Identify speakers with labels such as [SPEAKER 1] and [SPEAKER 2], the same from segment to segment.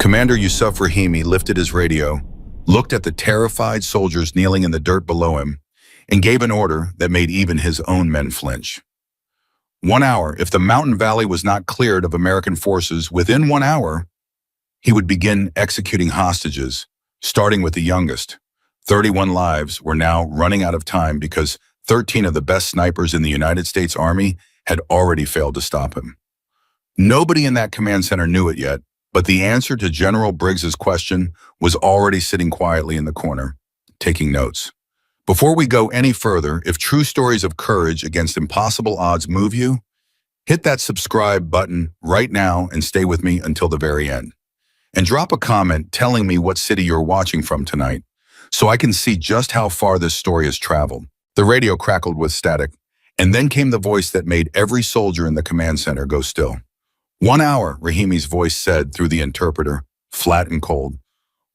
[SPEAKER 1] Commander Yusuf Rahimi lifted his radio, looked at the terrified soldiers kneeling in the dirt below him, and gave an order that made even his own men flinch. 1 hour, if the mountain valley was not cleared of American forces within 1 hour, he would begin executing hostages, starting with the youngest. 31 lives were now running out of time because 13 of the best snipers in the United States Army had already failed to stop him. Nobody in that command center knew it yet, but the answer to General Briggs's question was already sitting quietly in the corner, taking notes. Before we go any further, if true stories of courage against impossible odds move you, hit that subscribe button right now and stay with me until the very end. And drop a comment telling me what city you're watching from tonight, so I can see just how far this story has traveled. The radio crackled with static, and then came the voice that made every soldier in the command center go still. 1 hour, Rahimi's voice said through the interpreter, flat and cold.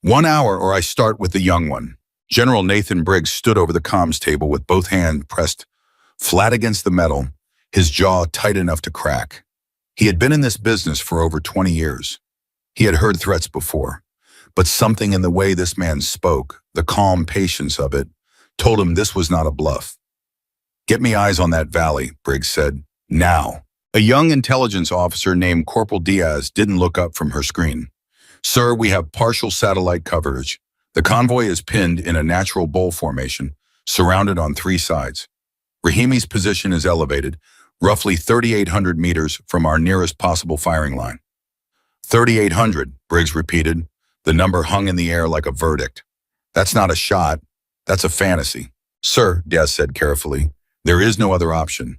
[SPEAKER 1] 1 hour or I start with the young one. General Nathan Briggs stood over the comms table with both hands pressed flat against the metal, his jaw tight enough to crack. He had been in this business for over 20 years. He had heard threats before, but something in the way this man spoke, the calm patience of it, told him this was not a bluff. Get me eyes on that valley, Briggs said. Now. A young intelligence officer named Corporal Diaz didn't look up from her screen. Sir, we have partial satellite coverage. The convoy is pinned in a natural bowl formation, surrounded on 3 sides. Rahimi's position is elevated, roughly 3,800 meters from our nearest possible firing line. 3,800, Briggs repeated. The number hung in the air like a verdict. That's not a shot. That's a fantasy. Sir, Diaz said carefully, there is no other option.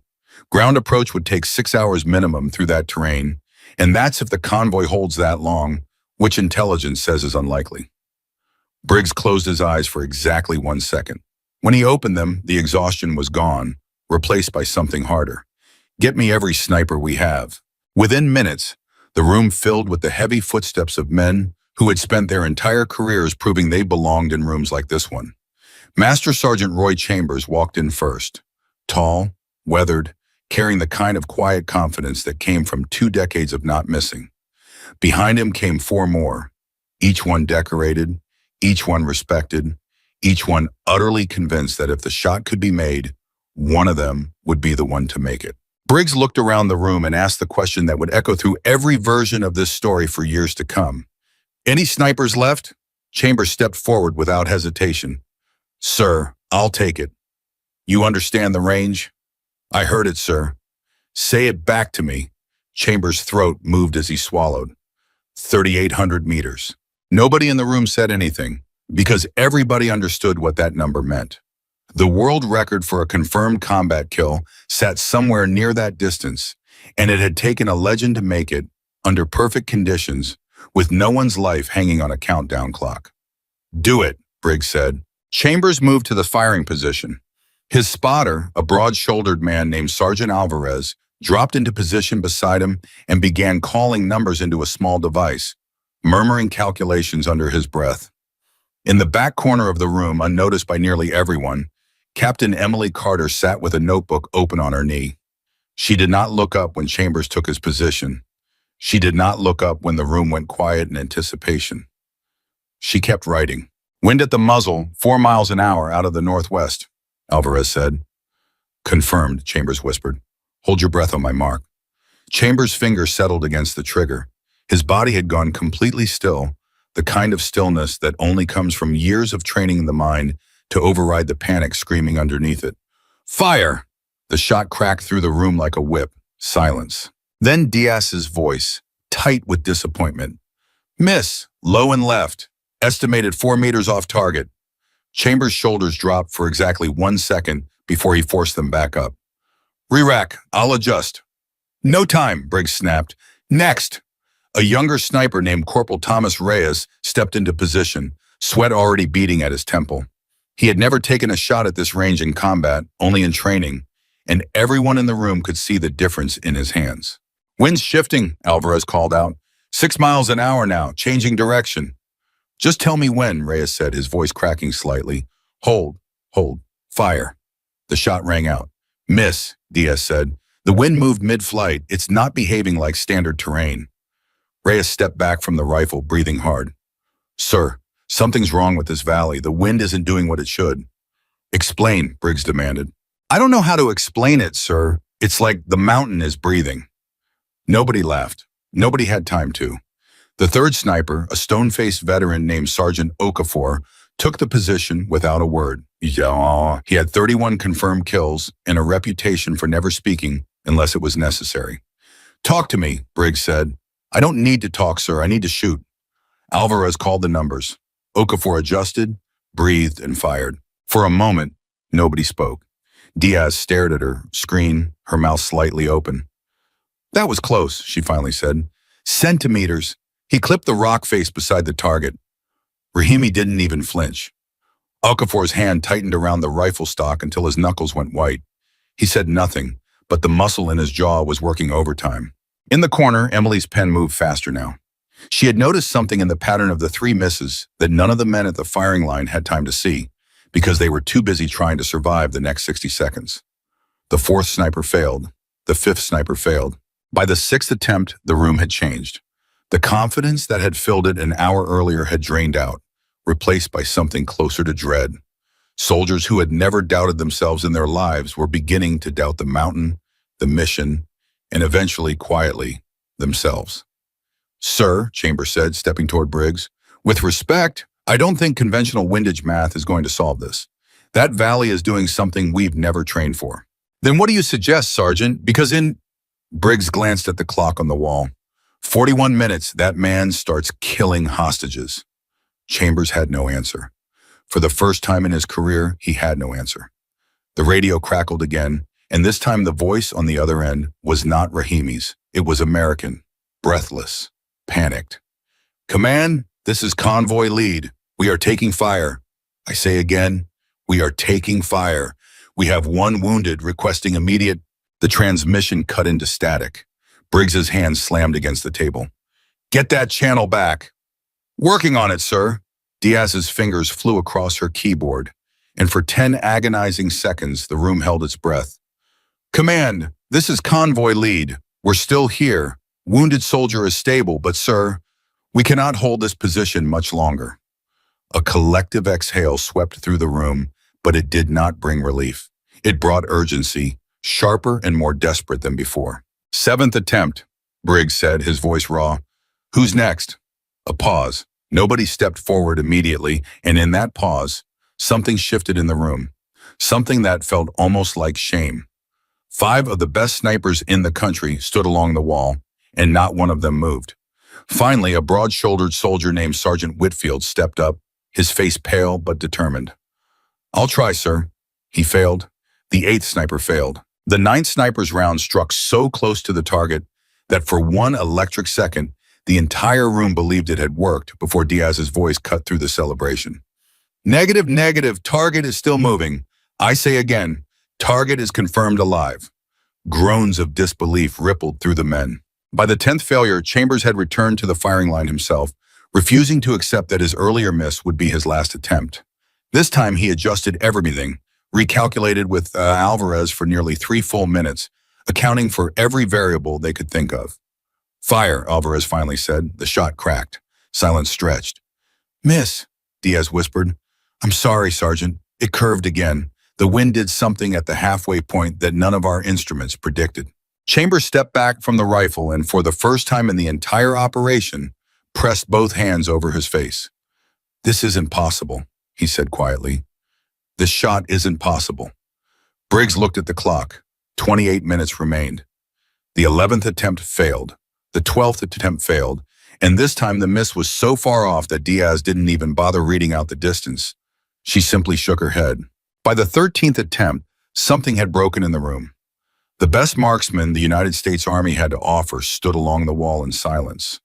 [SPEAKER 1] Ground approach would take 6 hours minimum through that terrain, and that's if the convoy holds that long, which intelligence says is unlikely. Briggs closed his eyes for exactly 1 second. When he opened them, the exhaustion was gone, replaced by something harder. Get me every sniper we have. Within minutes, the room filled with the heavy footsteps of men who had spent their entire careers proving they belonged in rooms like this one. Master Sergeant Roy Chambers walked in first, tall, weathered, carrying the kind of quiet confidence that came from 2 decades of not missing. Behind him came 4 more, each one decorated, each one respected, each one utterly convinced that if the shot could be made, one of them would be the one to make it. Briggs looked around the room and asked the question that would echo through every version of this story for years to come. Any snipers left? Chambers stepped forward without hesitation. Sir, I'll take it. You understand the range? I heard it, sir. Say it back to me. Chambers' throat moved as he swallowed. 3,800 meters. Nobody in the room said anything, because everybody understood what that number meant. The world record for a confirmed combat kill sat somewhere near that distance, and it had taken a legend to make it, under perfect conditions, with no one's life hanging on a countdown clock. Do it, Briggs said. Chambers moved to the firing position. His spotter, a broad-shouldered man named Sergeant Alvarez, dropped into position beside him and began calling numbers into a small device, murmuring calculations under his breath. In the back corner of the room, unnoticed by nearly everyone, Captain Emily Carter sat with a notebook open on her knee. She did not look up when Chambers took his position. She did not look up when the room went quiet in anticipation. She kept writing. Wind at the muzzle, 4 miles an hour out of the northwest, Alvarez said. Confirmed, Chambers whispered. Hold your breath on my mark. Chambers' fingers settled against the trigger. His body had gone completely still, the kind of stillness that only comes from years of training in the mind to override the panic screaming underneath it. Fire! The shot cracked through the room like a whip. Silence. Then Diaz's voice, tight with disappointment. Miss, low and left. Estimated 4 meters off target. Chambers' shoulders dropped for exactly 1 second before he forced them back up. Re-rack, I'll adjust. No time, Briggs snapped. Next! A younger sniper named Corporal Thomas Reyes stepped into position, sweat already beating at his temple. He had never taken a shot at this range in combat, only in training, and everyone in the room could see the difference in his hands. Wind's shifting, Alvarez called out. 6 miles an hour now, changing direction. Just tell me when, Reyes said, his voice cracking slightly. Hold, fire. The shot rang out. Miss, Diaz said. The wind moved mid-flight. It's not behaving like standard terrain. Reyes stepped back from the rifle, breathing hard. Sir, something's wrong with this valley. The wind isn't doing what it should. Explain, Briggs demanded. I don't know how to explain it, sir. It's like the mountain is breathing. Nobody laughed. Nobody had time to. The third sniper, a stone-faced veteran named Sergeant Okafor, took the position without a word. Yeah, he had 31 confirmed kills and a reputation for never speaking unless it was necessary. Talk to me, Briggs said. I don't need to talk, sir. I need to shoot. Alvarez called the numbers. Okafor adjusted, breathed, and fired. For a moment, nobody spoke. Diaz stared at her screen, her mouth slightly open. That was close, she finally said. Centimeters. He clipped the rock face beside the target. Rahimi didn't even flinch. Okafor's hand tightened around the rifle stock until his knuckles went white. He said nothing, but the muscle in his jaw was working overtime. In the corner, Emily's pen moved faster now. She had noticed something in the pattern of the 3 misses that none of the men at the firing line had time to see, because they were too busy trying to survive the next 60 seconds. The 4th sniper failed. The 5th sniper failed. By the 6th attempt, the room had changed. The confidence that had filled it an hour earlier had drained out, replaced by something closer to dread. Soldiers who had never doubted themselves in their lives were beginning to doubt the mountain, the mission, and eventually, quietly, themselves. Sir, Chambers said, stepping toward Briggs, with respect, I don't think conventional windage math is going to solve this. That valley is doing something we've never trained for. Then what do you suggest, Sergeant? Because Briggs glanced at the clock on the wall. 41 minutes, that man starts killing hostages. Chambers had no answer. For the first time in his career, he had no answer. The radio crackled again, and this time the voice on the other end was not Rahimi's. It was American, breathless, panicked. Command, this is convoy lead. We are taking fire. I say again, we are taking fire. We have 1 wounded requesting immediate. The transmission cut into static. Briggs's hand slammed against the table. Get that channel back. Working on it, sir. Diaz's fingers flew across her keyboard, and for 10 agonizing seconds, the room held its breath. Command, this is convoy lead. We're still here. Wounded soldier is stable, but sir, we cannot hold this position much longer. A collective exhale swept through the room, but it did not bring relief. It brought urgency, sharper and more desperate than before. 7th attempt, Briggs said, his voice raw. Who's next? A pause. Nobody stepped forward immediately, and in that pause, something shifted in the room. Something that felt almost like shame. 5 of the best snipers in the country stood along the wall, and not one of them moved. Finally, a broad-shouldered soldier named Sergeant Whitfield stepped up, his face pale but determined. I'll try, sir. He failed. The 8th sniper failed. The 9th sniper's round struck so close to the target that for 1 electric second, the entire room believed it had worked before Diaz's voice cut through the celebration. Negative, negative, target is still moving. I say again, target is confirmed alive. Groans of disbelief rippled through the men. By the 10th failure, Chambers had returned to the firing line himself, refusing to accept that his earlier miss would be his last attempt. This time he adjusted everything, recalculated with Alvarez for nearly 3 full minutes, accounting for every variable they could think of. Fire, Alvarez finally said. The shot cracked. Silence stretched. Miss, Diaz whispered. I'm sorry, Sergeant. It curved again. The wind did something at the halfway point that none of our instruments predicted. Chambers stepped back from the rifle and, for the first time in the entire operation, pressed both hands over his face. This isn't possible, he said quietly. This shot isn't possible. Briggs looked at the clock. 28 minutes remained. The 11th attempt failed. The 12th attempt failed, and this time the miss was so far off that Diaz didn't even bother reading out the distance. She simply shook her head. By the 13th attempt, something had broken in the room. The best marksmen the United States Army had to offer stood along the wall in silence,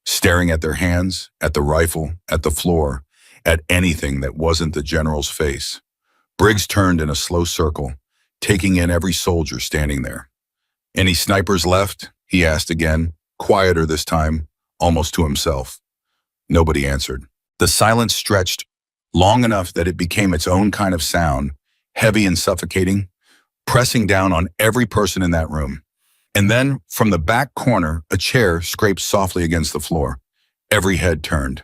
[SPEAKER 1] staring at their hands, at the rifle, at the floor, at anything that wasn't the general's face. Briggs turned in a slow circle, taking in every soldier standing there. Any snipers left? He asked again, quieter this time, almost to himself. Nobody answered. The silence stretched long enough that it became its own kind of sound, heavy and suffocating, pressing down on every person in that room. And then, from the back corner, a chair scraped softly against the floor. Every head turned.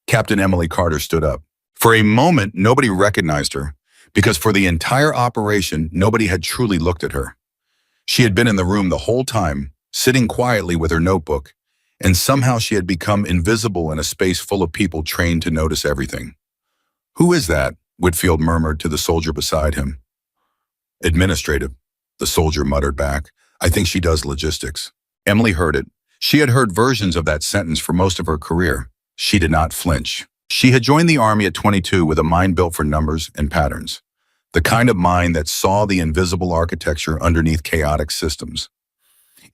[SPEAKER 1] Captain Emily Carter stood up. For a moment, nobody recognized her, because for the entire operation, nobody had truly looked at her. She had been in the room the whole time, sitting quietly with her notebook, and somehow she had become invisible in a space full of people trained to notice everything. "Who is that?" Whitfield murmured to the soldier beside him. "Administrative," the soldier muttered back. "I think she does logistics." Emily heard it. She had heard versions of that sentence for most of her career. She did not flinch. She had joined the Army at 22 with a mind built for numbers and patterns, the kind of mind that saw the invisible architecture underneath chaotic systems.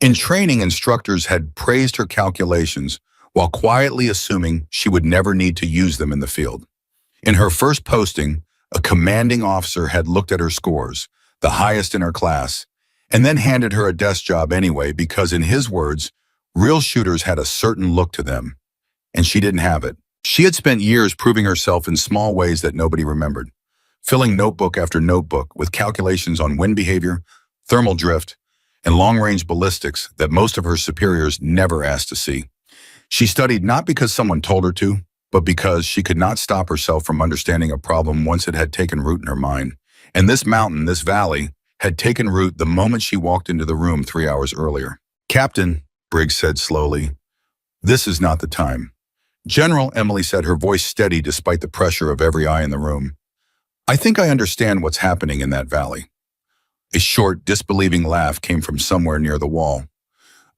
[SPEAKER 1] In training, instructors had praised her calculations while quietly assuming she would never need to use them in the field. In her first posting, a commanding officer had looked at her scores, the highest in her class, and then handed her a desk job anyway because, in his words, real shooters had a certain look to them, and she didn't have it. She had spent years proving herself in small ways that nobody remembered, filling notebook after notebook with calculations on wind behavior, thermal drift, and long-range ballistics that most of her superiors never asked to see. She studied not because someone told her to, but because she could not stop herself from understanding a problem once it had taken root in her mind. And this mountain, this valley, had taken root the moment she walked into the room 3 hours earlier. "Captain," Briggs said slowly, "this is not the time." "General," Emily said, her voice steady despite the pressure of every eye in the room, "I think I understand what's happening in that valley." A short, disbelieving laugh came from somewhere near the wall.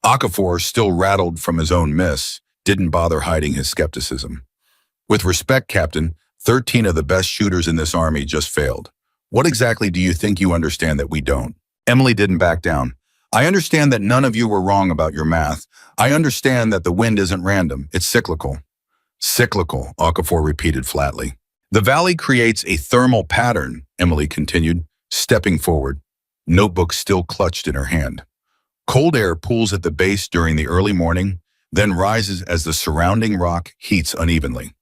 [SPEAKER 1] Okafor, still rattled from his own miss, didn't bother hiding his skepticism. "With respect, Captain, 13 of the best shooters in this army just failed. What exactly do you think you understand that we don't?" Emily didn't back down. "I understand that none of you were wrong about your math. I understand that the wind isn't random, it's cyclical." "Cyclical," Okafor repeated flatly. "The valley creates a thermal pattern," Emily continued, stepping forward, notebook still clutched in her hand. "Cold air pools at the base during the early morning, then rises as the surrounding rock heats unevenly.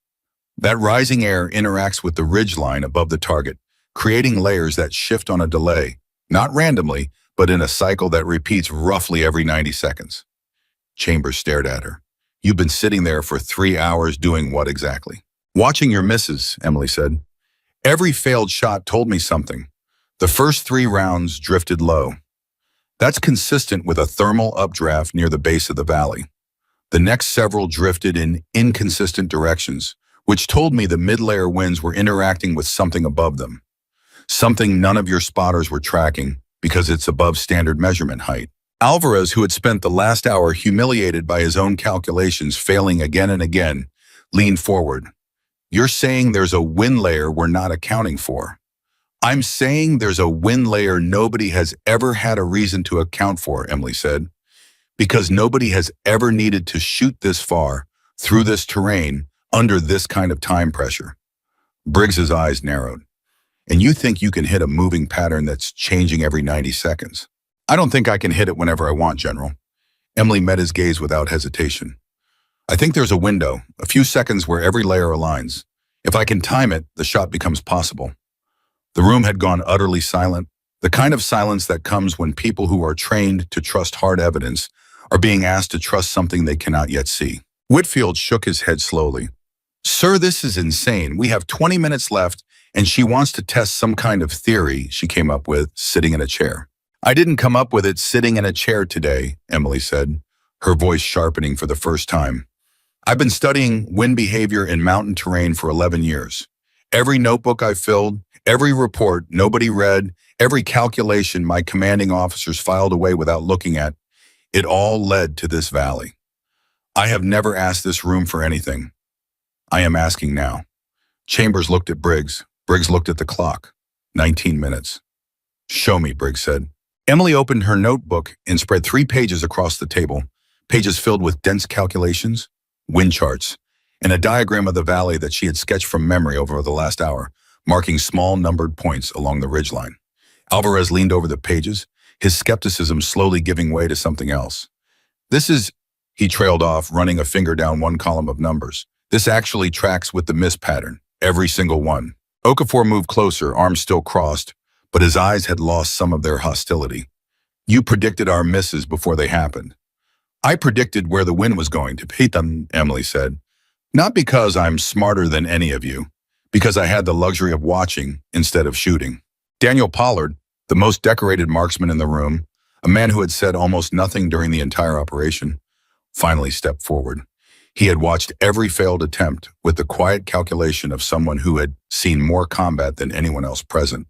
[SPEAKER 1] That rising air interacts with the ridgeline above the target, creating layers that shift on a delay, not randomly, but in a cycle that repeats roughly every 90 seconds. Chambers stared at her. "You've been sitting there for 3 hours doing what exactly?" "Watching your misses," Emily said. "Every failed shot told me something. The first 3 rounds drifted low. That's consistent with a thermal updraft near the base of the valley. The next several drifted in inconsistent directions, which told me the mid-layer winds were interacting with something above them. Something none of your spotters were tracking because it's above standard measurement height." Alvarez, who had spent the last hour humiliated by his own calculations failing again and again, leaned forward. "You're saying there's a wind layer we're not accounting for?" "I'm saying there's a wind layer nobody has ever had a reason to account for," Emily said, "because nobody has ever needed to shoot this far, through this terrain, under this kind of time pressure." Briggs's eyes narrowed. "And you think you can hit a moving pattern that's changing every 90 seconds? "I don't think I can hit it whenever I want, General." Emily met his gaze without hesitation. "I think there's a window, a few seconds where every layer aligns. If I can time it, the shot becomes possible." The room had gone utterly silent, the kind of silence that comes when people who are trained to trust hard evidence are being asked to trust something they cannot yet see. Whitfield shook his head slowly. "Sir, this is insane. We have 20 minutes left, and she wants to test some kind of theory she came up with sitting in a chair." "I didn't come up with it sitting in a chair today," Emily said, her voice sharpening for the first time. "I've been studying wind behavior in mountain terrain for 11 years. Every notebook I filled, every report nobody read, every calculation my commanding officers filed away without looking at, it all led to this valley. I have never asked this room for anything. I am asking now." Chambers looked at Briggs. Briggs looked at the clock. 19 minutes. "Show me," Briggs said. Emily opened her notebook and spread 3 pages across the table, pages filled with dense calculations, wind charts, and a diagram of the valley that she had sketched from memory over the last hour, marking small numbered points along the ridgeline. Alvarez leaned over the pages, his skepticism slowly giving way to something else. "This is," he trailed off, running a finger down one column of numbers. "This actually tracks with the miss pattern, every single one." Okafor moved closer, arms still crossed, but his eyes had lost some of their hostility. You predicted our misses before they happened. I predicted where the wind was going to hit them, Emily said. Not because I'm smarter than any of you, because I had the luxury of watching instead of shooting. Daniel Pollard, the most decorated marksman in the room, a man who had said almost nothing during the entire operation, finally stepped forward. He had watched every failed attempt with the quiet calculation of someone who had seen more combat than anyone else present.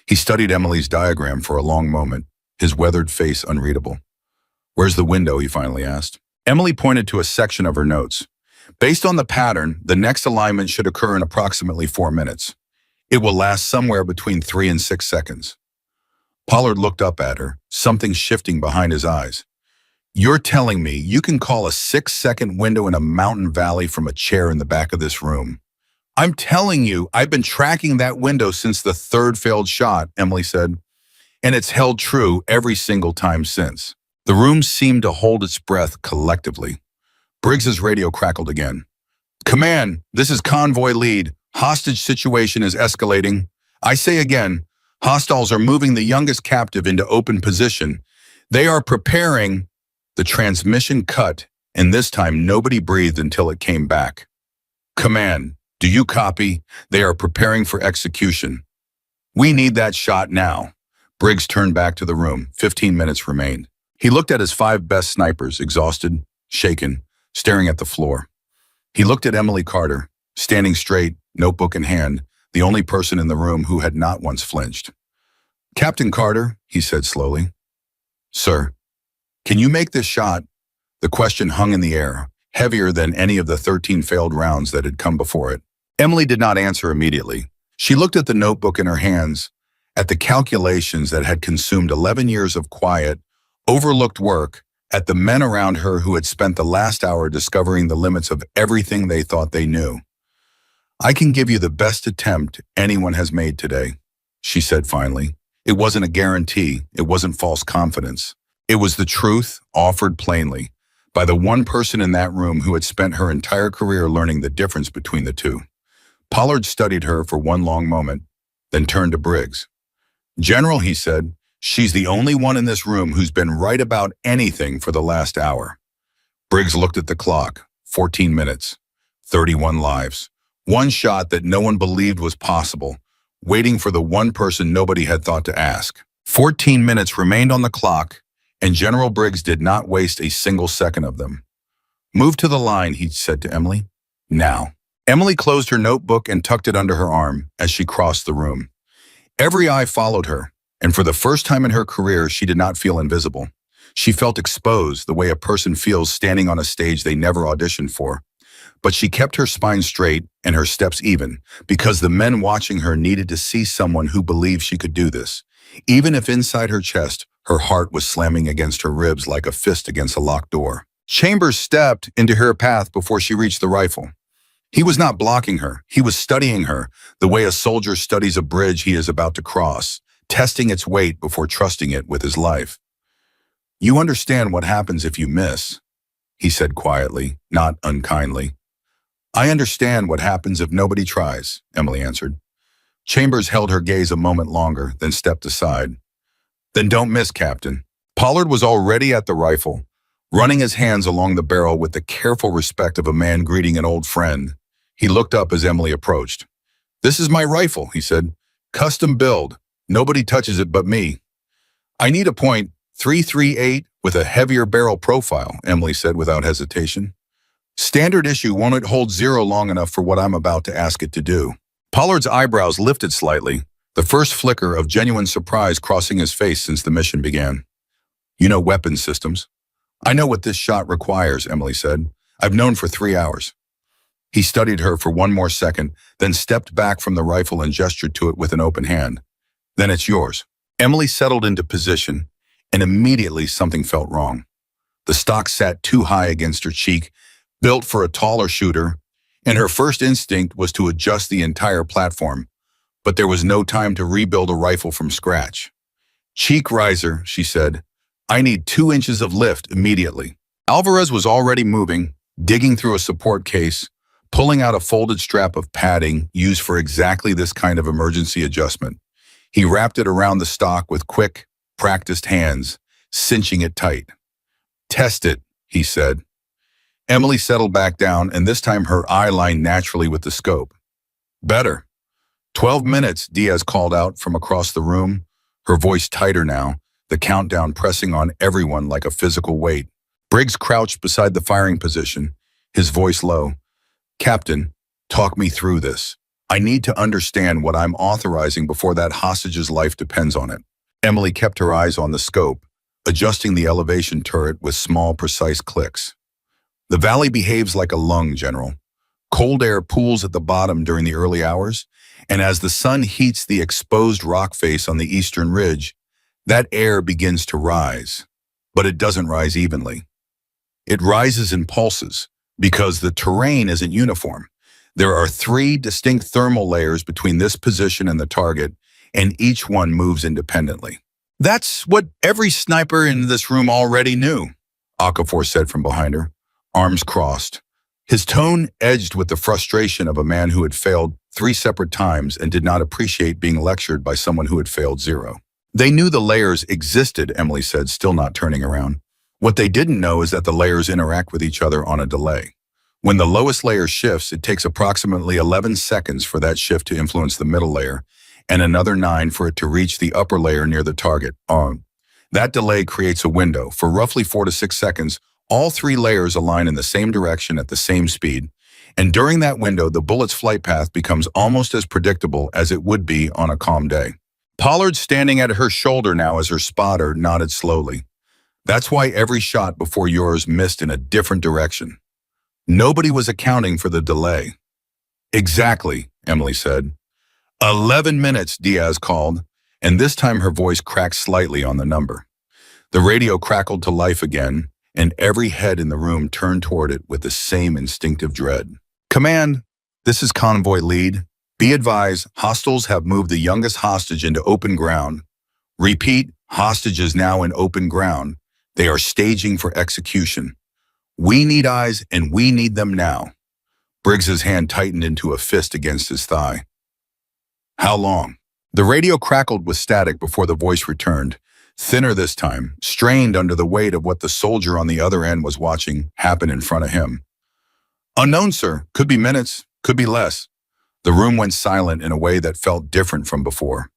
[SPEAKER 1] He studied Emily's diagram for a long moment, his weathered face unreadable. "Where's the window?" he finally asked. Emily pointed to a section of her notes. "Based on the pattern, the next alignment should occur in approximately 4 minutes. It will last somewhere between 3 and 6 seconds. Pollard looked up at her, something shifting behind his eyes. "You're telling me you can call a 6-second window in a mountain valley from a chair in the back of this room?" "I'm telling you, I've been tracking that window since the third failed shot," Emily said, "and it's held true every single time since." The room seemed to hold its breath collectively. Briggs's radio crackled again. "Command, this is convoy lead. Hostage situation is escalating. I say again, hostiles are moving the youngest captive into open position. They are preparing." The transmission cut, and this time nobody breathed until it came back. "Command, do you copy? They are preparing for execution. We need that shot now." Briggs turned back to the room. 15 minutes remained. He looked at his 5 best snipers, exhausted, shaken, staring at the floor. He looked at Emily Carter, standing straight, notebook in hand, the only person in the room who had not once flinched. "Captain Carter," he said slowly. "Sir, can you make this shot?" The question hung in the air, heavier than any of the 13 failed rounds that had come before it. Emily did not answer immediately. She looked at the notebook in her hands, at the calculations that had consumed 11 years of quiet, overlooked work, at the men around her who had spent the last hour discovering the limits of everything they thought they knew. "I can give you the best attempt anyone has made today," she said finally. It wasn't a guarantee. It wasn't false confidence. It was the truth offered plainly by the one person in that room who had spent her entire career learning the difference between the two. Pollard studied her for one long moment, then turned to Briggs. "General," he said, "she's the only one in this room who's been right about anything for the last hour." Briggs looked at the clock. 14 minutes. 31 lives. One shot that no one believed was possible, waiting for the one person nobody had thought to ask. 14 minutes remained on the clock, and General Briggs did not waste a single second of them. "Move to the line," he said to Emily. "Now." Emily closed her notebook and tucked it under her arm as she crossed the room. Every eye followed her, and for the first time in her career, she did not feel invisible. She felt exposed the way a person feels standing on a stage they never auditioned for. But she kept her spine straight and her steps even, because the men watching her needed to see someone who believed she could do this, even if inside her chest, her heart was slamming against her ribs like a fist against a locked door. Chambers stepped into her path before she reached the rifle. He was not blocking her. He was studying her, the way a soldier studies a bridge he is about to cross, testing its weight before trusting it with his life. "You understand what happens if you miss," he said quietly, not unkindly. "I understand what happens if nobody tries," Emily answered. Chambers held her gaze a moment longer, then stepped aside. "Then don't miss, Captain." Pollard was already at the rifle, running his hands along the barrel with the careful respect of a man greeting an old friend. He looked up as Emily approached. "This is my rifle," he said. "Custom build. Nobody touches it but me." "I need a .338 with a heavier barrel profile," Emily said without hesitation. "Standard issue won't hold 0 long enough for what I'm about to ask it to do." Pollard's eyebrows lifted slightly, the first flicker of genuine surprise crossing his face since the mission began. "You know weapons systems." "I know what this shot requires," Emily said. "I've known for 3 hours." He studied her for one more second, then stepped back from the rifle and gestured to it with an open hand. "Then it's yours." Emily settled into position, and immediately something felt wrong. The stock sat too high against her cheek, built for a taller shooter, and her first instinct was to adjust the entire platform, but there was no time to rebuild a rifle from scratch. "Cheek riser," she said. "I need 2 inches of lift immediately." Alvarez was already moving, digging through a support case, pulling out a folded strap of padding used for exactly this kind of emergency adjustment. He wrapped it around the stock with quick, practiced hands, cinching it tight. "Test it," he said. Emily settled back down, and this time her eye lined naturally with the scope. "Better." 12 minutes, Diaz called out from across the room, her voice tighter now, the countdown pressing on everyone like a physical weight. Briggs crouched beside the firing position, his voice low. "Captain, talk me through this. I need to understand what I'm authorizing before that hostage's life depends on it." Emily kept her eyes on the scope, adjusting the elevation turret with small, precise clicks. "The valley behaves like a lung, General. Cold air pools at the bottom during the early hours, and as the sun heats the exposed rock face on the eastern ridge, that air begins to rise. But it doesn't rise evenly. It rises in pulses, because the terrain isn't uniform. There are 3 distinct thermal layers between this position and the target, and each one moves independently." "That's what every sniper in this room already knew," Okafor said from behind her, arms crossed. His tone edged with the frustration of a man who had failed 3 separate times and did not appreciate being lectured by someone who had failed 0. "They knew the layers existed," Emily said, still not turning around. "What they didn't know is that the layers interact with each other on a delay. When the lowest layer shifts, it takes approximately 11 seconds for that shift to influence the middle layer, and another 9 for it to reach the upper layer near the target. That delay creates a window. For roughly 4 to 6 seconds, all 3 layers align in the same direction at the same speed, and during that window, the bullet's flight path becomes almost as predictable as it would be on a calm day." Pollard, standing at her shoulder now as her spotter, nodded slowly. "That's why every shot before yours missed in a different direction. Nobody was accounting for the delay." "Exactly," Emily said. 11 minutes, Diaz called, and this time her voice cracked slightly on the number. The radio crackled to life again, and every head in the room turned toward it with the same instinctive dread. "Command, this is Convoy Lead. Be advised, hostiles have moved the youngest hostage into open ground. Repeat, hostage is now in open ground. They are staging for execution. We need eyes, and we need them now." Briggs's hand tightened into a fist against his thigh. "How long?" The radio crackled with static before the voice returned, thinner this time, strained under the weight of what the soldier on the other end was watching happen in front of him. "Unknown, sir. Could be minutes, could be less." The room went silent in a way that felt different from before.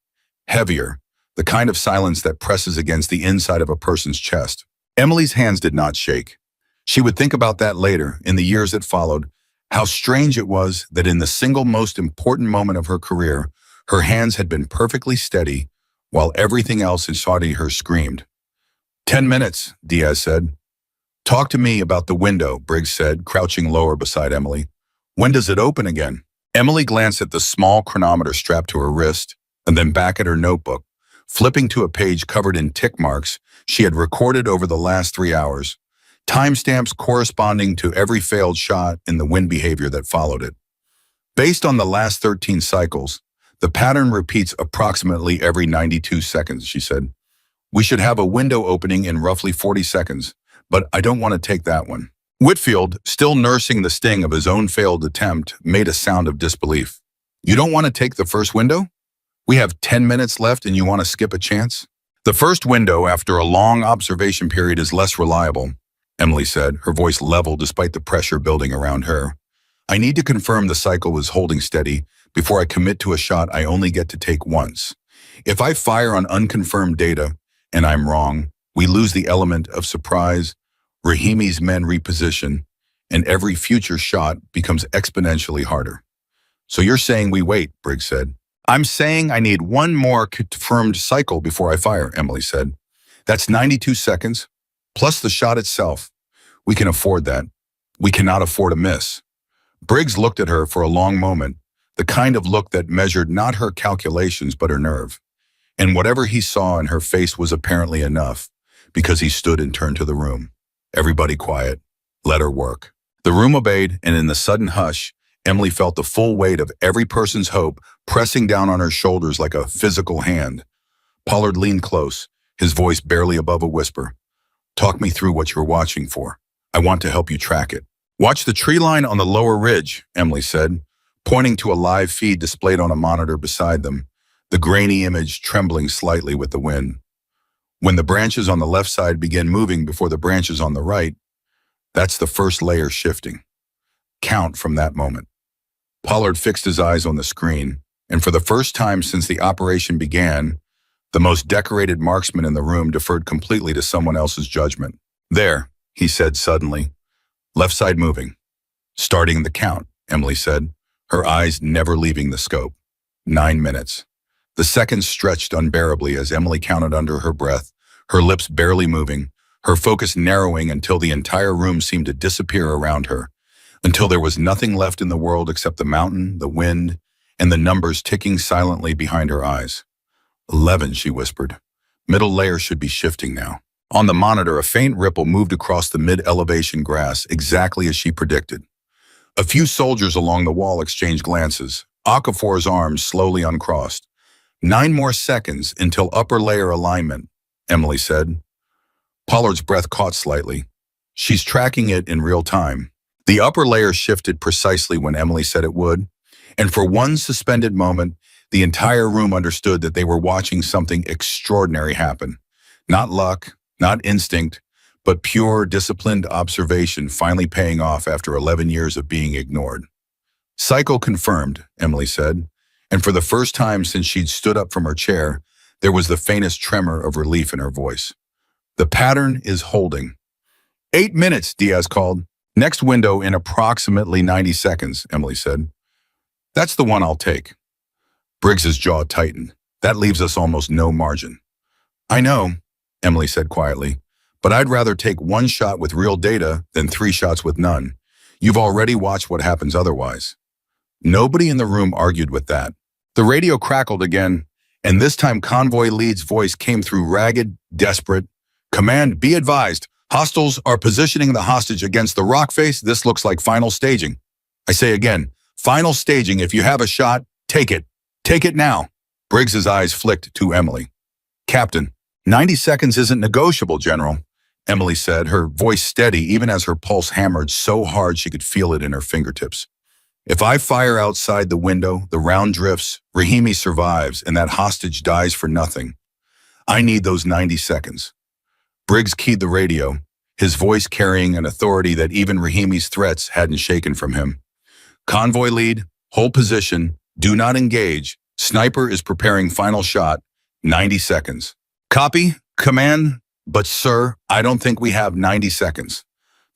[SPEAKER 1] Heavier, the kind of silence that presses against the inside of a person's chest. Emily's hands did not shake. She would think about that later, in the years that followed, how strange it was that in the single most important moment of her career, her hands had been perfectly steady, while everything else inside her screamed. 10 minutes, Diaz said. "Talk to me about the window," Briggs said, crouching lower beside Emily. "When does it open again?" Emily glanced at the small chronometer strapped to her wrist, and then back at her notebook, flipping to a page covered in tick marks she had recorded over the last 3 hours, timestamps corresponding to every failed shot and the wind behavior that followed it. Based on the last 13 cycles, the pattern repeats approximately every 92 seconds, she said. "We should have a window opening in roughly 40 seconds, but I don't want to take that one." Whitfield, still nursing the sting of his own failed attempt, made a sound of disbelief. "You don't want to take the first window? We have 10 minutes left and you want to skip a chance?" "The first window after a long observation period is less reliable," Emily said, her voice level despite the pressure building around her. "I need to confirm the cycle is holding steady before I commit to a shot I only get to take once. If I fire on unconfirmed data and I'm wrong, we lose the element of surprise, Rahimi's men reposition, and every future shot becomes exponentially harder." "So you're saying we wait," Briggs said. "I'm saying I need one more confirmed cycle before I fire," Emily said. "That's 92 seconds, plus the shot itself. We can afford that. We cannot afford a miss." Briggs looked at her for a long moment, the kind of look that measured not her calculations but her nerve. And whatever he saw in her face was apparently enough, because he stood and turned to the room. "Everybody quiet. Let her work." The room obeyed, and in the sudden hush, Emily felt the full weight of every person's hope pressing down on her shoulders like a physical hand. Pollard leaned close, his voice barely above a whisper. "Talk me through what you're watching for. I want to help you track it." "Watch the tree line on the lower ridge," Emily said, pointing to a live feed displayed on a monitor beside them, the grainy image trembling slightly with the wind. When the branches on the left side begin moving before the branches on the right, that's the first layer shifting. Count from that moment. Pollard fixed his eyes on the screen, and for the first time since the operation began, the most decorated marksman in the room deferred completely to someone else's judgment. There, he said suddenly. Left side moving. Starting the count, Emily said, her eyes never leaving the scope. 9 minutes. The seconds stretched unbearably as Emily counted under her breath, her lips barely moving, her focus narrowing until the entire room seemed to disappear around her, until there was nothing left in the world except the mountain, the wind, and the numbers ticking silently behind her eyes. 11, she whispered. Middle layer should be shifting now. On the monitor, a faint ripple moved across the mid-elevation grass, exactly as she predicted. A few soldiers along the wall exchanged glances. Okafor's arms slowly uncrossed. 9 more seconds until upper layer alignment, Emily said. Pollard's breath caught slightly. She's tracking it in real time. The upper layer shifted precisely when Emily said it would, and for one suspended moment, the entire room understood that they were watching something extraordinary happen. Not luck, not instinct, but pure, disciplined observation finally paying off after 11 years of being ignored. Cycle confirmed, Emily said, and for the first time since she'd stood up from her chair, there was the faintest tremor of relief in her voice. The pattern is holding. 8 minutes, Diaz called. Next window in approximately 90 seconds, Emily said. That's the one I'll take. Briggs's jaw tightened. That leaves us almost no margin. I know, Emily said quietly, but I'd rather take 1 shot with real data than 3 shots with none. You've already watched what happens otherwise. Nobody in the room argued with that. The radio crackled again, and this time convoy lead's voice came through ragged, desperate. Command, be advised. Hostiles are positioning the hostage against the rock face. This looks like final staging. I say again, final staging. If you have a shot, take it. Take it now. Briggs's eyes flicked to Emily. Captain, 90 seconds isn't negotiable, General, Emily said, her voice steady even as her pulse hammered so hard she could feel it in her fingertips. If I fire outside the window, the round drifts, Rahimi survives, and that hostage dies for nothing. I need those 90 seconds. Briggs keyed the radio, his voice carrying an authority that even Rahimi's threats hadn't shaken from him. Convoy lead, hold position, do not engage. Sniper is preparing final shot, 90 seconds. Copy, command, but sir, I don't think we have 90 seconds.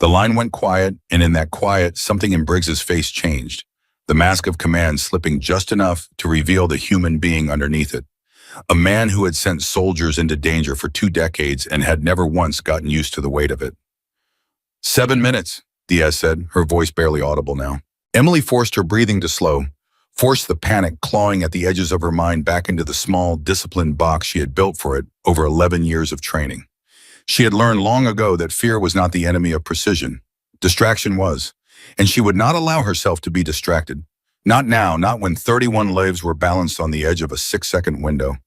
[SPEAKER 1] The line went quiet, and in that quiet, something in Briggs's face changed, the mask of command slipping just enough to reveal the human being underneath it. A man who had sent soldiers into danger for 2 decades and had never once gotten used to the weight of it. 7 minutes, Diaz said, her voice barely audible now. Emily forced her breathing to slow, forced the panic clawing at the edges of her mind back into the small, disciplined box she had built for it over 11 years of training. She had learned long ago that fear was not the enemy of precision. Distraction was, and she would not allow herself to be distracted. Not now, not when 31 lives were balanced on the edge of a 6-second window.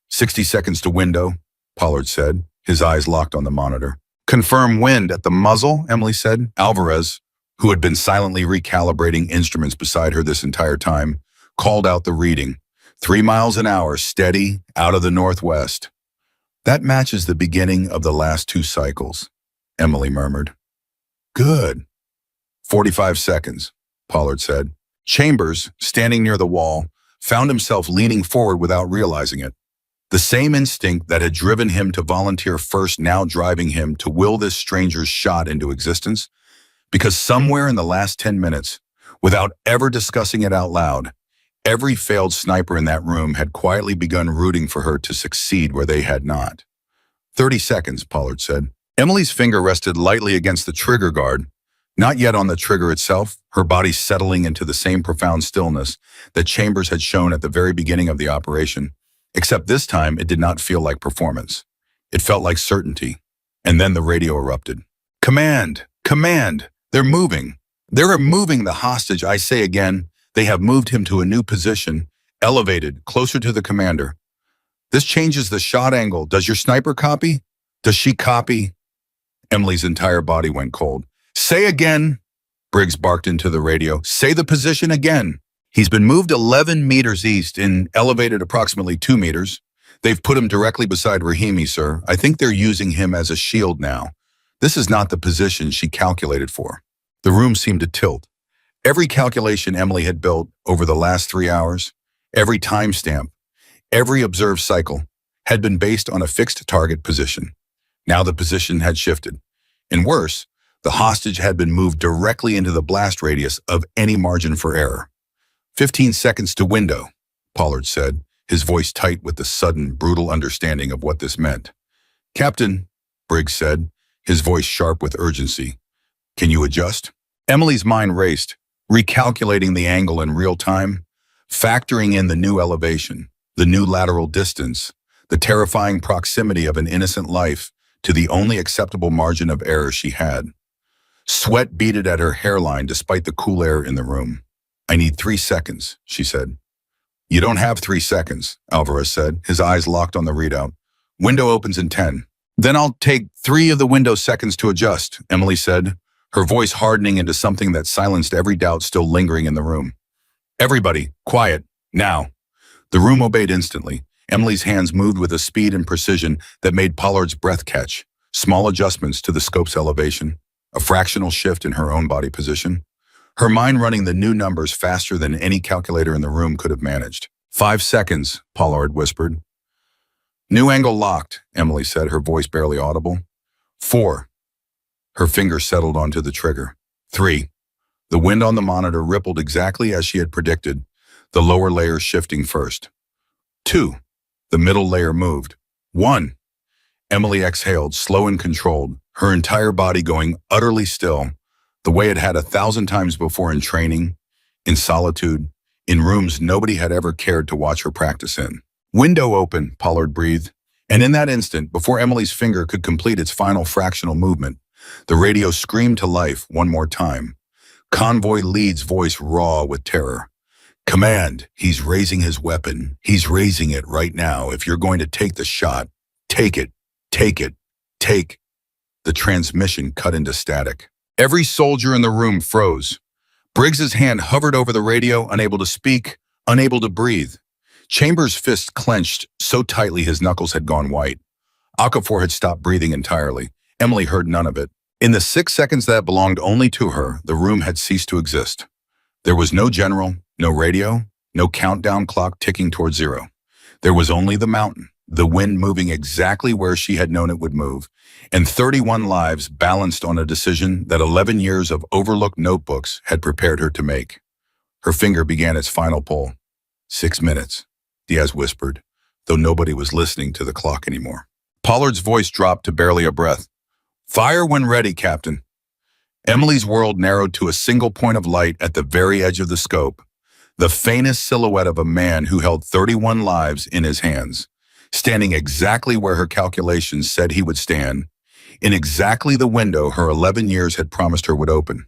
[SPEAKER 1] 60 seconds to window, Pollard said, his eyes locked on the monitor. Confirm wind at the muzzle, Emily said. Alvarez, who had been silently recalibrating instruments beside her this entire time, called out the reading. 3 miles an hour, steady, out of the northwest. That matches the beginning of the last 2 cycles, Emily murmured. Good. 45 seconds, Pollard said. Chambers, standing near the wall, found himself leaning forward without realizing it. The same instinct that had driven him to volunteer first now driving him to will this stranger's shot into existence, because somewhere in the last 10 minutes, without ever discussing it out loud, every failed sniper in that room had quietly begun rooting for her to succeed where they had not. 30 seconds, Pollard said. Emily's finger rested lightly against the trigger guard, not yet on the trigger itself, her body settling into the same profound stillness that Chambers had shown at the very beginning of the operation, except this time it did not feel like performance. It felt like certainty. And then the radio erupted. Command! Command! They're moving. They're removing the hostage, I say again. They have moved him to a new position, elevated, closer to the commander. This changes the shot angle. Does your sniper copy? Does she copy? Emily's entire body went cold. Say again, Briggs barked into the radio. Say the position again. He's been moved 11 meters east and elevated approximately 2 meters. They've put him directly beside Rahimi, sir. I think they're using him as a shield now. This is not the position she calculated for. The room seemed to tilt. Every calculation Emily had built over the last 3 hours, every timestamp, every observed cycle, had been based on a fixed target position. Now the position had shifted. And worse, the hostage had been moved directly into the blast radius of any margin for error. 15 seconds to window, Pollard said, his voice tight with the sudden, brutal understanding of what this meant. Captain, Briggs said, his voice sharp with urgency. Can you adjust? Emily's mind raced, recalculating the angle in real time, factoring in the new elevation, the new lateral distance, the terrifying proximity of an innocent life to the only acceptable margin of error she had. Sweat beaded at her hairline despite the cool air in the room. I need 3 seconds, she said. You don't have 3 seconds, Alvarez said, his eyes locked on the readout. Window opens in 10. Then I'll take 3 of the window seconds to adjust, Emily said, her voice hardening into something that silenced every doubt still lingering in the room. Everybody, quiet, now. The room obeyed instantly. Emily's hands moved with a speed and precision that made Pollard's breath catch. Small adjustments to the scope's elevation, a fractional shift in her own body position. Her mind running the new numbers faster than any calculator in the room could have managed. 5 seconds, Pollard whispered. New angle locked, Emily said, her voice barely audible. 4. Her finger settled onto the trigger. 3. The wind on the monitor rippled exactly as she had predicted, the lower layer shifting first. 2. The middle layer moved. 1. Emily exhaled, slow and controlled, her entire body going utterly still, the way it had 1,000 times before in training, in solitude, in rooms nobody had ever cared to watch her practice in. Window open, Pollard breathed, and in that instant, before Emily's finger could complete its final fractional movement, the radio screamed to life one more time. Convoy lead's voice raw with terror. Command, he's raising his weapon. He's raising it right now. If you're going to take the shot, take it, take it, take. The transmission cut into static. Every soldier in the room froze. Briggs's hand hovered over the radio, unable to speak, unable to breathe. Chambers' fists clenched so tightly his knuckles had gone white. Okafor had stopped breathing entirely. Emily heard none of it. In the 6 seconds that belonged only to her, the room had ceased to exist. There was no general, no radio, no countdown clock ticking toward 0. There was only the mountain, the wind moving exactly where she had known it would move, and 31 lives balanced on a decision that 11 years of overlooked notebooks had prepared her to make. Her finger began its final pull. 6 minutes, Diaz whispered, though nobody was listening to the clock anymore. Pollard's voice dropped to barely a breath. Fire when ready, Captain. Emily's world narrowed to a single point of light at the very edge of the scope, the faintest silhouette of a man who held 31 lives in his hands, standing exactly where her calculations said he would stand, in exactly the window her 11 years had promised her would open.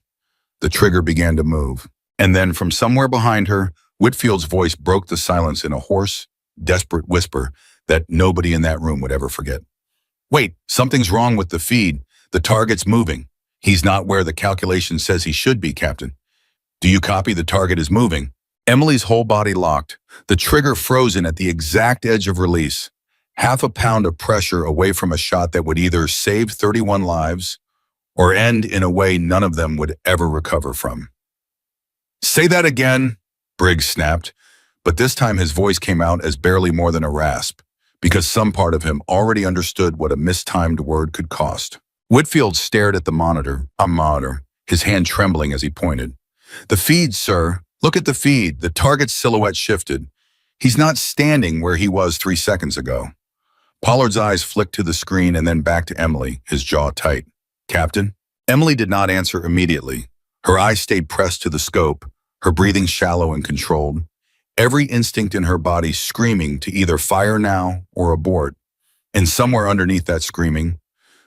[SPEAKER 1] The trigger began to move, and then from somewhere behind her, Whitfield's voice broke the silence in a hoarse, desperate whisper that nobody in that room would ever forget. Wait, something's wrong with the feed. The target's moving. He's not where the calculation says he should be, Captain. Do you copy? The target is moving. Emily's whole body locked, the trigger frozen at the exact edge of release. Half a pound of pressure away from a shot that would either save 31 lives or end in a way none of them would ever recover from. Say that again, Briggs snapped, but this time his voice came out as barely more than a rasp, because some part of him already understood what a mistimed word could cost. Whitfield stared at the monitor, his hand trembling as he pointed. The feed, sir. Look at the feed. The target's silhouette shifted. He's not standing where he was 3 seconds ago. Pollard's eyes flicked to the screen and then back to Emily, his jaw tight. Captain? Emily did not answer immediately. Her eyes stayed pressed to the scope, her breathing shallow and controlled, every instinct in her body screaming to either fire now or abort. And somewhere underneath that screaming,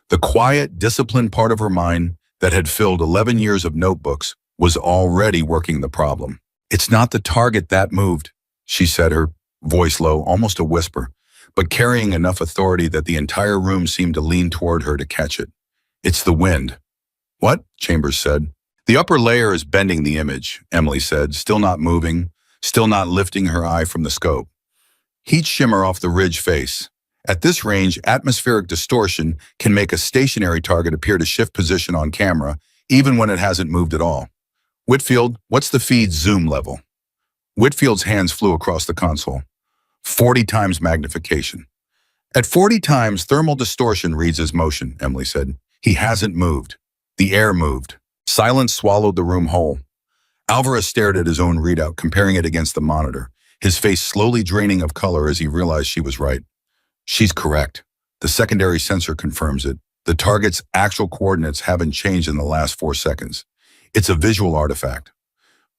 [SPEAKER 1] the quiet, disciplined part of her mind that had filled 11 years of notebooks was already working the problem. It's not the target that moved, she said, her voice low, almost a whisper, but carrying enough authority that the entire room seemed to lean toward her to catch it. It's the wind. What? Chambers said. The upper layer is bending the image, Emily said, still not moving, still not lifting her eye from the scope. Heat shimmer off the ridge face. At this range, atmospheric distortion can make a stationary target appear to shift position on camera, even when it hasn't moved at all. Whitfield, what's the feed's zoom level? Whitfield's hands flew across the console. 40 times magnification. At 40 times, thermal distortion reads as motion, Emily said. He hasn't moved. The air moved. Silence swallowed the room whole. Alvarez stared at his own readout, comparing it against the monitor, his face slowly draining of color as he realized she was right. She's correct. The secondary sensor confirms it. The target's actual coordinates haven't changed in the last 4 seconds. It's a visual artifact.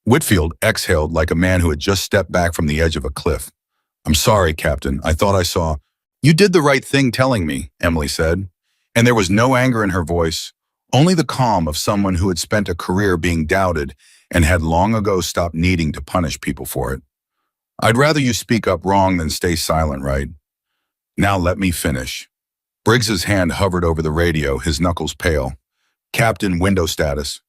[SPEAKER 1] Whitfield exhaled like a man who had just stepped back from the edge of a cliff. I'm sorry, Captain. I thought I saw. You did the right thing telling me, Emily said. And there was no anger in her voice, only the calm of someone who had spent a career being doubted and had long ago stopped needing to punish people for it. I'd rather you speak up wrong than stay silent, right? Now let me finish. Briggs's hand hovered over the radio, his knuckles pale. Captain, window status.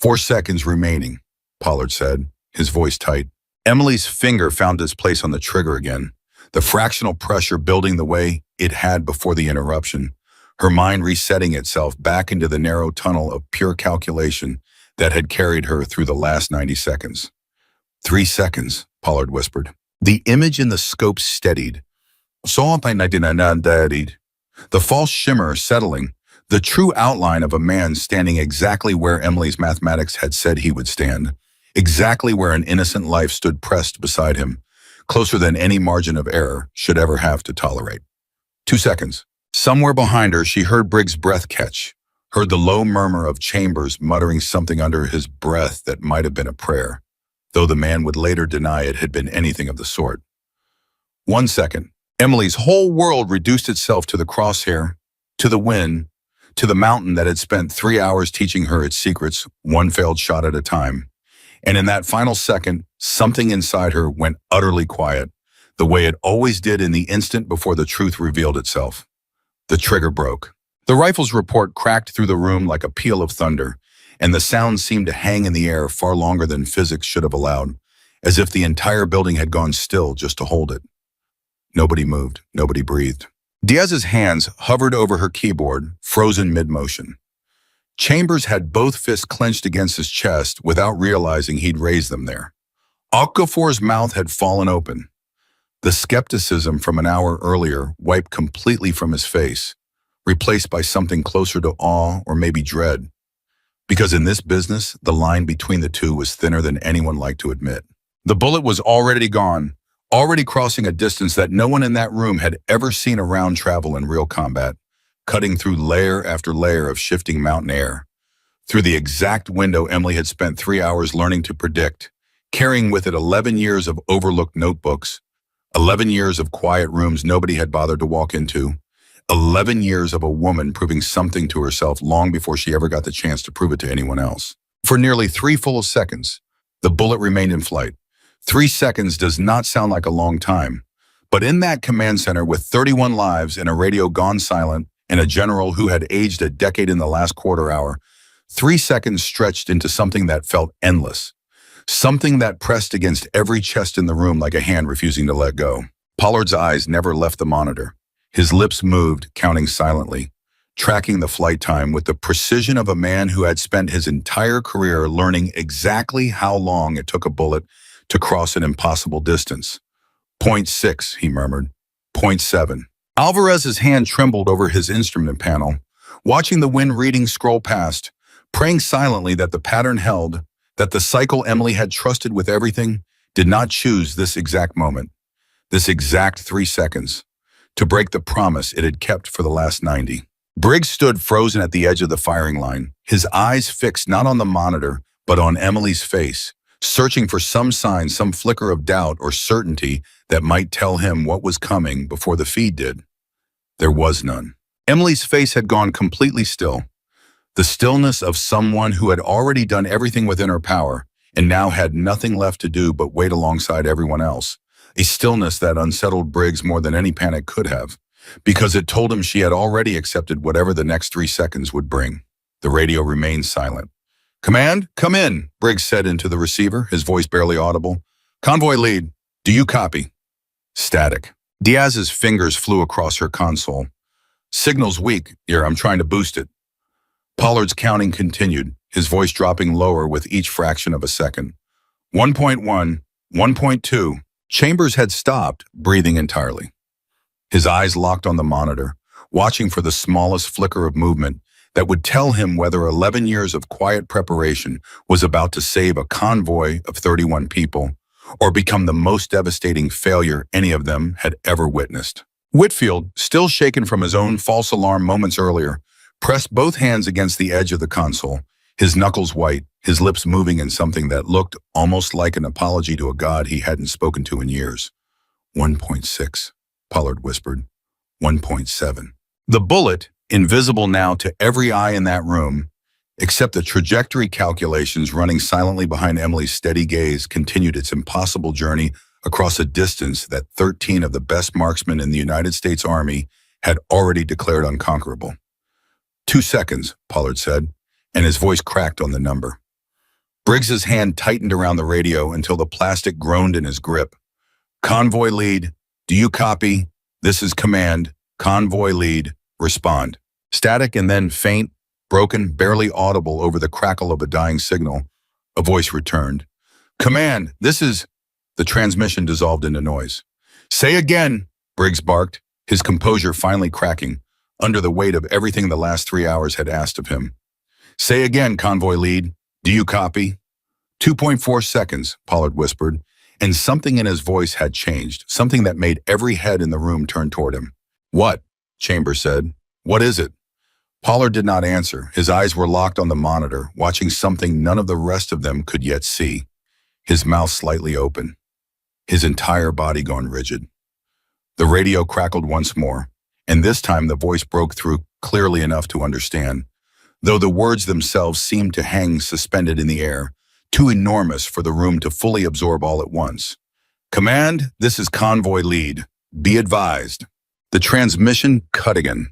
[SPEAKER 1] 4 seconds remaining, Pollard said, his voice tight. Emily's finger found its place on the trigger again, the fractional pressure building the way it had before the interruption, her mind resetting itself back into the narrow tunnel of pure calculation that had carried her through the last 90 seconds. 3 seconds, Pollard whispered. The image in the scope steadied. The false shimmer settling, the true outline of a man standing exactly where Emily's mathematics had said he would stand, exactly where an innocent life stood pressed beside him, closer than any margin of error should ever have to tolerate. 2 seconds. Somewhere behind her, she heard Briggs' breath catch, heard the low murmur of Chambers muttering something under his breath that might have been a prayer, though the man would later deny it had been anything of the sort. 1 second. Emily's whole world reduced itself to the crosshair, to the wind, to the mountain that had spent 3 hours teaching her its secrets, one failed shot at a time. And in that final second, something inside her went utterly quiet, the way it always did in the instant before the truth revealed itself. The trigger broke. The rifle's report cracked through the room like a peal of thunder, and the sound seemed to hang in the air far longer than physics should have allowed, as if the entire building had gone still just to hold it. Nobody moved, nobody breathed. Diaz's hands hovered over her keyboard, frozen mid-motion. Chambers had both fists clenched against his chest without realizing he'd raised them there. Okafor's mouth had fallen open. The skepticism from an hour earlier wiped completely from his face, replaced by something closer to awe or maybe dread. Because in this business, the line between the two was thinner than anyone liked to admit. The bullet was already gone, already crossing a distance that no one in that room had ever seen a round travel in real combat, cutting through layer after layer of shifting mountain air, through the exact window Emily had spent 3 hours learning to predict, carrying with it 11 years of overlooked notebooks, 11 years of quiet rooms nobody had bothered to walk into, 11 years of a woman proving something to herself long before she ever got the chance to prove it to anyone else. For nearly 3 full seconds, the bullet remained in flight. 3 seconds does not sound like a long time, but in that command center with 31 lives and a radio gone silent and a general who had aged a decade in the last quarter hour, 3 seconds stretched into something that felt endless, something that pressed against every chest in the room like a hand refusing to let go. Pollard's eyes never left the monitor. His lips moved, counting silently, tracking the flight time with the precision of a man who had spent his entire career learning exactly how long it took a bullet to cross an impossible distance. 0.6, he murmured. 0.7. Alvarez's hand trembled over his instrument panel, watching the wind reading scroll past, praying silently that the pattern held, that the cycle Emily had trusted with everything did not choose this exact moment, this exact 3 seconds, to break the promise it had kept for the last 90. Briggs stood frozen at the edge of the firing line, his eyes fixed not on the monitor, but on Emily's face, searching for some sign, some flicker of doubt or certainty that might tell him what was coming before the feed did. There was none. Emily's face had gone completely still, the stillness of someone who had already done everything within her power and now had nothing left to do but wait alongside everyone else, a stillness that unsettled Briggs more than any panic could have, because it told him she had already accepted whatever the next 3 seconds would bring. The radio remained silent. "Command, come in," Briggs said into the receiver, his voice barely audible. "Convoy lead, do you copy?" Static. Diaz's fingers flew across her console. Signal's weak. Here, I'm trying to boost it. Pollard's counting continued, his voice dropping lower with each fraction of a second. 1.1, 1.2. Chambers had stopped, breathing entirely. His eyes locked on the monitor, watching for the smallest flicker of movement that would tell him whether 11 years of quiet preparation was about to save a convoy of 31 people or become the most devastating failure any of them had ever witnessed. Whitfield, still shaken from his own false alarm moments earlier, pressed both hands against the edge of the console, his knuckles white, his lips moving in something that looked almost like an apology to a god he hadn't spoken to in years. 1.6, Pollard whispered. 1.7. The bullet, invisible now to every eye in that room, except the trajectory calculations running silently behind Emily's steady gaze, continued its impossible journey across a distance that 13 of the best marksmen in the United States Army had already declared unconquerable. 2 seconds, Pollard said, and his voice cracked on the number. Briggs's hand tightened around the radio until the plastic groaned in his grip. Convoy lead, do you copy? This is command. Convoy lead, respond. Static and then faint, broken, barely audible over the crackle of a dying signal. A voice returned. Command, this is... The transmission dissolved into noise. Say again, Briggs barked, his composure finally cracking, under the weight of everything the last 3 hours had asked of him. Say again, convoy lead. Do you copy? 2.4 seconds, Pollard whispered, and something in his voice had changed, something that made every head in the room turn toward him. What? Chambers said. What is it? Pollard did not answer. His eyes were locked on the monitor, watching something none of the rest of them could yet see. His mouth slightly open, his entire body gone rigid. The radio crackled once more, and this time the voice broke through clearly enough to understand, though the words themselves seemed to hang suspended in the air, too enormous for the room to fully absorb all at once. Command, this is convoy lead. Be advised. The transmission cut again.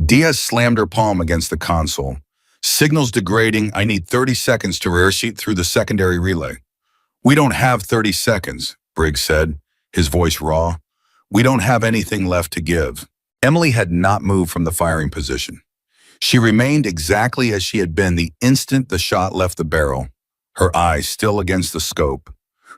[SPEAKER 1] Diaz slammed her palm against the console. Signals degrading. I need 30 seconds to rear sheet through the secondary relay. We don't have 30 seconds, Briggs said, his voice raw. We don't have anything left to give. Emily had not moved from the firing position. She remained exactly as she had been the instant the shot left the barrel, her eyes still against the scope,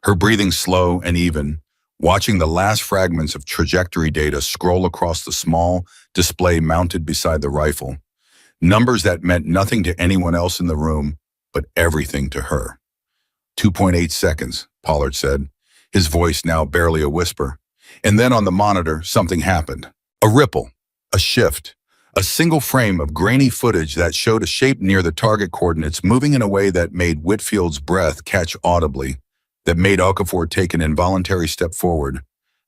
[SPEAKER 1] her breathing slow and even, watching the last fragments of trajectory data scroll across the small display mounted beside the rifle, numbers that meant nothing to anyone else in the room, but everything to her. 2.8 seconds, Pollard said, his voice now barely a whisper. And then on the monitor, something happened. A ripple, a shift, a single frame of grainy footage that showed a shape near the target coordinates moving in a way that made Whitfield's breath catch audibly, that made Okafor take an involuntary step forward,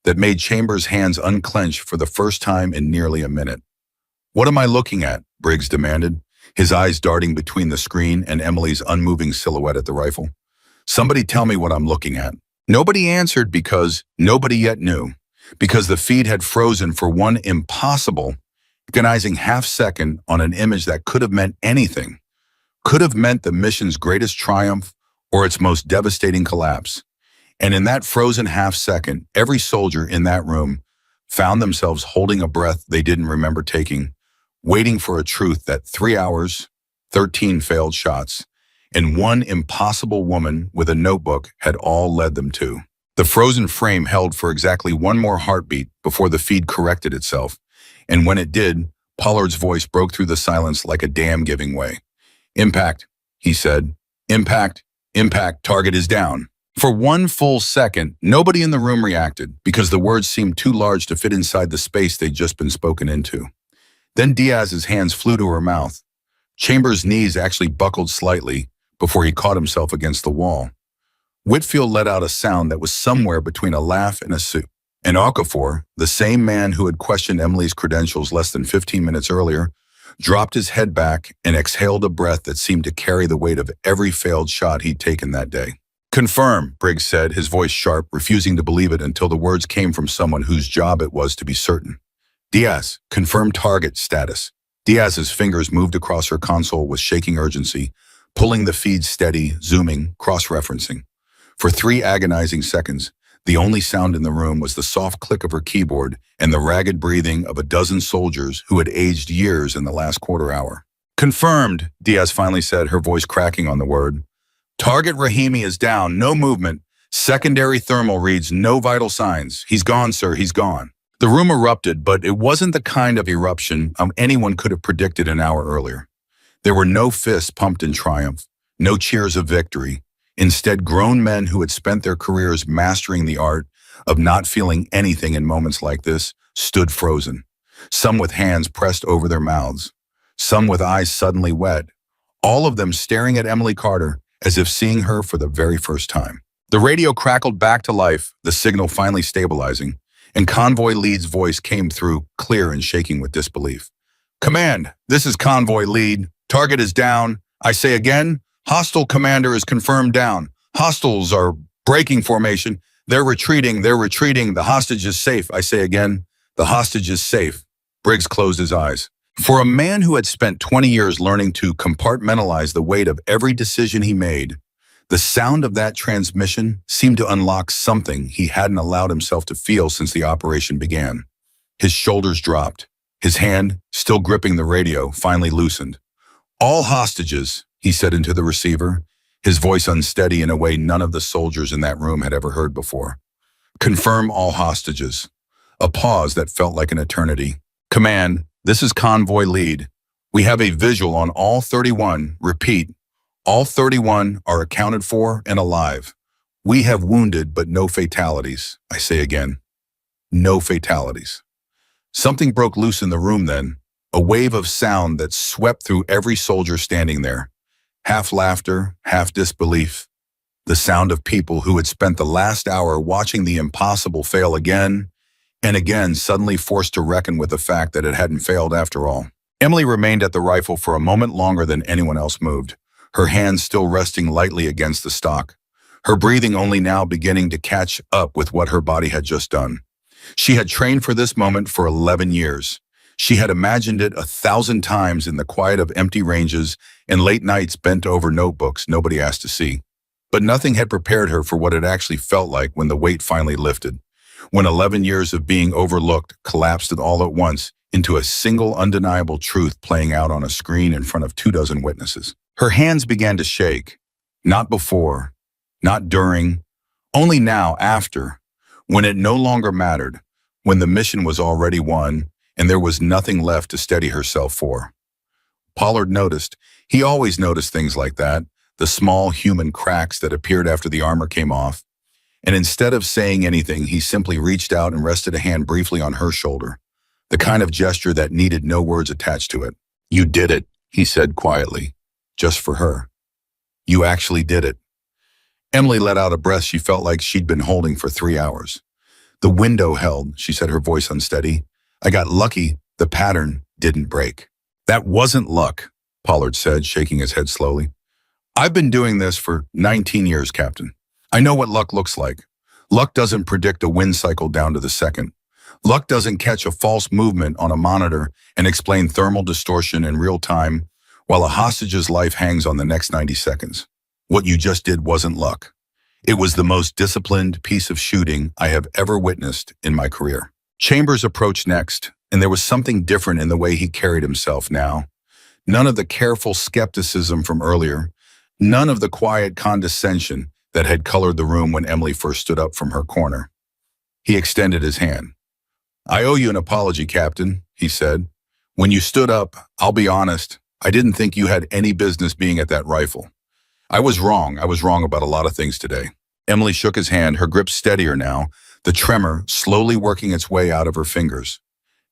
[SPEAKER 1] that made Chambers' hands unclench for the first time in nearly a minute. What am I looking at? Briggs demanded, his eyes darting between the screen and Emily's unmoving silhouette at the rifle. Somebody tell me what I'm looking at. Nobody answered because nobody yet knew, because the feed had frozen for one impossible, agonizing half-second on an image that could have meant anything, could have meant the mission's greatest triumph or its most devastating collapse. And in that frozen half-second, every soldier in that room found themselves holding a breath they didn't remember taking, waiting for a truth that 3 hours, 13 failed shots, and one impossible woman with a notebook had all led them to. The frozen frame held for exactly one more heartbeat before the feed corrected itself, and when it did, Pollard's voice broke through the silence like a dam giving way. Impact, he said. Impact, impact, target is down. For one full second, nobody in the room reacted because the words seemed too large to fit inside the space they'd just been spoken into. Then Diaz's hands flew to her mouth. Chambers' knees actually buckled slightly before he caught himself against the wall. Whitfield let out a sound that was somewhere between a laugh and a sob. And Okafor, the same man who had questioned Emily's credentials less than 15 minutes earlier, dropped his head back and exhaled a breath that seemed to carry the weight of every failed shot he'd taken that day. Confirm, Briggs said, his voice sharp, refusing to believe it until the words came from someone whose job it was to be certain. Diaz, confirm target status. Diaz's fingers moved across her console with shaking urgency, pulling the feed steady, zooming, cross-referencing. For 3 agonizing seconds, The only sound in the room was the soft click of her keyboard and the ragged breathing of a dozen soldiers who had aged years in the last quarter hour. Confirmed, Diaz finally said, her voice cracking on the word. Target Rahimi is down, no movement. Secondary thermal reads no vital signs. He's gone, sir, he's gone. The room erupted, but it wasn't the kind of eruption anyone could have predicted an hour earlier. There were no fists pumped in triumph, no cheers of victory. Instead, grown men who had spent their careers mastering the art of not feeling anything in moments like this stood frozen, some with hands pressed over their mouths, some with eyes suddenly wet, all of them staring at Emily Carter as if seeing her for the very first time. The radio crackled back to life, the signal finally stabilizing, and Convoy Lead's voice came through, clear and shaking with disbelief. Command, this is Convoy Lead. Target is down. I say again, hostile commander is confirmed down. Hostiles are breaking formation. They're retreating. The hostage is safe. I say again, the hostage is safe. Briggs closed his eyes. For a man who had spent 20 years learning to compartmentalize the weight of every decision he made, the sound of that transmission seemed to unlock something he hadn't allowed himself to feel since the operation began. His shoulders dropped. His hand, still gripping the radio, finally loosened. All hostages, he said into the receiver, his voice unsteady in a way none of the soldiers in that room had ever heard before. Confirm all hostages. A pause that felt like an eternity. Command, this is Convoy Lead. We have a visual on all 31. Repeat, all 31 are accounted for and alive. We have wounded, but no fatalities. I say again, no fatalities. Something broke loose in the room then, a wave of sound that swept through every soldier standing there. Half laughter, half disbelief. The sound of people who had spent the last hour watching the impossible fail again and again, suddenly forced to reckon with the fact that it hadn't failed after all. Emily remained at the rifle for a moment longer than anyone else moved, her hands still resting lightly against the stock, her breathing only now beginning to catch up with what her body had just done. She had trained for this moment for 11 years. She had imagined it 1,000 times in the quiet of empty ranges and late nights bent over notebooks nobody asked to see. But nothing had prepared her for what it actually felt like when the weight finally lifted, when 11 years of being overlooked collapsed all at once into a single undeniable truth playing out on a screen in front of 24 witnesses. Her hands began to shake, not before, not during, only now after, when it no longer mattered, when the mission was already won and there was nothing left to steady herself for. Pollard noticed. He always noticed things like that, the small human cracks that appeared after the armor came off. And instead of saying anything, he simply reached out and rested a hand briefly on her shoulder, the kind of gesture that needed no words attached to it. You did it, he said quietly, just for her. You actually did it. Emily let out a breath she felt like she'd been holding for 3 hours. The window held, she said, her voice unsteady. I got lucky, the pattern didn't break. That wasn't luck, Pollard said, shaking his head slowly. I've been doing this for 19 years, Captain. I know what luck looks like. Luck doesn't predict a wind cycle down to the second. Luck doesn't catch a false movement on a monitor and explain thermal distortion in real time while a hostage's life hangs on the next 90 seconds. What you just did wasn't luck. It was the most disciplined piece of shooting I have ever witnessed in my career. Chambers approached next, and there was something different in the way he carried himself now. None of the careful skepticism from earlier, none of the quiet condescension that had colored the room when Emily first stood up from her corner. He extended his hand. I owe you an apology, Captain, he said. When you stood up, I'll be honest, I didn't think you had any business being at that rifle. I was wrong about a lot of things today. Emily shook his hand, her grip steadier now, the tremor slowly working its way out of her fingers.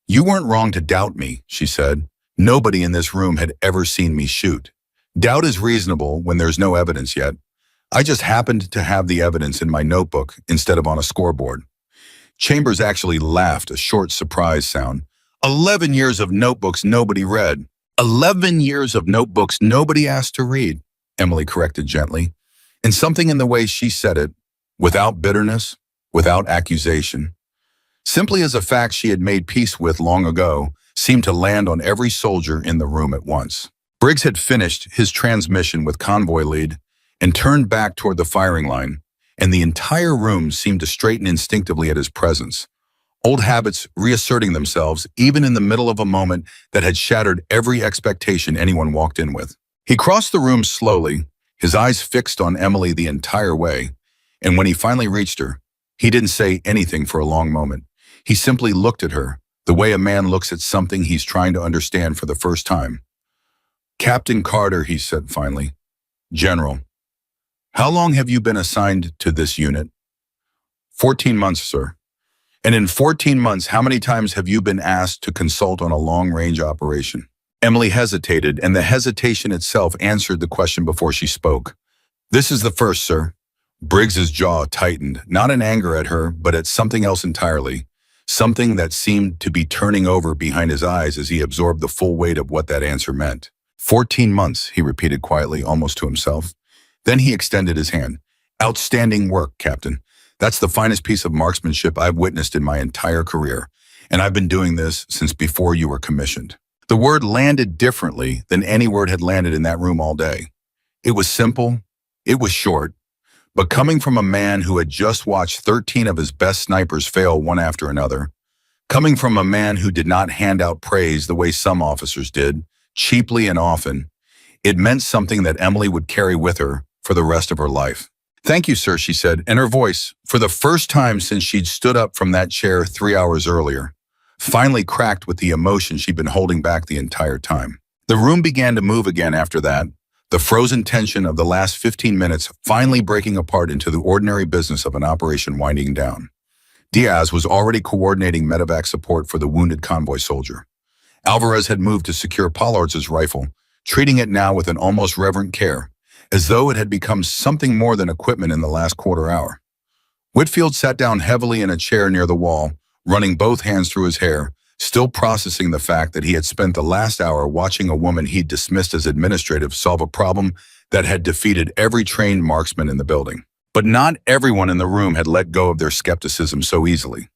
[SPEAKER 1] You weren't wrong to doubt me, she said. Nobody in this room had ever seen me shoot. Doubt is reasonable when there's no evidence yet. I just happened to have the evidence in my notebook instead of on a scoreboard. Chambers actually laughed, a short surprise sound. 11 years of notebooks nobody read. 11 years of notebooks nobody asked to read, Emily corrected gently. And something in the way she said it, without bitterness, without accusation, simply as a fact she had made peace with long ago, seemed to land on every soldier in the room at once. Briggs had finished his transmission with Convoy Lead and turned back toward the firing line, and the entire room seemed to straighten instinctively at his presence. Old habits reasserting themselves even in the middle of a moment that had shattered every expectation anyone walked in with. He crossed the room slowly, his eyes fixed on Emily the entire way, and when he finally reached her, he didn't say anything for a long moment. He simply looked at her, the way a man looks at something he's trying to understand for the first time. "Captain Carter," he said finally. "General, how long have you been assigned to this unit?" 14 months, sir." "And in 14 months, how many times have you been asked to consult on a long-range operation?" Emily hesitated, and the hesitation itself answered the question before she spoke. "This is the first, sir." Briggs's jaw tightened, not in anger at her, but at something else entirely, something that seemed to be turning over behind his eyes as he absorbed the full weight of what that answer meant. 14 months, he repeated quietly, almost to himself. Then he extended his hand. "Outstanding work, Captain. That's the finest piece of marksmanship I've witnessed in my entire career, and I've been doing this since before you were commissioned." The word landed differently than any word had landed in that room all day. It was simple, it was short, but coming from a man who had just watched 13 of his best snipers fail one after another, coming from a man who did not hand out praise the way some officers did, cheaply and often, it meant something that Emily would carry with her for the rest of her life. "Thank you, sir," she said, and her voice, for the first time since she'd stood up from that chair 3 hours earlier, finally cracked with the emotion she'd been holding back the entire time. The room began to move again after that, the frozen tension of the last 15 minutes finally breaking apart into the ordinary business of an operation winding down. Diaz was already coordinating medevac support for the wounded convoy soldier. Alvarez had moved to secure Pollard's rifle, treating it now with an almost reverent care, as though it had become something more than equipment in the last quarter hour. Whitfield sat down heavily in a chair near the wall, running both hands through his hair, still processing the fact that he had spent the last hour watching a woman he'd dismissed as administrative solve a problem that had defeated every trained marksman in the building. But not everyone in the room had let go of their skepticism so easily.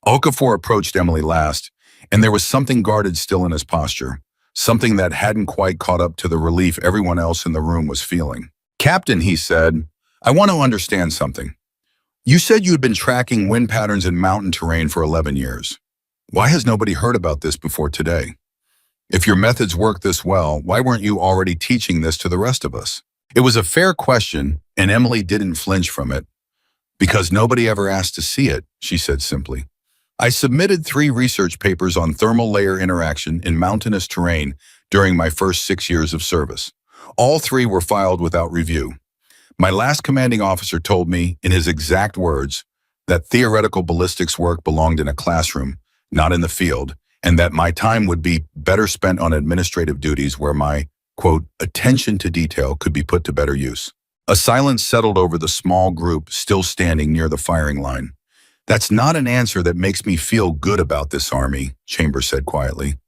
[SPEAKER 1] Okafor approached Emily last, and there was something guarded still in his posture, something that hadn't quite caught up to the relief everyone else in the room was feeling. "Captain," he said, "I want to understand something. You said you had been tracking wind patterns in mountain terrain for 11 years. Why has nobody heard about this before today? If your methods work this well, why weren't you already teaching this to the rest of us?" It was a fair question, and Emily didn't flinch from it. "Because nobody ever asked to see it," she said simply. "I submitted 3 research papers on thermal layer interaction in mountainous terrain during my first 6 years of service. All 3 were filed without review. My last commanding officer told me, in his exact words, that theoretical ballistics work belonged in a classroom, not in the field, and that my time would be better spent on administrative duties where my, quote, attention to detail could be put to better use." A silence settled over the small group still standing near the firing line. "That's not an answer that makes me feel good about this army," Chambers said quietly.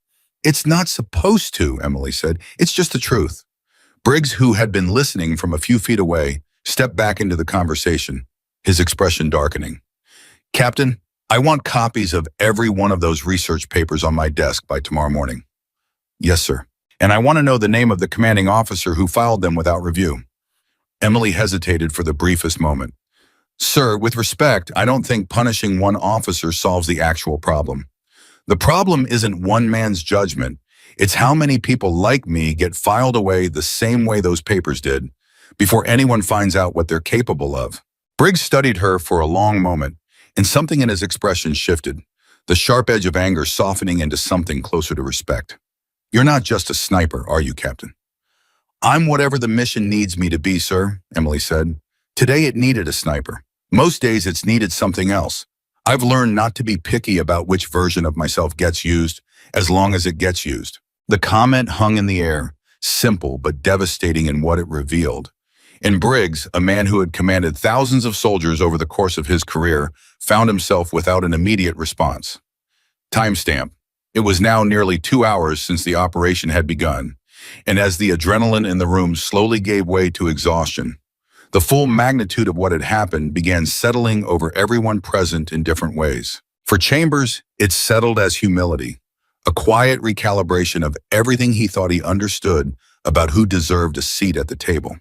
[SPEAKER 1] "It's not supposed to," Emily said. "It's just the truth." Briggs, who had been listening from a few feet away, stepped back into the conversation, his expression darkening. "Captain, I want copies of every one of those research papers on my desk by tomorrow morning." "Yes, sir. And I want to know the name of the commanding officer who filed them without review." Emily hesitated for the briefest moment. "Sir, with respect, I don't think punishing one officer solves the actual problem. The problem isn't one man's judgment. It's how many people like me get filed away the same way those papers did, before anyone finds out what they're capable of." Briggs studied her for a long moment, and something in his expression shifted, the sharp edge of anger softening into something closer to respect. "You're not just a sniper, are you, Captain?" "I'm whatever the mission needs me to be, sir," Emily said. "Today it needed a sniper. Most days it's needed something else. I've learned not to be picky about which version of myself gets used, as long as it gets used." The comment hung in the air, simple but devastating in what it revealed. And Briggs, a man who had commanded thousands of soldiers over the course of his career, found himself without an immediate response. Timestamp. It was now nearly 2 hours since the operation had begun, and as the adrenaline in the room slowly gave way to exhaustion, the full magnitude of what had happened began settling over everyone present in different ways. For Chambers, it settled as humility, a quiet recalibration of everything he thought he understood about who deserved a seat at the table.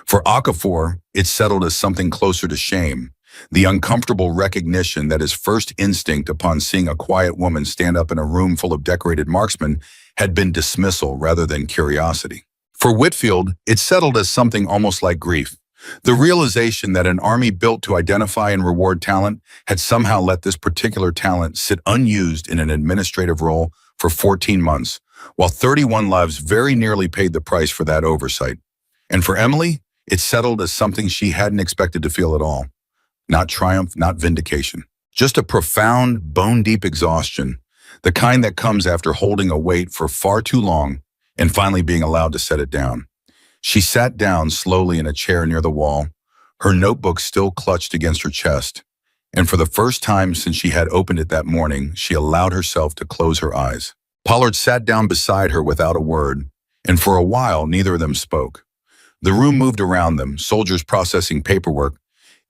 [SPEAKER 1] For Okafor, it settled as something closer to shame, the uncomfortable recognition that his first instinct upon seeing a quiet woman stand up in a room full of decorated marksmen had been dismissal rather than curiosity. For Whitfield, it settled as something almost like grief. The realization that an army built to identify and reward talent had somehow let this particular talent sit unused in an administrative role for 14 months, while 31 lives very nearly paid the price for that oversight. And for Emily, it settled as something she hadn't expected to feel at all. Not triumph, not vindication. Just a profound, bone-deep exhaustion, the kind that comes after holding a weight for far too long and finally being allowed to set it down. She sat down slowly in a chair near the wall, her notebook still clutched against her chest, and for the first time since she had opened it that morning, she allowed herself to close her eyes. Pollard sat down beside her without a word, and for a while neither of them spoke. The room moved around them, soldiers processing paperwork,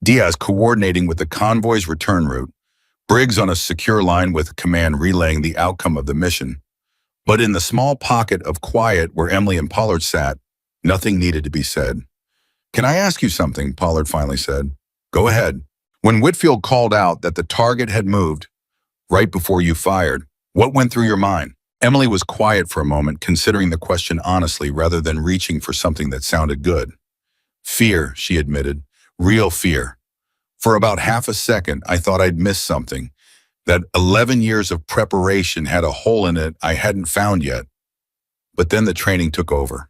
[SPEAKER 1] Diaz coordinating with the convoy's return route, Briggs on a secure line with command relaying the outcome of the mission. But in the small pocket of quiet where Emily and Pollard sat, nothing needed to be said. "Can I ask you something?" Pollard finally said. "Go ahead." "When Whitfield called out that the target had moved right before you fired, what went through your mind?" Emily was quiet for a moment, considering the question honestly rather than reaching for something that sounded good. "Fear," she admitted. "Real fear. For about half a second, I thought I'd missed something, that 11 years of preparation had a hole in it I hadn't found yet. But then the training took over.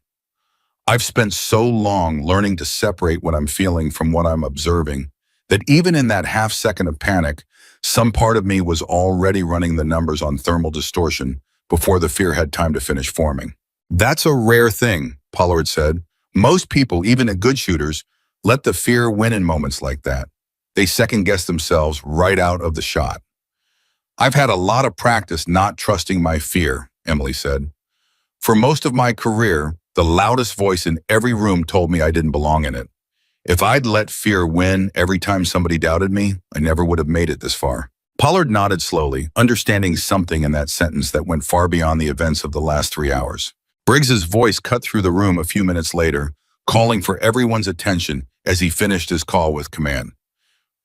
[SPEAKER 1] I've spent so long learning to separate what I'm feeling from what I'm observing, that even in that half second of panic, some part of me was already running the numbers on thermal distortion before the fear had time to finish forming." "That's a rare thing," Pollard said. "Most people, even at good shooters, let the fear win in moments like that. They second-guess themselves right out of the shot." "I've had a lot of practice not trusting my fear," Emily said. "For most of my career, the loudest voice in every room told me I didn't belong in it. If I'd let fear win every time somebody doubted me, I never would have made it this far." Pollard nodded slowly, understanding something in that sentence that went far beyond the events of the last 3 hours. Briggs's voice cut through the room a few minutes later, calling for everyone's attention as he finished his call with command.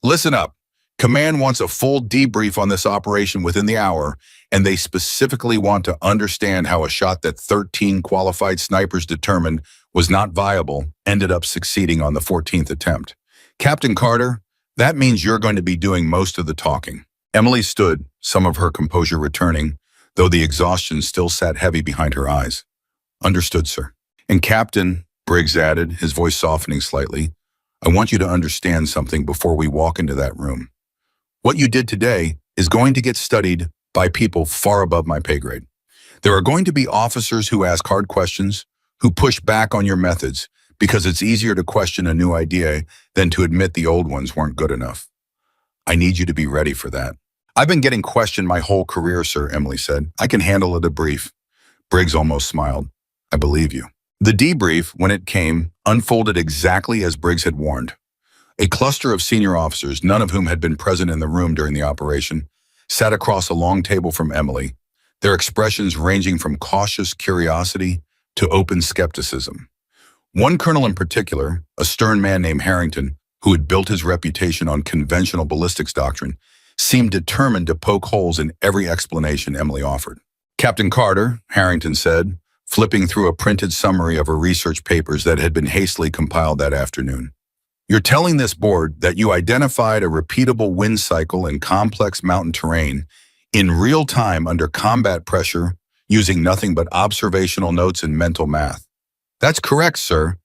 [SPEAKER 1] "Listen up. Command wants a full debrief on this operation within the hour, and they specifically want to understand how a shot that 13 qualified snipers determined was not viable ended up succeeding on the 14th attempt. Captain Carter, that means you're going to be doing most of the talking." Emily stood, some of her composure returning, though the exhaustion still sat heavy behind her eyes. "Understood, sir." "And Captain," Briggs added, his voice softening slightly, "I want you to understand something before we walk into that room. What you did today is going to get studied by people far above my pay grade. There are going to be officers who ask hard questions, who push back on your methods, because it's easier to question a new idea than to admit the old ones weren't good enough. I need you to be ready for that." "I've been getting questioned my whole career, sir," Emily said. "I can handle a debrief." Briggs almost smiled. "I believe you." The debrief, when it came, unfolded exactly as Briggs had warned. A cluster of senior officers, none of whom had been present in the room during the operation, sat across a long table from Emily, their expressions ranging from cautious curiosity to open skepticism. One colonel in particular, a stern man named Harrington, who had built his reputation on conventional ballistics doctrine, seemed determined to poke holes in every explanation Emily offered. "Captain Carter," Harrington said, flipping through a printed summary of her research papers that had been hastily compiled that afternoon. "You're telling this board that you identified a repeatable wind cycle in complex mountain terrain in real time under combat pressure using nothing but observational notes and mental math." "That's correct, sir.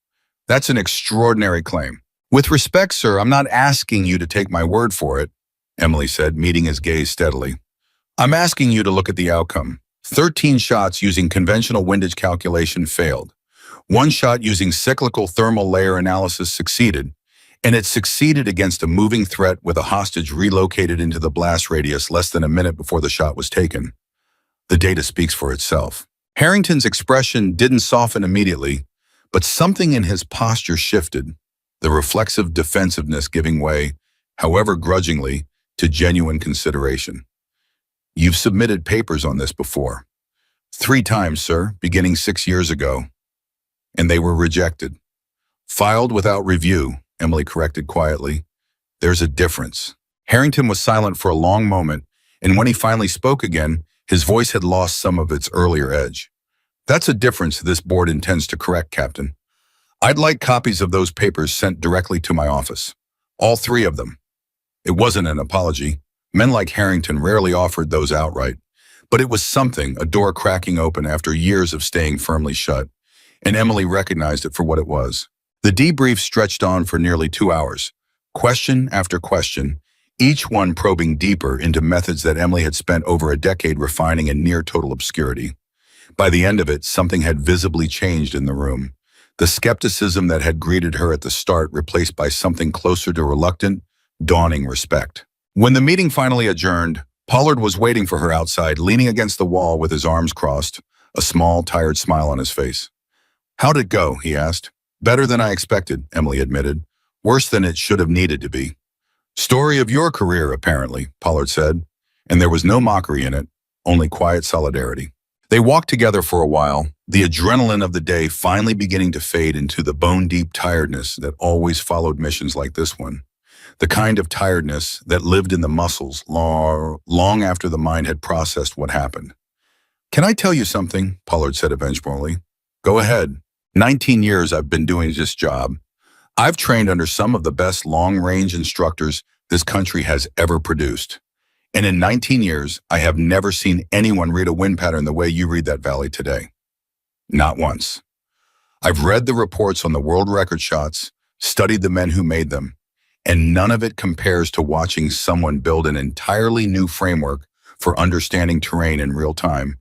[SPEAKER 1] That's an extraordinary claim." "With respect, sir, I'm not asking you to take my word for it," Emily said, meeting his gaze steadily. "I'm asking you to look at the outcome. 13 shots using conventional windage calculation failed. One shot using cyclical thermal layer analysis succeeded, and it succeeded against a moving threat with a hostage relocated into the blast radius less than a minute before the shot was taken. The data speaks for itself." Harrington's expression didn't soften immediately, but something in his posture shifted, the reflexive defensiveness giving way, however grudgingly, to genuine consideration. "You've submitted papers on this before." "3 times, sir, beginning 6 years ago. And they were rejected. Filed without review, Emily corrected quietly. There's a difference. Harrington was silent for a long moment, and when he finally spoke again, his voice had lost some of its earlier edge. That's a difference this board intends to correct, Captain. I'd like copies of those papers sent directly to my office. All three of them. It wasn't an apology. Men like Harrington rarely offered those outright. But it was something, a door cracking open after years of staying firmly shut, and Emily recognized it for what it was. The debrief stretched on for nearly 2 hours, question after question, each one probing deeper into methods that Emily had spent over a decade refining in near total obscurity. By the end of it, something had visibly changed in the room. The skepticism that had greeted her at the start replaced by something closer to reluctant, dawning respect. When the meeting finally adjourned, Pollard was waiting for her outside, leaning against the wall with his arms crossed, a small, tired smile on his face. "How'd it go?" he asked. "Better than I expected," Emily admitted. "Worse than it should have needed to be." "Story of your career, apparently," Pollard said, and there was no mockery in it, only quiet solidarity. They walked together for a while, the adrenaline of the day finally beginning to fade into the bone-deep tiredness that always followed missions like this one. The kind of tiredness that lived in the muscles long after the mind had processed what happened. "Can I tell you something?" Pollard said eventually. "Go ahead. 19 years I've been doing this job. I've trained under some of the best long-range instructors this country has ever produced. And in 19 years, I have never seen anyone read a wind pattern the way you read that valley today. Not once. I've read the reports on the world record shots, studied the men who made them, and none of it compares to watching someone build an entirely new framework for understanding terrain in real time,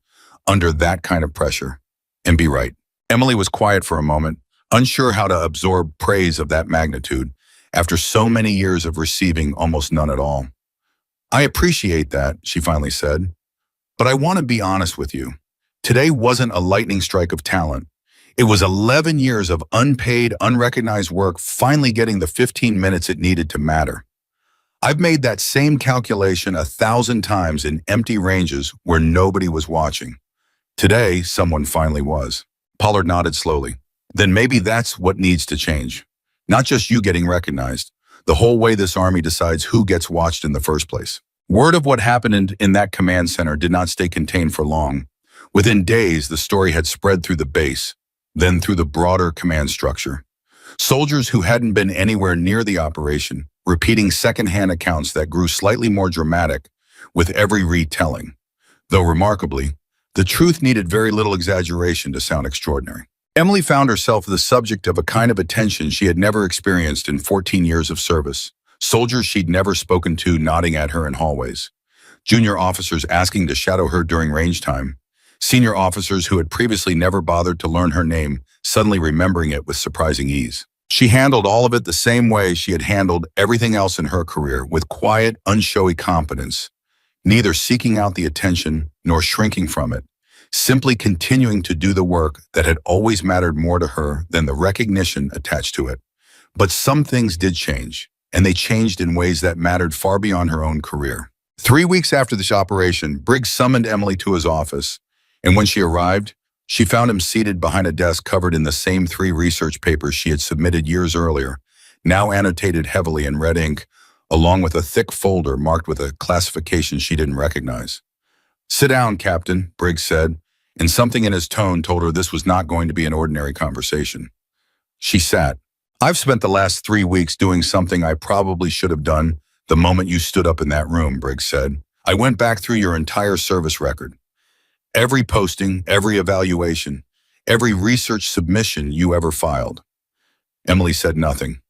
[SPEAKER 1] under that kind of pressure, and be right." Emily was quiet for a moment, unsure how to absorb praise of that magnitude, after so many years of receiving almost none at all. "I appreciate that," she finally said, "but I want to be honest with you. Today wasn't a lightning strike of talent. It was 11 years of unpaid, unrecognized work finally getting the 15 minutes it needed to matter. I've made that same calculation 1,000 times in empty ranges where nobody was watching. Today, someone finally was." Pollard nodded slowly. "Then maybe that's what needs to change. Not just you getting recognized, the whole way this army decides who gets watched in the first place." Word of what happened in that command center did not stay contained for long. Within days, the story had spread through the base, then through the broader command structure. Soldiers who hadn't been anywhere near the operation, repeating second-hand accounts that grew slightly more dramatic with every retelling. Though remarkably, the truth needed very little exaggeration to sound extraordinary. Emily found herself the subject of a kind of attention she had never experienced in 14 years of service. Soldiers she'd never spoken to nodding at her in hallways. Junior officers asking to shadow her during range time. Senior officers who had previously never bothered to learn her name, suddenly remembering it with surprising ease. She handled all of it the same way she had handled everything else in her career, with quiet, unshowy competence, neither seeking out the attention nor shrinking from it, simply continuing to do the work that had always mattered more to her than the recognition attached to it. But some things did change, and they changed in ways that mattered far beyond her own career. 3 weeks after this operation, Briggs summoned Emily to his office, and when she arrived, she found him seated behind a desk covered in the same 3 research papers she had submitted years earlier, now annotated heavily in red ink, along with a thick folder marked with a classification she didn't recognize. "Sit down, Captain," Briggs said, and something in his tone told her this was not going to be an ordinary conversation. She sat. "I've spent the last 3 weeks doing something I probably should have done the moment you stood up in that room," Briggs said. "I went back through your entire service record. Every posting, every evaluation, every research submission you ever filed." Emily said nothing,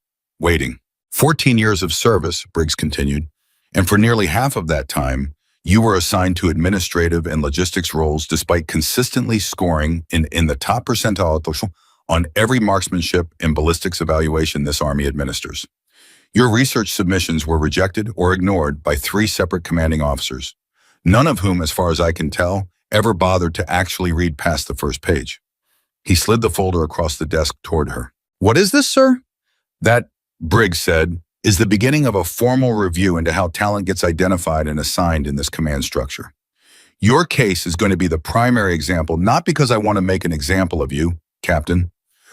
[SPEAKER 1] waiting. 14 years of service," Briggs continued, "and for nearly half of that time, you were assigned to administrative and logistics roles despite consistently scoring in the top percentile on every marksmanship and ballistics evaluation this Army administers. Your research submissions were rejected or ignored by 3 separate commanding officers, none of whom, as far as I can tell, ever bothered to actually read past the first page." He slid the folder across the desk toward her. "What is this, sir?" "That," Briggs said, "is the beginning of a formal review into how talent gets identified and assigned in this command structure. Your case is going to be the primary example, not because I want to make an example of you, Captain,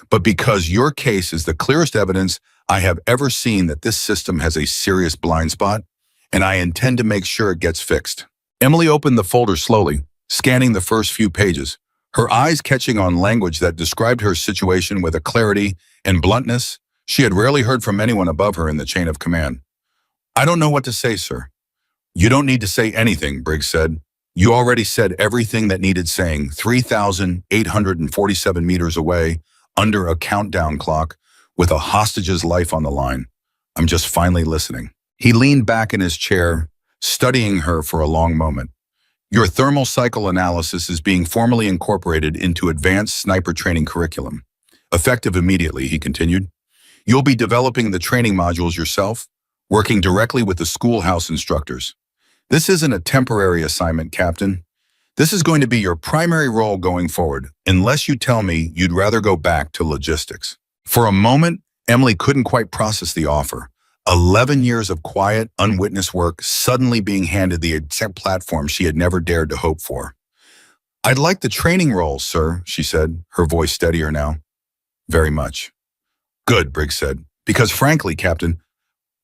[SPEAKER 1] but because your case is the clearest evidence I have ever seen that this system has a serious blind spot, and I intend to make sure it gets fixed." Emily opened the folder slowly, scanning the first few pages, her eyes catching on language that described her situation with a clarity and bluntness she had rarely heard from anyone above her in the chain of command. "I don't know what to say, sir." "You don't need to say anything," Briggs said. "You already said everything that needed saying, 3,847 meters away, under a countdown clock, with a hostage's life on the line. I'm just finally listening." He leaned back in his chair, studying her for a long moment. "Your thermal cycle analysis is being formally incorporated into advanced sniper training curriculum. Effective immediately," he continued. "You'll be developing the training modules yourself, working directly with the schoolhouse instructors. This isn't a temporary assignment, Captain. This is going to be your primary role going forward, unless you tell me you'd rather go back to logistics." For a moment, Emily couldn't quite process the offer. 11 years of quiet, unwitnessed work suddenly being handed the exact platform she had never dared to hope for. "I'd like the training role, sir," she said, her voice steadier now. "Very much." "Good," Briggs said, "because frankly, Captain,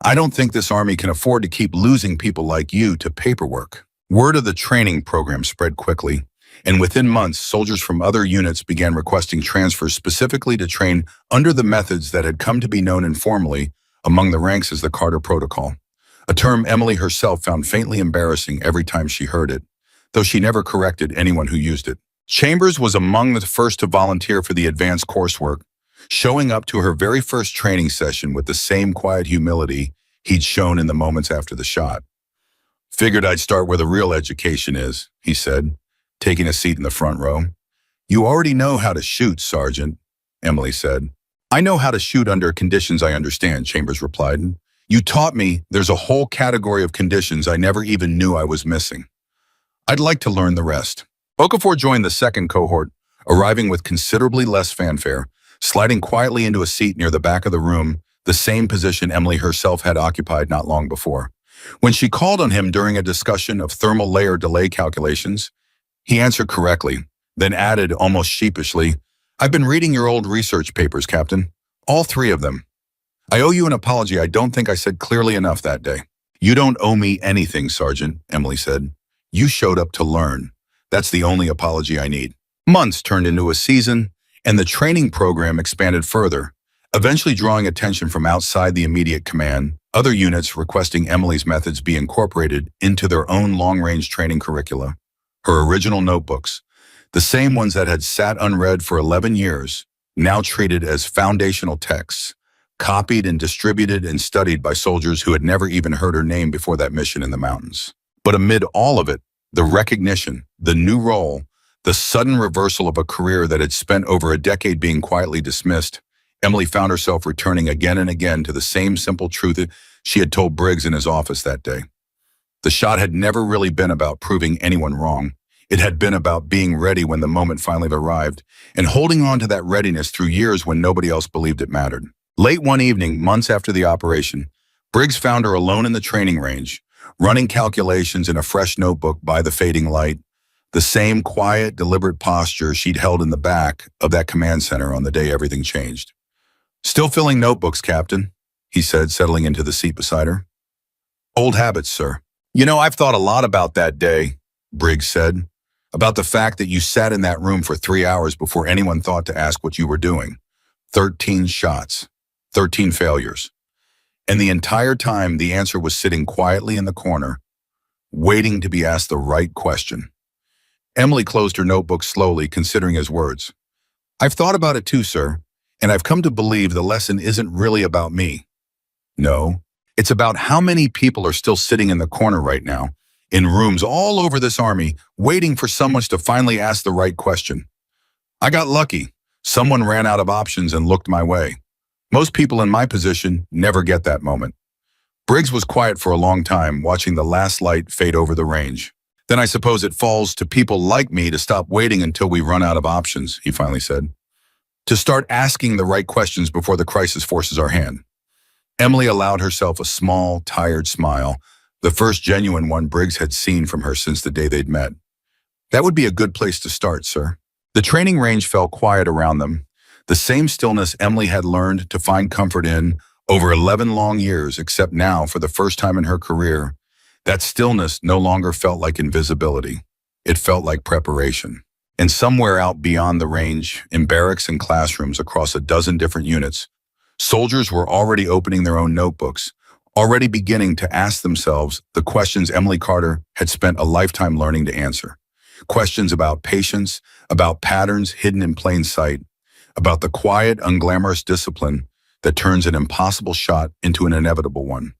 [SPEAKER 1] I don't think this army can afford to keep losing people like you to paperwork." Word of the training program spread quickly, and within months, soldiers from other units began requesting transfers specifically to train under the methods that had come to be known informally among the ranks as the Carter Protocol, a term Emily herself found faintly embarrassing every time she heard it, though she never corrected anyone who used it. Chambers was among the first to volunteer for the advanced coursework, showing up to her very first training session with the same quiet humility he'd shown in the moments after the shot. "Figured I'd start where the real education is," he said, taking a seat in the front row. "You already know how to shoot, Sergeant," Emily said. "I know how to shoot under conditions I understand," Chambers replied. "You taught me there's a whole category of conditions I never even knew I was missing. I'd like to learn the rest." Okafor joined the second cohort, arriving with considerably less fanfare, sliding quietly into a seat near the back of the room, the same position Emily herself had occupied not long before. When she called on him during a discussion of thermal layer delay calculations, he answered correctly, then added almost sheepishly, "I've been reading your old research papers, Captain. All 3 of them. I owe you an apology I don't think I said clearly enough that day." "You don't owe me anything, Sergeant," Emily said. "You showed up to learn. That's the only apology I need." Months turned into a season, and the training program expanded further, eventually drawing attention from outside the immediate command, other units requesting Emily's methods be incorporated into their own long-range training curricula. Her original notebooks, the same ones that had sat unread for 11 years, now treated as foundational texts, copied and distributed and studied by soldiers who had never even heard her name before that mission in the mountains. But amid all of it, the recognition, the new role, the sudden reversal of a career that had spent over a decade being quietly dismissed, Emily found herself returning again and again to the same simple truth that she had told Briggs in his office that day. The shot had never really been about proving anyone wrong. It had been about being ready when the moment finally arrived, and holding on to that readiness through years when nobody else believed it mattered. Late one evening, months after the operation, Briggs found her alone in the training range, running calculations in a fresh notebook by the fading light, the same quiet, deliberate posture she'd held in the back of that command center on the day everything changed. "Still filling notebooks, Captain," he said, settling into the seat beside her. "Old habits, sir." "You know, I've thought a lot about that day," Briggs said, "about the fact that you sat in that room for 3 hours before anyone thought to ask what you were doing. 13 shots, 13 failures. And the entire time, the answer was sitting quietly in the corner, waiting to be asked the right question." Emily closed her notebook slowly, considering his words. "I've thought about it too, sir, and I've come to believe the lesson isn't really about me. No, it's about how many people are still sitting in the corner right now, in rooms all over this army, waiting for someone to finally ask the right question. I got lucky. Someone ran out of options and looked my way. Most people in my position never get that moment." Briggs was quiet for a long time, watching the last light fade over the range. "Then I suppose it falls to people like me to stop waiting until we run out of options," he finally said. "To start asking the right questions before the crisis forces our hand." Emily allowed herself a small, tired smile, the first genuine one Briggs had seen from her since the day they'd met. "That would be a good place to start, sir." The training range fell quiet around them, The same stillness Emily had learned to find comfort in over 11 long years, except now, for the first time in her career, that stillness no longer felt like invisibility. It felt like preparation. And somewhere out beyond the range, in barracks and classrooms across a dozen different units, soldiers were already opening their own notebooks, already beginning to ask themselves the questions Emily Carter had spent a lifetime learning to answer. Questions about patience, about patterns hidden in plain sight, about the quiet, unglamorous discipline that turns an impossible shot into an inevitable one.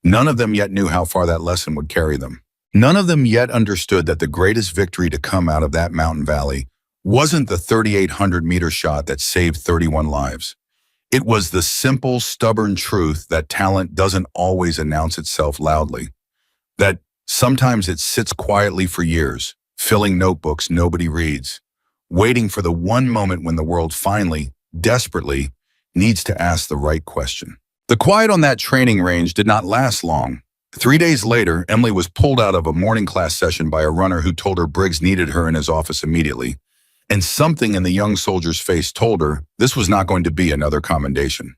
[SPEAKER 1] None of them yet knew how far that lesson would carry them. None of them yet understood that the greatest victory to come out of that mountain valley wasn't the 3,800-meter shot that saved 31 lives. It was the simple, stubborn truth that talent doesn't always announce itself loudly, that sometimes it sits quietly for years, filling notebooks nobody reads, waiting for the one moment when the world finally, desperately, needs to ask the right question. The quiet on that training range did not last long. 3 days later, Emily was pulled out of a morning class session by a runner who told her Briggs needed her in his office immediately. And something in the young soldier's face told her this was not going to be another commendation.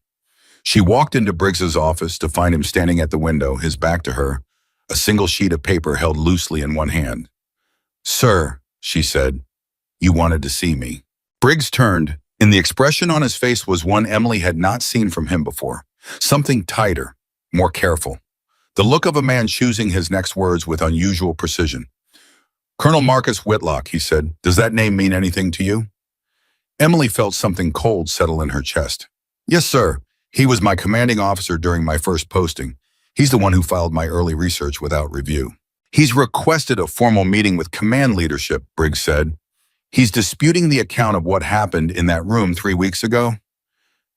[SPEAKER 1] She walked into Briggs's office to find him standing at the window, his back to her, a single sheet of paper held loosely in one hand. "Sir," she said, "you wanted to see me." Briggs turned, and the expression on his face was one Emily had not seen from him before. Something tighter, more careful. The look of a man choosing his next words with unusual precision. "Colonel Marcus Whitlock," he said. "Does that name mean anything to you?" Emily felt something cold settle in her chest. "Yes, sir. He was my commanding officer during my first posting. He's the one who filed my early research without review." "He's requested a formal meeting with command leadership," Briggs said. "He's disputing the account of what happened in that room 3 weeks ago."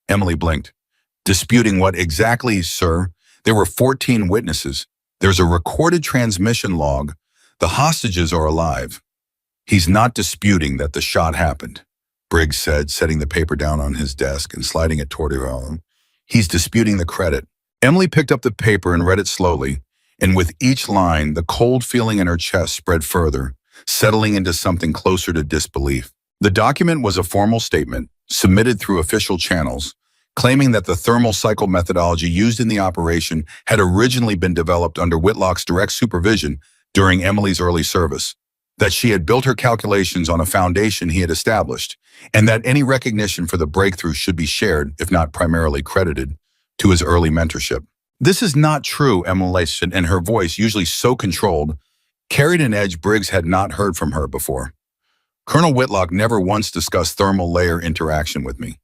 [SPEAKER 1] Emily blinked. "Disputing what exactly, sir? There were 14 witnesses. There's a recorded transmission log. The hostages are alive." "He's not disputing that the shot happened," Briggs said, setting the paper down on his desk and sliding it toward her. "He's disputing the credit." Emily picked up the paper and read it slowly, and with each line, the cold feeling in her chest spread further, settling into something closer to disbelief. The document was a formal statement, submitted through official channels, claiming that the thermal cycle methodology used in the operation had originally been developed under Whitlock's direct supervision during Emily's early service, that she had built her calculations on a foundation he had established, and that any recognition for the breakthrough should be shared, if not primarily credited, to his early mentorship. "This is not true," Emily said, and her voice, usually so controlled, carried an edge Briggs had not heard from her before. "Colonel Whitlock never once discussed thermal layer interaction with me.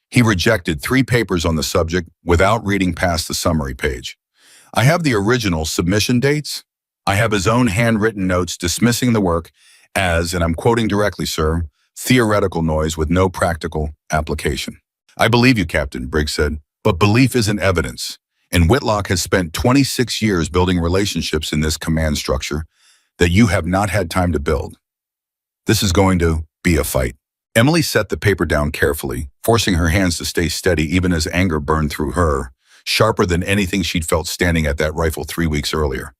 [SPEAKER 1] He rejected 3 papers on the subject without reading past the summary page. I have the original submission dates. I have his own handwritten notes dismissing the work as, and I'm quoting directly, sir, theoretical noise with no practical application." "I believe you, Captain," Briggs said, "but belief isn't evidence, and Whitlock has spent 26 years building relationships in this command structure that you have not had time to build. This is going to be a fight." Emily set the paper down carefully, forcing her hands to stay steady even as anger burned through her, sharper than anything she'd felt standing at that rifle 3 weeks earlier.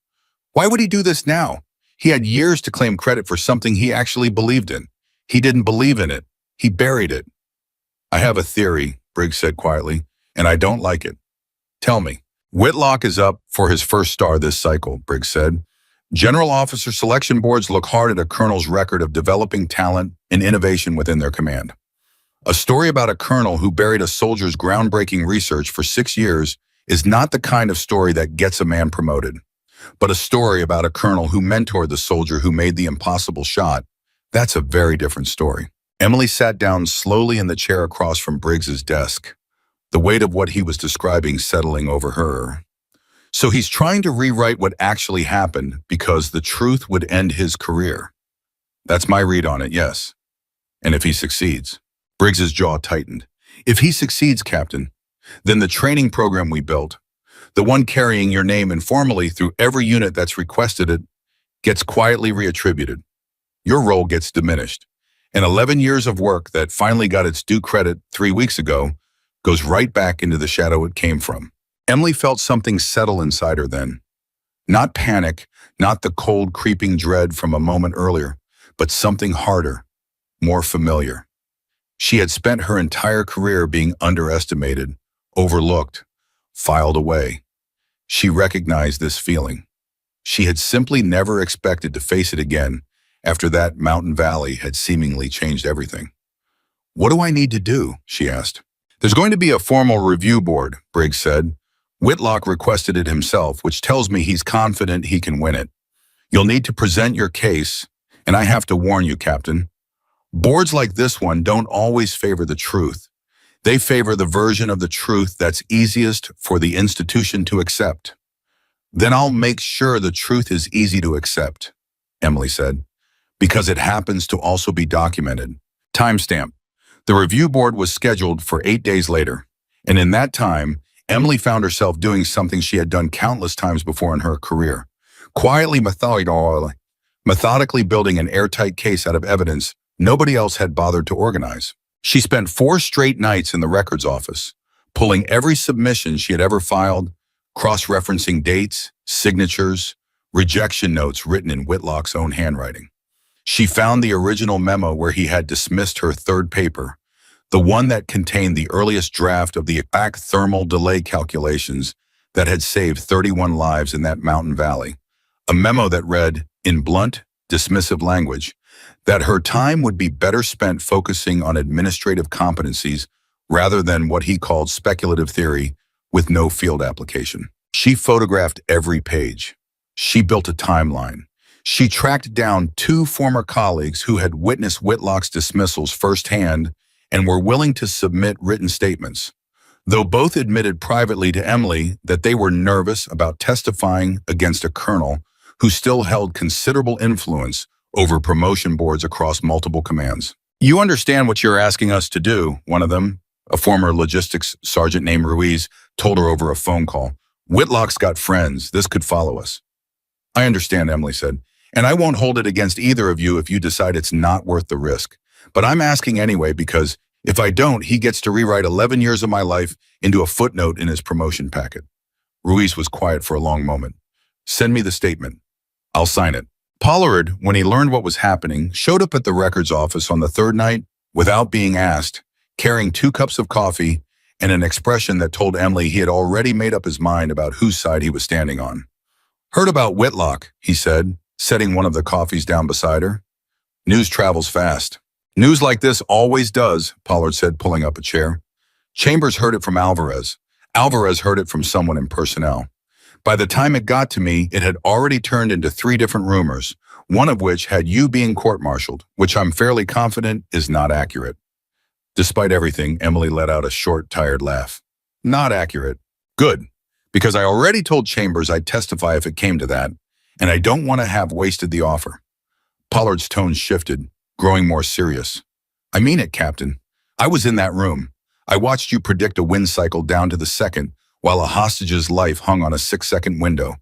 [SPEAKER 1] Why would he do this now? He had years to claim credit for something he actually believed in. He didn't believe in it. He buried it. "I have a theory," Briggs said quietly, "and I don't like it." "Tell me." "Whitlock is up for his first star this cycle," Briggs said. "General officer selection boards look hard at a colonel's record of developing talent and innovation within their command. A story about a colonel who buried a soldier's groundbreaking research for 6 years is not the kind of story that gets a man promoted, but a story about a colonel who mentored the soldier who made the impossible shot. That's a very different story." Emily sat down slowly in the chair across from Briggs's desk, the weight of what he was describing settling over her. "So he's trying to rewrite what actually happened because the truth would end his career. That's my read on it, yes. And if he succeeds." Briggs's jaw tightened. "If he succeeds, Captain, then the training program we built, the one carrying your name informally through every unit that's requested it, gets quietly reattributed. Your role gets diminished. And 11 years of work that finally got its due credit 3 weeks ago goes right back into the shadow it came from." Emily felt something settle inside her then. Not panic, not the cold, creeping dread from a moment earlier, but something harder, more familiar. She had spent her entire career being underestimated, overlooked, filed away. She recognized this feeling. She had simply never expected to face it again after that mountain valley had seemingly changed everything. "What do I need to do?" she asked. "There's going to be a formal review board," Briggs said. "Whitlock requested it himself, which tells me he's confident he can win it. You'll need to present your case, and I have to warn you, Captain, boards like this one don't always favor the truth. They favor the version of the truth that's easiest for the institution to accept." "Then I'll make sure the truth is easy to accept," Emily said, "because it happens to also be documented." Timestamp. The review board was scheduled for 8 days later, and in that time, Emily found herself doing something she had done countless times before in her career, quietly methodically building an airtight case out of evidence nobody else had bothered to organize. She spent 4 straight nights in the records office, pulling every submission she had ever filed, cross-referencing dates, signatures, rejection notes written in Whitlock's own handwriting. She found the original memo where he had dismissed her third paper, the one that contained the earliest draft of the exact thermal delay calculations that had saved 31 lives in that mountain valley. A memo that read, in blunt, dismissive language, that her time would be better spent focusing on administrative competencies rather than what he called speculative theory with no field application. She photographed every page. She built a timeline. She tracked down 2 former colleagues who had witnessed Whitlock's dismissals firsthand and were willing to submit written statements, though both admitted privately to Emily that they were nervous about testifying against a colonel who still held considerable influence over promotion boards across multiple commands. "You understand what you're asking us to do," one of them, a former logistics sergeant named Ruiz, told her over a phone call. "Whitlock's got friends. This could follow us." "I understand," Emily said, "and I won't hold it against either of you if you decide it's not worth the risk. But I'm asking anyway because if I don't, he gets to rewrite 11 years of my life into a footnote in his promotion packet." Ruiz was quiet for a long moment. "Send me the statement. I'll sign it." Pollard, when he learned what was happening, showed up at the records office on the third night without being asked, carrying 2 cups of coffee and an expression that told Emily he had already made up his mind about whose side he was standing on. "Heard about Whitlock," he said, setting one of the coffees down beside her. "News travels fast." "News like this always does," Pollard said, pulling up a chair. "Chambers heard it from Alvarez. Alvarez heard it from someone in personnel. By the time it got to me, it had already turned into 3 different rumors, one of which had you being court-martialed, which I'm fairly confident is not accurate." Despite everything, Emily let out a short, tired laugh. "Not accurate. Good, because I already told Chambers I'd testify if it came to that, and I don't want to have wasted the offer." Pollard's tone shifted, growing more serious. "I mean it, Captain. I was in that room. I watched you predict a wind cycle down to the second while a hostage's life hung on a 6-second window.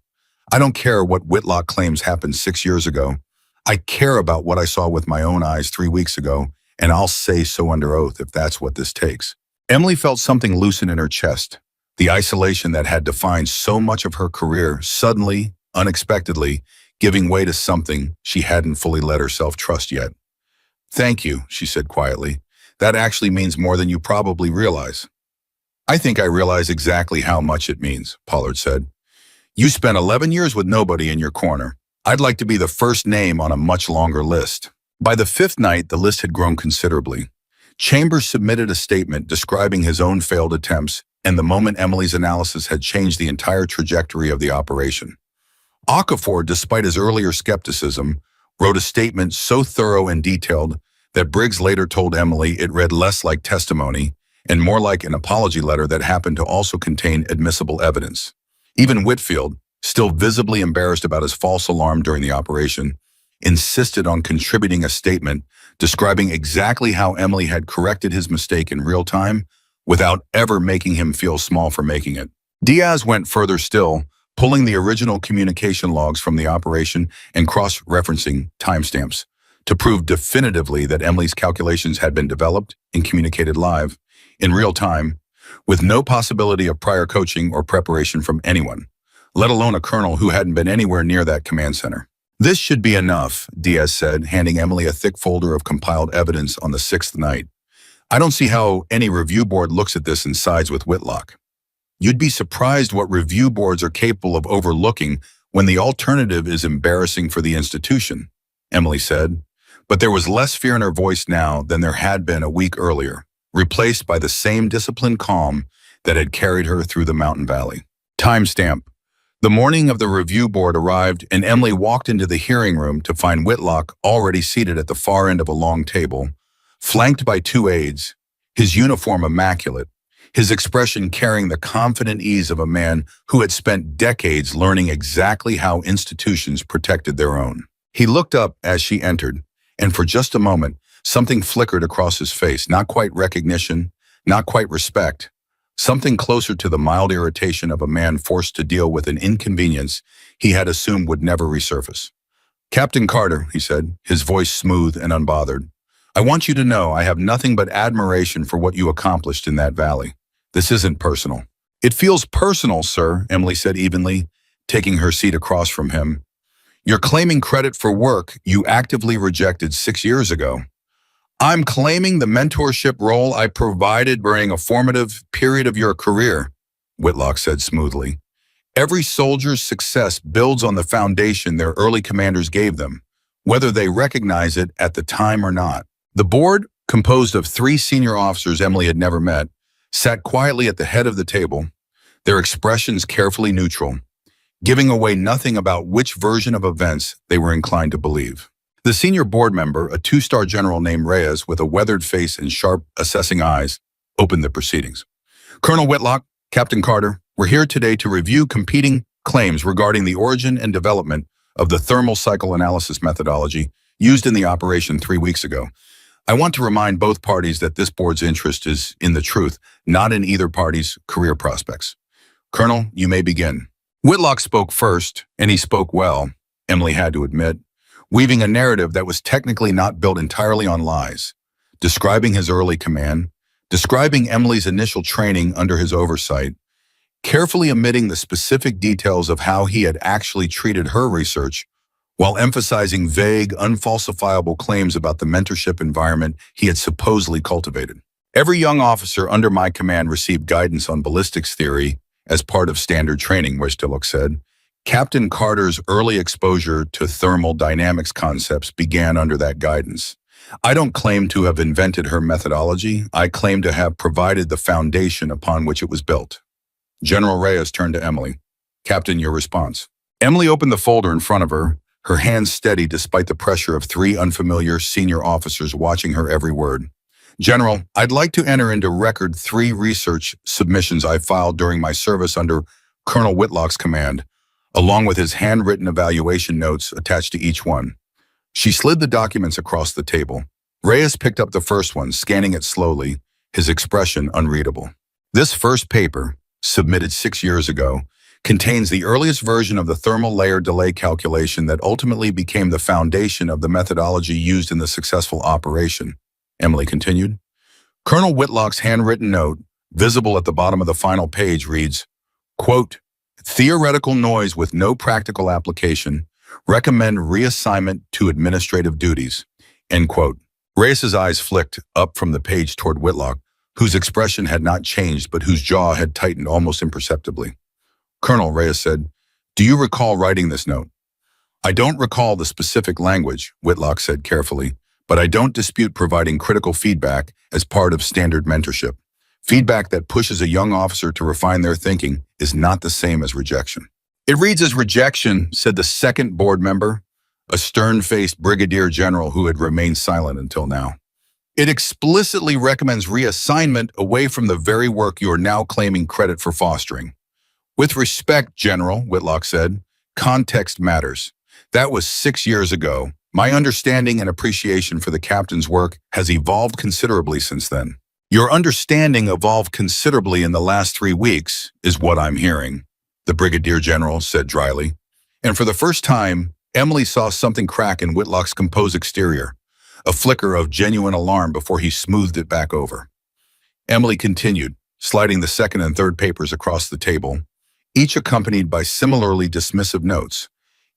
[SPEAKER 1] I don't care what Whitlock claims happened 6 years ago. I care about what I saw with my own eyes 3 weeks ago, and I'll say so under oath if that's what this takes." Emily felt something loosen in her chest. The isolation that had defined so much of her career suddenly, unexpectedly, giving way to something she hadn't fully let herself trust yet. "Thank you," she said quietly. "That actually means more than you probably realize." "I think I realize exactly how much it means," Pollard said. "You spent 11 years with nobody in your corner. I'd like to be the first name on a much longer list." By the 5th night, the list had grown considerably. Chambers submitted a statement describing his own failed attempts and the moment Emily's analysis had changed the entire trajectory of the operation. Okafor, despite his earlier skepticism, wrote a statement so thorough and detailed that Briggs later told Emily it read less like testimony and more like an apology letter that happened to also contain admissible evidence. Even Whitfield, still visibly embarrassed about his false alarm during the operation, insisted on contributing a statement describing exactly how Emily had corrected his mistake in real time without ever making him feel small for making it. Diaz went further still, pulling the original communication logs from the operation and cross-referencing timestamps to prove definitively that Emily's calculations had been developed and communicated live, in real time, with no possibility of prior coaching or preparation from anyone, let alone a colonel who hadn't been anywhere near that command center. "This should be enough," Diaz said, handing Emily a thick folder of compiled evidence on the 6th night. I don't see how any review board looks at this and sides with Whitlock. You'd be surprised what review boards are capable of overlooking when the alternative is embarrassing for the institution, Emily said. But there was less fear in her voice now than there had been a week earlier, replaced by the same disciplined calm that had carried her through the mountain valley. Timestamp. The morning of the review board arrived, and Emily walked into the hearing room to find Whitlock already seated at the far end of a long table, flanked by two aides, his uniform immaculate, his expression carrying the confident ease of a man who had spent decades learning exactly how institutions protected their own. He looked up as she entered, and for just a moment, something flickered across his face, not quite recognition, not quite respect, something closer to the mild irritation of a man forced to deal with an inconvenience he had assumed would never resurface. "Captain Carter," he said, his voice smooth and unbothered, "I want you to know I have nothing but admiration for what you accomplished in that valley. This isn't personal." "It feels personal, sir," Emily said evenly, taking her seat across from him. "You're claiming credit for work you actively rejected 6 years ago." "I'm claiming the mentorship role I provided during a formative period of your career," Whitlock said smoothly. "Every soldier's success builds on the foundation their early commanders gave them, whether they recognize it at the time or not." The board, composed of 3 senior officers Emily had never met, sat quietly at the head of the table, their expressions carefully neutral, giving away nothing about which version of events they were inclined to believe. The senior board member, a 2-star general named Reyes with a weathered face and sharp, assessing eyes, opened the proceedings. "Colonel Whitlock, Captain Carter, we're here today to review competing claims regarding the origin and development of the thermal cycle analysis methodology used in the operation 3 weeks ago. I want to remind both parties that this board's interest is in the truth, not in either party's career prospects. Colonel, you may begin." Whitlock spoke first, and he spoke well, Emily had to admit, weaving a narrative that was technically not built entirely on lies, describing his early command, describing Emily's initial training under his oversight, carefully omitting the specific details of how he had actually treated her research, while emphasizing vague, unfalsifiable claims about the mentorship environment he had supposedly cultivated. "Every young officer under my command received guidance on ballistics theory as part of standard training," Whitlock said. "Captain Carter's early exposure to thermal dynamics concepts began under that guidance. I don't claim to have invented her methodology. I claim to have provided the foundation upon which it was built." General Reyes turned to Emily. "Captain, your response." Emily opened the folder in front of her hands steady despite the pressure of 3 unfamiliar senior officers watching her every word. "General, I'd like to enter into record 3 research submissions I filed during my service under Colonel Whitlock's command, along with his handwritten evaluation notes attached to each one." She slid the documents across the table. Reyes picked up the first one, scanning it slowly, his expression unreadable. "This first paper, submitted 6 years ago, contains the earliest version of the thermal layer delay calculation that ultimately became the foundation of the methodology used in the successful operation," Emily continued. Colonel Whitlock's handwritten note, visible at the bottom of the final page, reads, quote, "Theoretical noise with no practical application. Recommend reassignment to administrative duties," end quote. Reyes's eyes flicked up from the page toward Whitlock, whose expression had not changed but whose jaw had tightened almost imperceptibly. "Colonel," Reyes said, "do you recall writing this note?" "I don't recall the specific language," Whitlock said carefully, "but I don't dispute providing critical feedback as part of standard mentorship. Feedback that pushes a young officer to refine their thinking is not the same as rejection." "It reads as rejection," said the second board member, a stern-faced brigadier general who had remained silent until now. "It explicitly recommends reassignment away from the very work you are now claiming credit for fostering." "With respect, General," Whitlock said, "context matters. That was 6 years ago. My understanding and appreciation for the captain's work has evolved considerably since then." "Your understanding evolved considerably in the last 3 weeks, is what I'm hearing," the brigadier general said dryly. And for the first time, Emily saw something crack in Whitlock's composed exterior, a flicker of genuine alarm before he smoothed it back over. Emily continued, sliding the second and third papers across the table, each accompanied by similarly dismissive notes,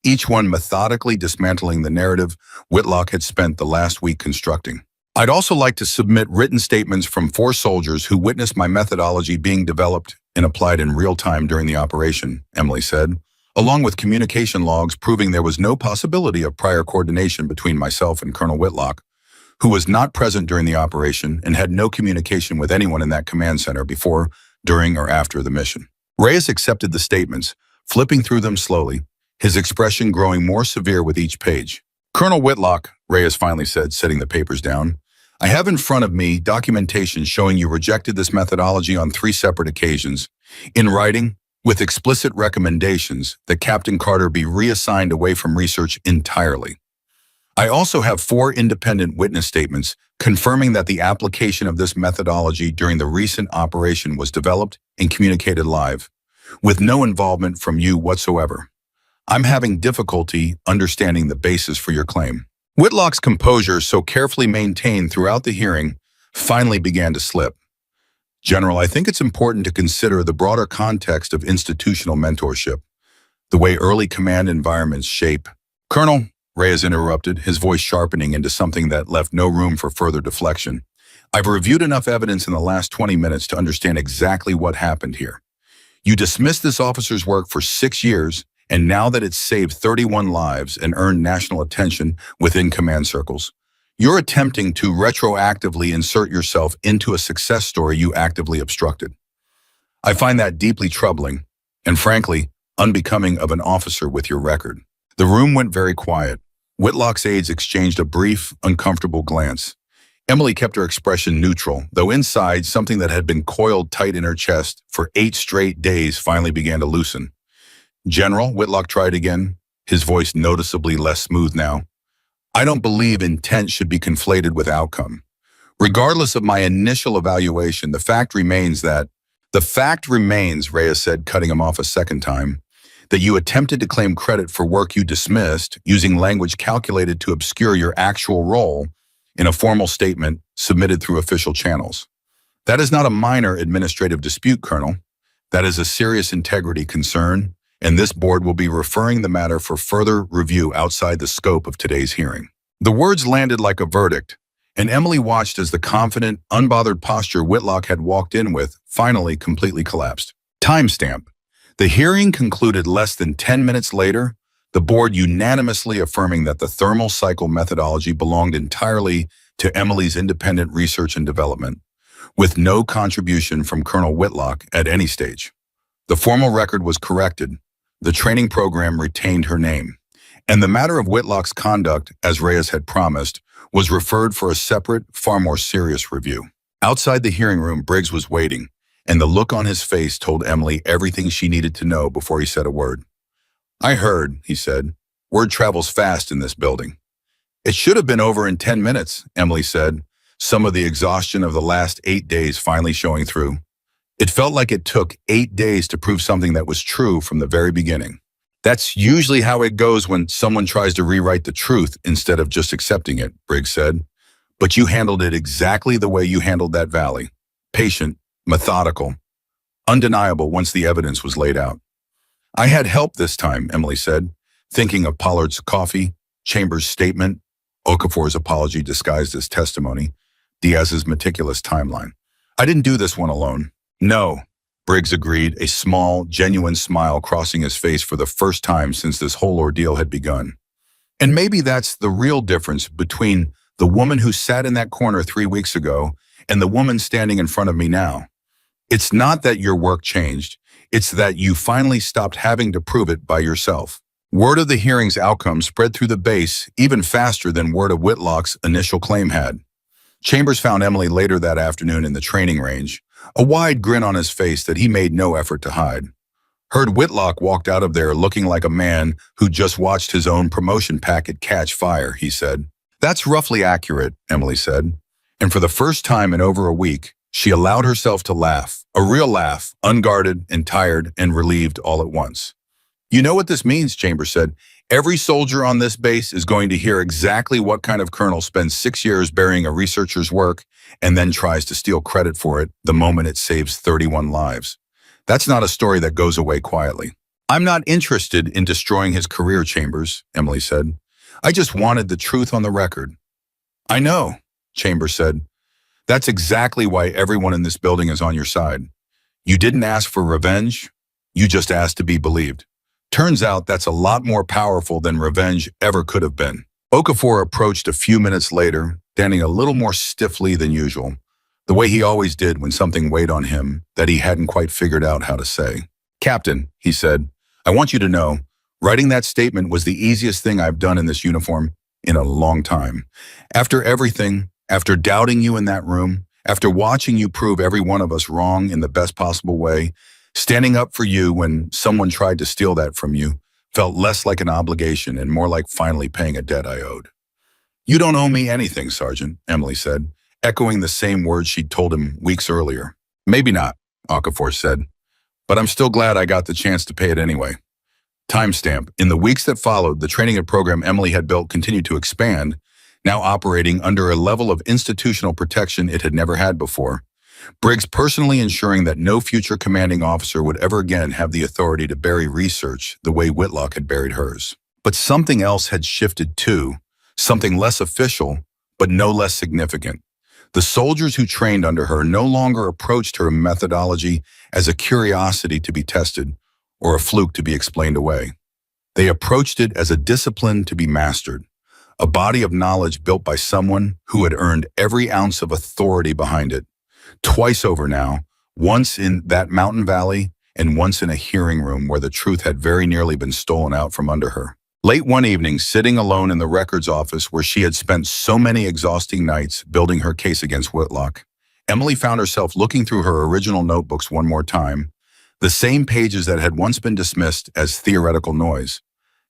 [SPEAKER 1] each one methodically dismantling the narrative Whitlock had spent the last week constructing. I'd also like to submit written statements from 4 soldiers who witnessed my methodology being developed and applied in real time during the operation, Emily said, along with communication logs proving there was no possibility of prior coordination between myself and Colonel Whitlock, who was not present during the operation and had no communication with anyone in that command center before, during, or after the mission. Reyes accepted the statements, flipping through them slowly, his expression growing more severe with each page. Colonel Whitlock, Reyes finally said, setting the papers down, I have in front of me documentation showing you rejected this methodology on 3 separate occasions, in writing, with explicit recommendations that Captain Carter be reassigned away from research entirely. I also have 4 independent witness statements confirming that the application of this methodology during the recent operation was developed and communicated live, with no involvement from you whatsoever. I'm having difficulty understanding the basis for your claim. Whitlock's composure, so carefully maintained throughout the hearing, finally began to slip. General, I think it's important to consider the broader context of institutional mentorship, the way early command environments shape. Colonel, Reyes interrupted, his voice sharpening into something that left no room for further deflection. I've reviewed enough evidence in the last 20 minutes to understand exactly what happened here. You dismissed this officer's work for 6 years, and now that it's saved 31 lives and earned national attention within command circles, you're attempting to retroactively insert yourself into a success story you actively obstructed. I find that deeply troubling and, frankly, unbecoming of an officer with your record. The room went very quiet. Whitlock's aides exchanged a brief, uncomfortable glance. Emily kept her expression neutral, though inside, something that had been coiled tight in her chest for 8 straight days finally began to loosen. General, Whitlock tried again, his voice noticeably less smooth now. I don't believe intent should be conflated with outcome. Regardless of my initial evaluation, the fact remains, Reyes said, cutting him off a second time, that you attempted to claim credit for work you dismissed using language calculated to obscure your actual role in a formal statement submitted through official channels. That is not a minor administrative dispute, Colonel. That is a serious integrity concern, and this board will be referring the matter for further review outside the scope of today's hearing. The words landed like a verdict, and Emily watched as the confident, unbothered posture Whitlock had walked in with finally completely collapsed. Timestamp. The hearing concluded less than 10 minutes later, the board unanimously affirming that the thermal cycle methodology belonged entirely to Emily's independent research and development, with no contribution from Colonel Whitlock at any stage. The formal record was corrected, the training program retained her name, and the matter of Whitlock's conduct, as Reyes had promised, was referred for a separate, far more serious review. Outside the hearing room, Briggs was waiting, and the look on his face told Emily everything she needed to know before he said a word. I heard, he said. Word travels fast in this building. It should have been over in 10 minutes, Emily said, some of the exhaustion of the last 8 days finally showing through. It felt like it took 8 days to prove something that was true from the very beginning. That's usually how it goes when someone tries to rewrite the truth instead of just accepting it, Briggs said. But you handled it exactly the way you handled that valley. Patient, methodical, undeniable once the evidence was laid out. I had help this time, Emily said, thinking of Pollard's coffee, Chambers' statement, Okafor's apology disguised as testimony, Diaz's meticulous timeline. I didn't do this one alone. No, Briggs agreed, a small, genuine smile crossing his face for the first time since this whole ordeal had begun. And maybe that's the real difference between the woman who sat in that corner 3 weeks ago and the woman standing in front of me now. It's not that your work changed, it's that you finally stopped having to prove it by yourself. Word of the hearing's outcome spread through the base even faster than word of Whitlock's initial claim had. Chambers found Emily later that afternoon in the training range, a wide grin on his face that he made no effort to hide. Heard Whitlock walked out of there looking like a man who just watched his own promotion packet catch fire, he said. That's roughly accurate, Emily said. And for the first time in over a week, she allowed herself to laugh, a real laugh, unguarded and tired and relieved all at once. You know what this means, Chambers said. Every soldier on this base is going to hear exactly what kind of colonel spends 6 years burying a researcher's work and then tries to steal credit for it the moment it saves 31 lives. That's not a story that goes away quietly. I'm not interested in destroying his career, Chambers, Emily said. I just wanted the truth on the record. I know, Chambers said. That's exactly why everyone in this building is on your side. You didn't ask for revenge, you just asked to be believed. Turns out that's a lot more powerful than revenge ever could have been. Okafor approached a few minutes later, standing a little more stiffly than usual, the way he always did when something weighed on him that he hadn't quite figured out how to say. Captain, he said, I want you to know, writing that statement was the easiest thing I've done in this uniform in a long time. After everything, after doubting you in that room, after watching you prove every one of us wrong in the best possible way, standing up for you when someone tried to steal that from you felt less like an obligation and more like finally paying a debt I owed. You don't owe me anything, Sergeant, Emily said, echoing the same words she'd told him weeks earlier. Maybe not, Okafor said, but I'm still glad I got the chance to pay it anyway. Timestamp. In the weeks that followed, the training and program Emily had built continued to expand, now operating under a level of institutional protection it had never had before. Briggs personally ensuring that no future commanding officer would ever again have the authority to bury research the way Whitlock had buried hers. But something else had shifted too, something less official, but no less significant. The soldiers who trained under her no longer approached her methodology as a curiosity to be tested or a fluke to be explained away. They approached it as a discipline to be mastered, a body of knowledge built by someone who had earned every ounce of authority behind it. Twice over now, once in that mountain valley and once in a hearing room where the truth had very nearly been stolen out from under her. Late one evening, sitting alone in the records office where she had spent so many exhausting nights building her case against Whitlock, Emily found herself looking through her original notebooks one more time, the same pages that had once been dismissed as theoretical noise,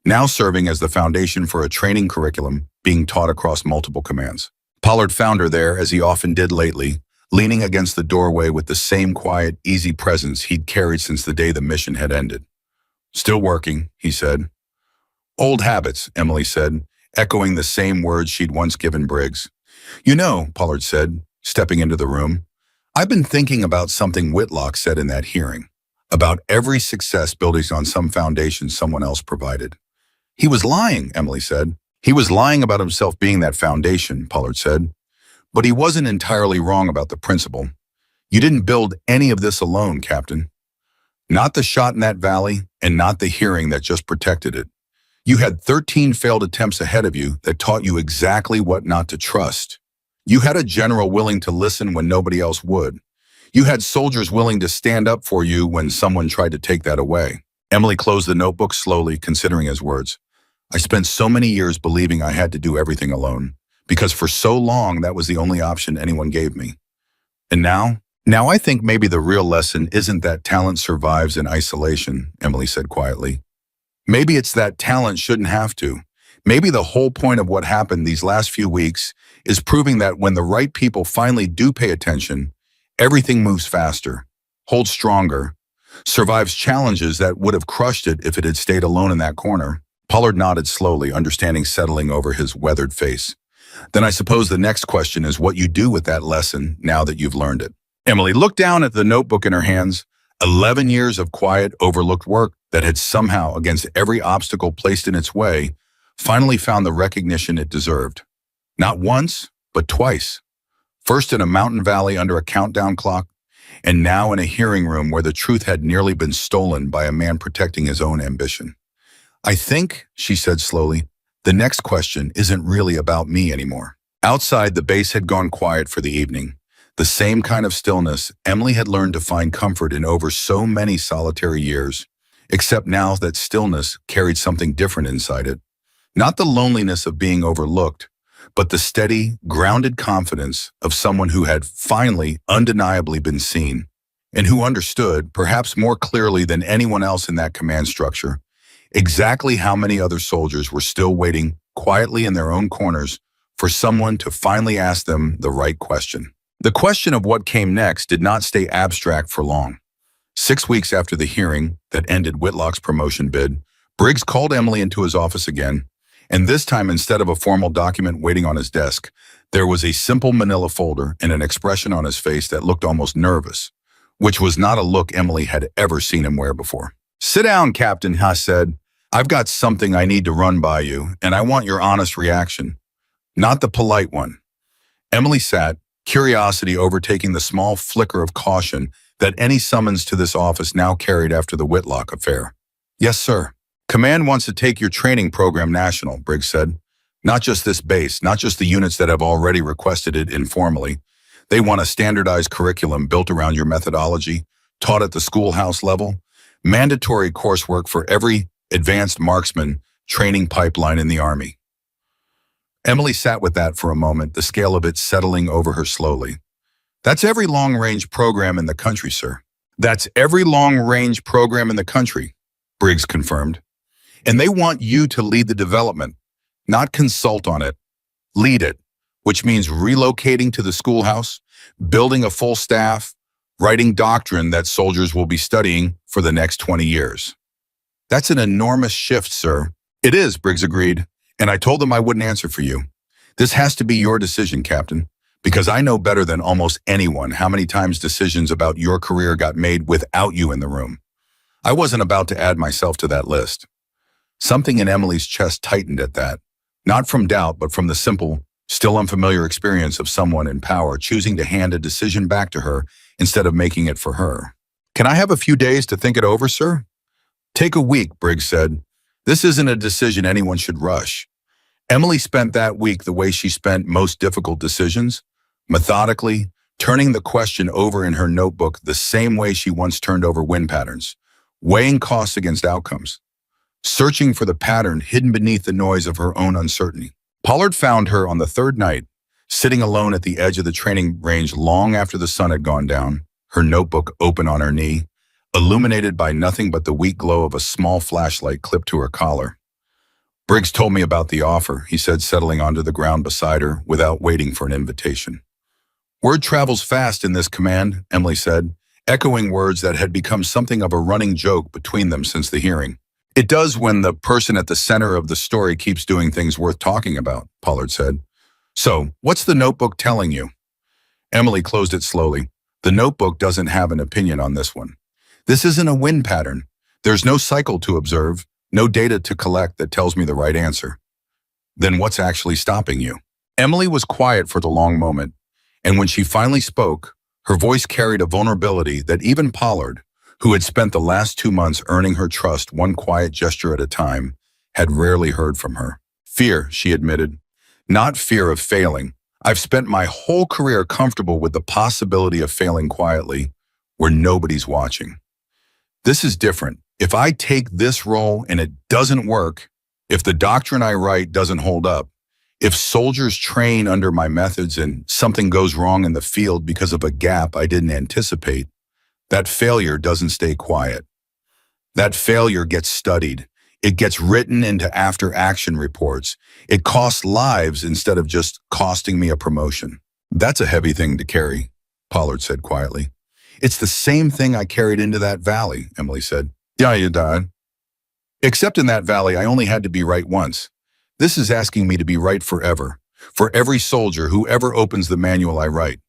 [SPEAKER 1] now serving as the foundation for a training curriculum being taught across multiple commands. Pollard found her there, as he often did lately, leaning against the doorway with the same quiet, easy presence he'd carried since the day the mission had ended. Still working, he said. Old habits, Emily said, echoing the same words she'd once given Briggs. You know, Pollard said, stepping into the room, I've been thinking about something Whitlock said in that hearing, about every success building on some foundation someone else provided. He was lying, Emily said. He was lying about himself being that foundation, Pollard said. But he wasn't entirely wrong about the principle. You didn't build any of this alone, Captain. Not the shot in that valley, and not the hearing that just protected it. You had 13 failed attempts ahead of you that taught you exactly what not to trust. You had a general willing to listen when nobody else would. You had soldiers willing to stand up for you when someone tried to take that away. Emily closed the notebook slowly, considering his words. I spent so many years believing I had to do everything alone, because for so long that was the only option anyone gave me. And now I think maybe the real lesson isn't that talent survives in isolation, Emily said quietly. Maybe it's that talent shouldn't have to. Maybe the whole point of what happened these last few weeks is proving that when the right people finally do pay attention, everything moves faster, holds stronger, survives challenges that would have crushed it if it had stayed alone in that corner. Pollard nodded slowly, understanding settling over his weathered face. Then I suppose the next question is what you do with that lesson now that you've learned it. Emily looked down at the notebook in her hands. 11 years of quiet, overlooked work that had somehow, against every obstacle placed in its way, finally found the recognition it deserved. Not once, but twice. First in a mountain valley under a countdown clock, and now in a hearing room where the truth had nearly been stolen by a man protecting his own ambition. I think, she said slowly, the next question isn't really about me anymore. Outside, the base had gone quiet for the evening. The same kind of stillness Emily had learned to find comfort in over so many solitary years, except now that stillness carried something different inside it. Not the loneliness of being overlooked, but the steady, grounded confidence of someone who had finally, undeniably been seen, and who understood, perhaps more clearly than anyone else in that command structure, exactly how many other soldiers were still waiting quietly in their own corners for someone to finally ask them the right question. The question of what came next did not stay abstract for long. 6 weeks after the hearing that ended Whitlock's promotion bid, Briggs called Emily into his office again, and this time instead of a formal document waiting on his desk, there was a simple manila folder and an expression on his face that looked almost nervous, which was not a look Emily had ever seen him wear before. Sit down, Captain, Haas said. I've got something I need to run by you, and I want your honest reaction. Not the polite one. Emily sat, curiosity overtaking the small flicker of caution that any summons to this office now carried after the Whitlock affair. Yes, sir. Command wants to take your training program national, Briggs said. Not just this base, not just the units that have already requested it informally. They want a standardized curriculum built around your methodology, taught at the schoolhouse level, mandatory coursework for every advanced marksman training pipeline in the Army. Emily sat with that for a moment, the scale of it settling over her slowly. That's every long-range program in the country, sir. That's every long-range program in the country, Briggs confirmed. And they want you to lead the development, not consult on it. Lead it, which means relocating to the schoolhouse, building a full staff, writing doctrine that soldiers will be studying for the next 20 years. That's an enormous shift, sir. It is, Briggs agreed, and I told them I wouldn't answer for you. This has to be your decision, Captain, because I know better than almost anyone how many times decisions about your career got made without you in the room. I wasn't about to add myself to that list. Something in Emily's chest tightened at that, not from doubt, but from the simple, still unfamiliar experience of someone in power choosing to hand a decision back to her instead of making it for her. Can I have a few days to think it over, sir? Take a week, Briggs said. This isn't a decision anyone should rush. Emily spent that week the way she spent most difficult decisions, methodically, turning the question over in her notebook the same way she once turned over wind patterns, weighing costs against outcomes, searching for the pattern hidden beneath the noise of her own uncertainty. Pollard found her on the third night, sitting alone at the edge of the training range long after the sun had gone down, her notebook open on her knee, illuminated by nothing but the weak glow of a small flashlight clipped to her collar. Briggs told me about the offer, he said, settling onto the ground beside her without waiting for an invitation. Word travels fast in this command, Emily said, echoing words that had become something of a running joke between them since the hearing. It does when the person at the center of the story keeps doing things worth talking about, Pollard said. So, what's the notebook telling you? Emily closed it slowly. The notebook doesn't have an opinion on this one. This isn't a wind pattern. There's no cycle to observe, no data to collect that tells me the right answer. Then what's actually stopping you? Emily was quiet for the long moment, and when she finally spoke, her voice carried a vulnerability that even Pollard, who had spent the last 2 months earning her trust one quiet gesture at a time, had rarely heard from her. Fear, she admitted. Not fear of failing. I've spent my whole career comfortable with the possibility of failing quietly, where nobody's watching. This is different. If I take this role and it doesn't work, if the doctrine I write doesn't hold up, if soldiers train under my methods and something goes wrong in the field because of a gap I didn't anticipate, that failure doesn't stay quiet. That failure gets studied. It gets written into after-action reports. It costs lives instead of just costing me a promotion. That's a heavy thing to carry, Pollard said quietly. It's the same thing I carried into that valley, Emily said. Yeah, you died. Except in that valley, I only had to be right once. This is asking me to be right forever, for every soldier who ever opens the manual I write.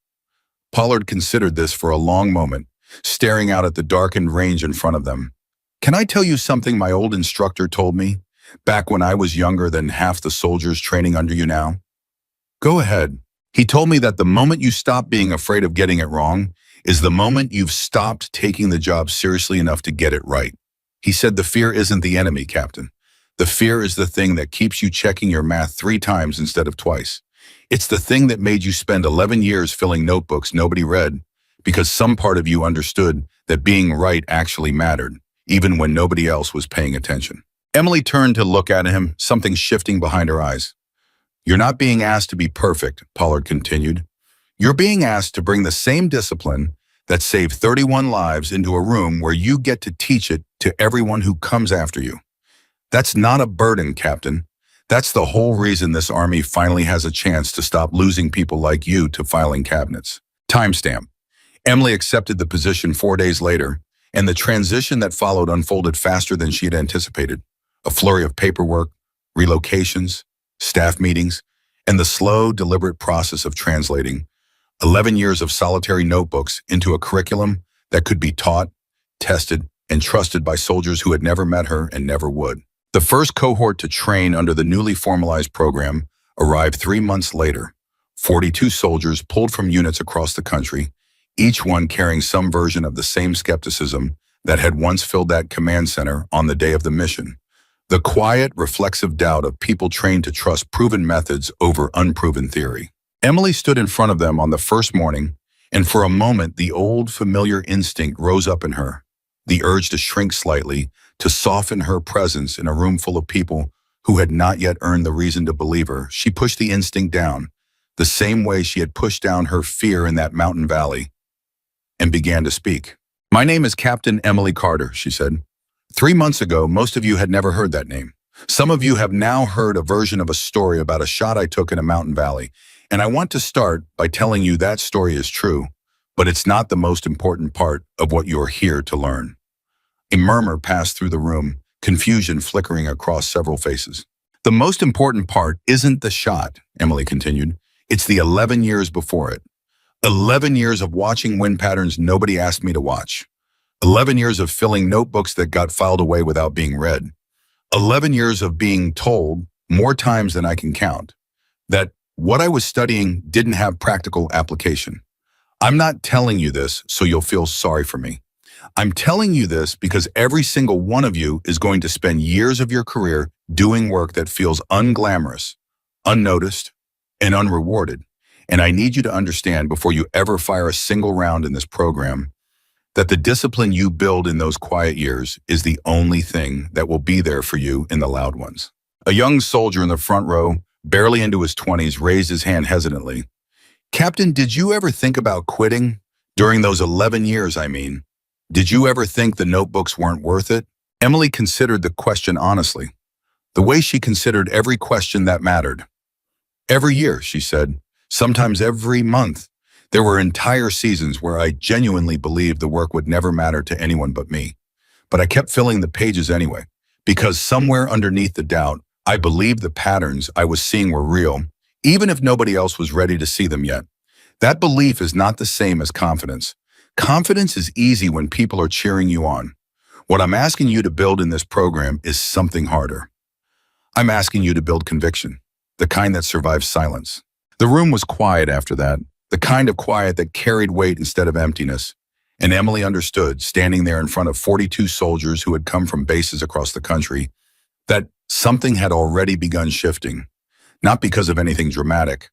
[SPEAKER 1] Pollard considered this for a long moment, staring out at the darkened range in front of them. Can I tell you something my old instructor told me, back when I was younger than half the soldiers training under you now? Go ahead. He told me that the moment you stop being afraid of getting it wrong is the moment you've stopped taking the job seriously enough to get it right. He said the fear isn't the enemy, Captain. The fear is the thing that keeps you checking your math 3 times instead of twice. It's the thing that made you spend 11 years filling notebooks nobody read because some part of you understood that being right actually mattered, even when nobody else was paying attention. Emily turned to look at him, something shifting behind her eyes. You're not being asked to be perfect, Pollard continued. You're being asked to bring the same discipline that saved 31 lives into a room where you get to teach it to everyone who comes after you. That's not a burden, Captain. That's the whole reason this Army finally has a chance to stop losing people like you to filing cabinets. Timestamp. Emily accepted the position 4 days later, and the transition that followed unfolded faster than she had anticipated. A flurry of paperwork, relocations, staff meetings, and the slow, deliberate process of translating 11 years of solitary notebooks into a curriculum that could be taught, tested, and trusted by soldiers who had never met her and never would. The first cohort to train under the newly formalized program arrived 3 months later, 42 soldiers pulled from units across the country, each one carrying some version of the same skepticism that had once filled that command center on the day of the mission. The quiet, reflexive doubt of people trained to trust proven methods over unproven theory. Emily stood in front of them on the first morning, and for a moment the old, familiar instinct rose up in her, the urge to shrink slightly, to soften her presence in a room full of people who had not yet earned the reason to believe her. She pushed the instinct down, the same way she had pushed down her fear in that mountain valley, and began to speak. "My name is Captain Emily Carter," she said. 3 months ago, most of you had never heard that name. Some of you have now heard a version of a story about a shot I took in a mountain valley, and I want to start by telling you that story is true, but it's not the most important part of what you're here to learn. A murmur passed through the room, confusion flickering across several faces. "The most important part isn't the shot," Emily continued. "It's the 11 years before it. 11 years of watching wind patterns nobody asked me to watch. 11 years of filling notebooks that got filed away without being read. 11 years of being told, more times than I can count, that what I was studying didn't have practical application. I'm not telling you this so you'll feel sorry for me. I'm telling you this because every single one of you is going to spend years of your career doing work that feels unglamorous, unnoticed, and unrewarded. And I need you to understand before you ever fire a single round in this program that the discipline you build in those quiet years is the only thing that will be there for you in the loud ones." A young soldier in the front row, barely into his 20s, raised his hand hesitantly. "Captain, did you ever think about quitting? During those 11 years, I mean. Did you ever think the notebooks weren't worth it?" Emily considered the question honestly, the way she considered every question that mattered. "Every year," she said, "sometimes every month. There were entire seasons where I genuinely believed the work would never matter to anyone but me. But I kept filling the pages anyway, because somewhere underneath the doubt, I believed the patterns I was seeing were real, even if nobody else was ready to see them yet. That belief is not the same as confidence. Confidence is easy when people are cheering you on. What I'm asking you to build in this program is something harder. I'm asking you to build conviction, the kind that survives silence." The room was quiet after that, the kind of quiet that carried weight instead of emptiness. And Emily understood, standing there in front of 42 soldiers who had come from bases across the country, that something had already begun shifting, not because of anything dramatic,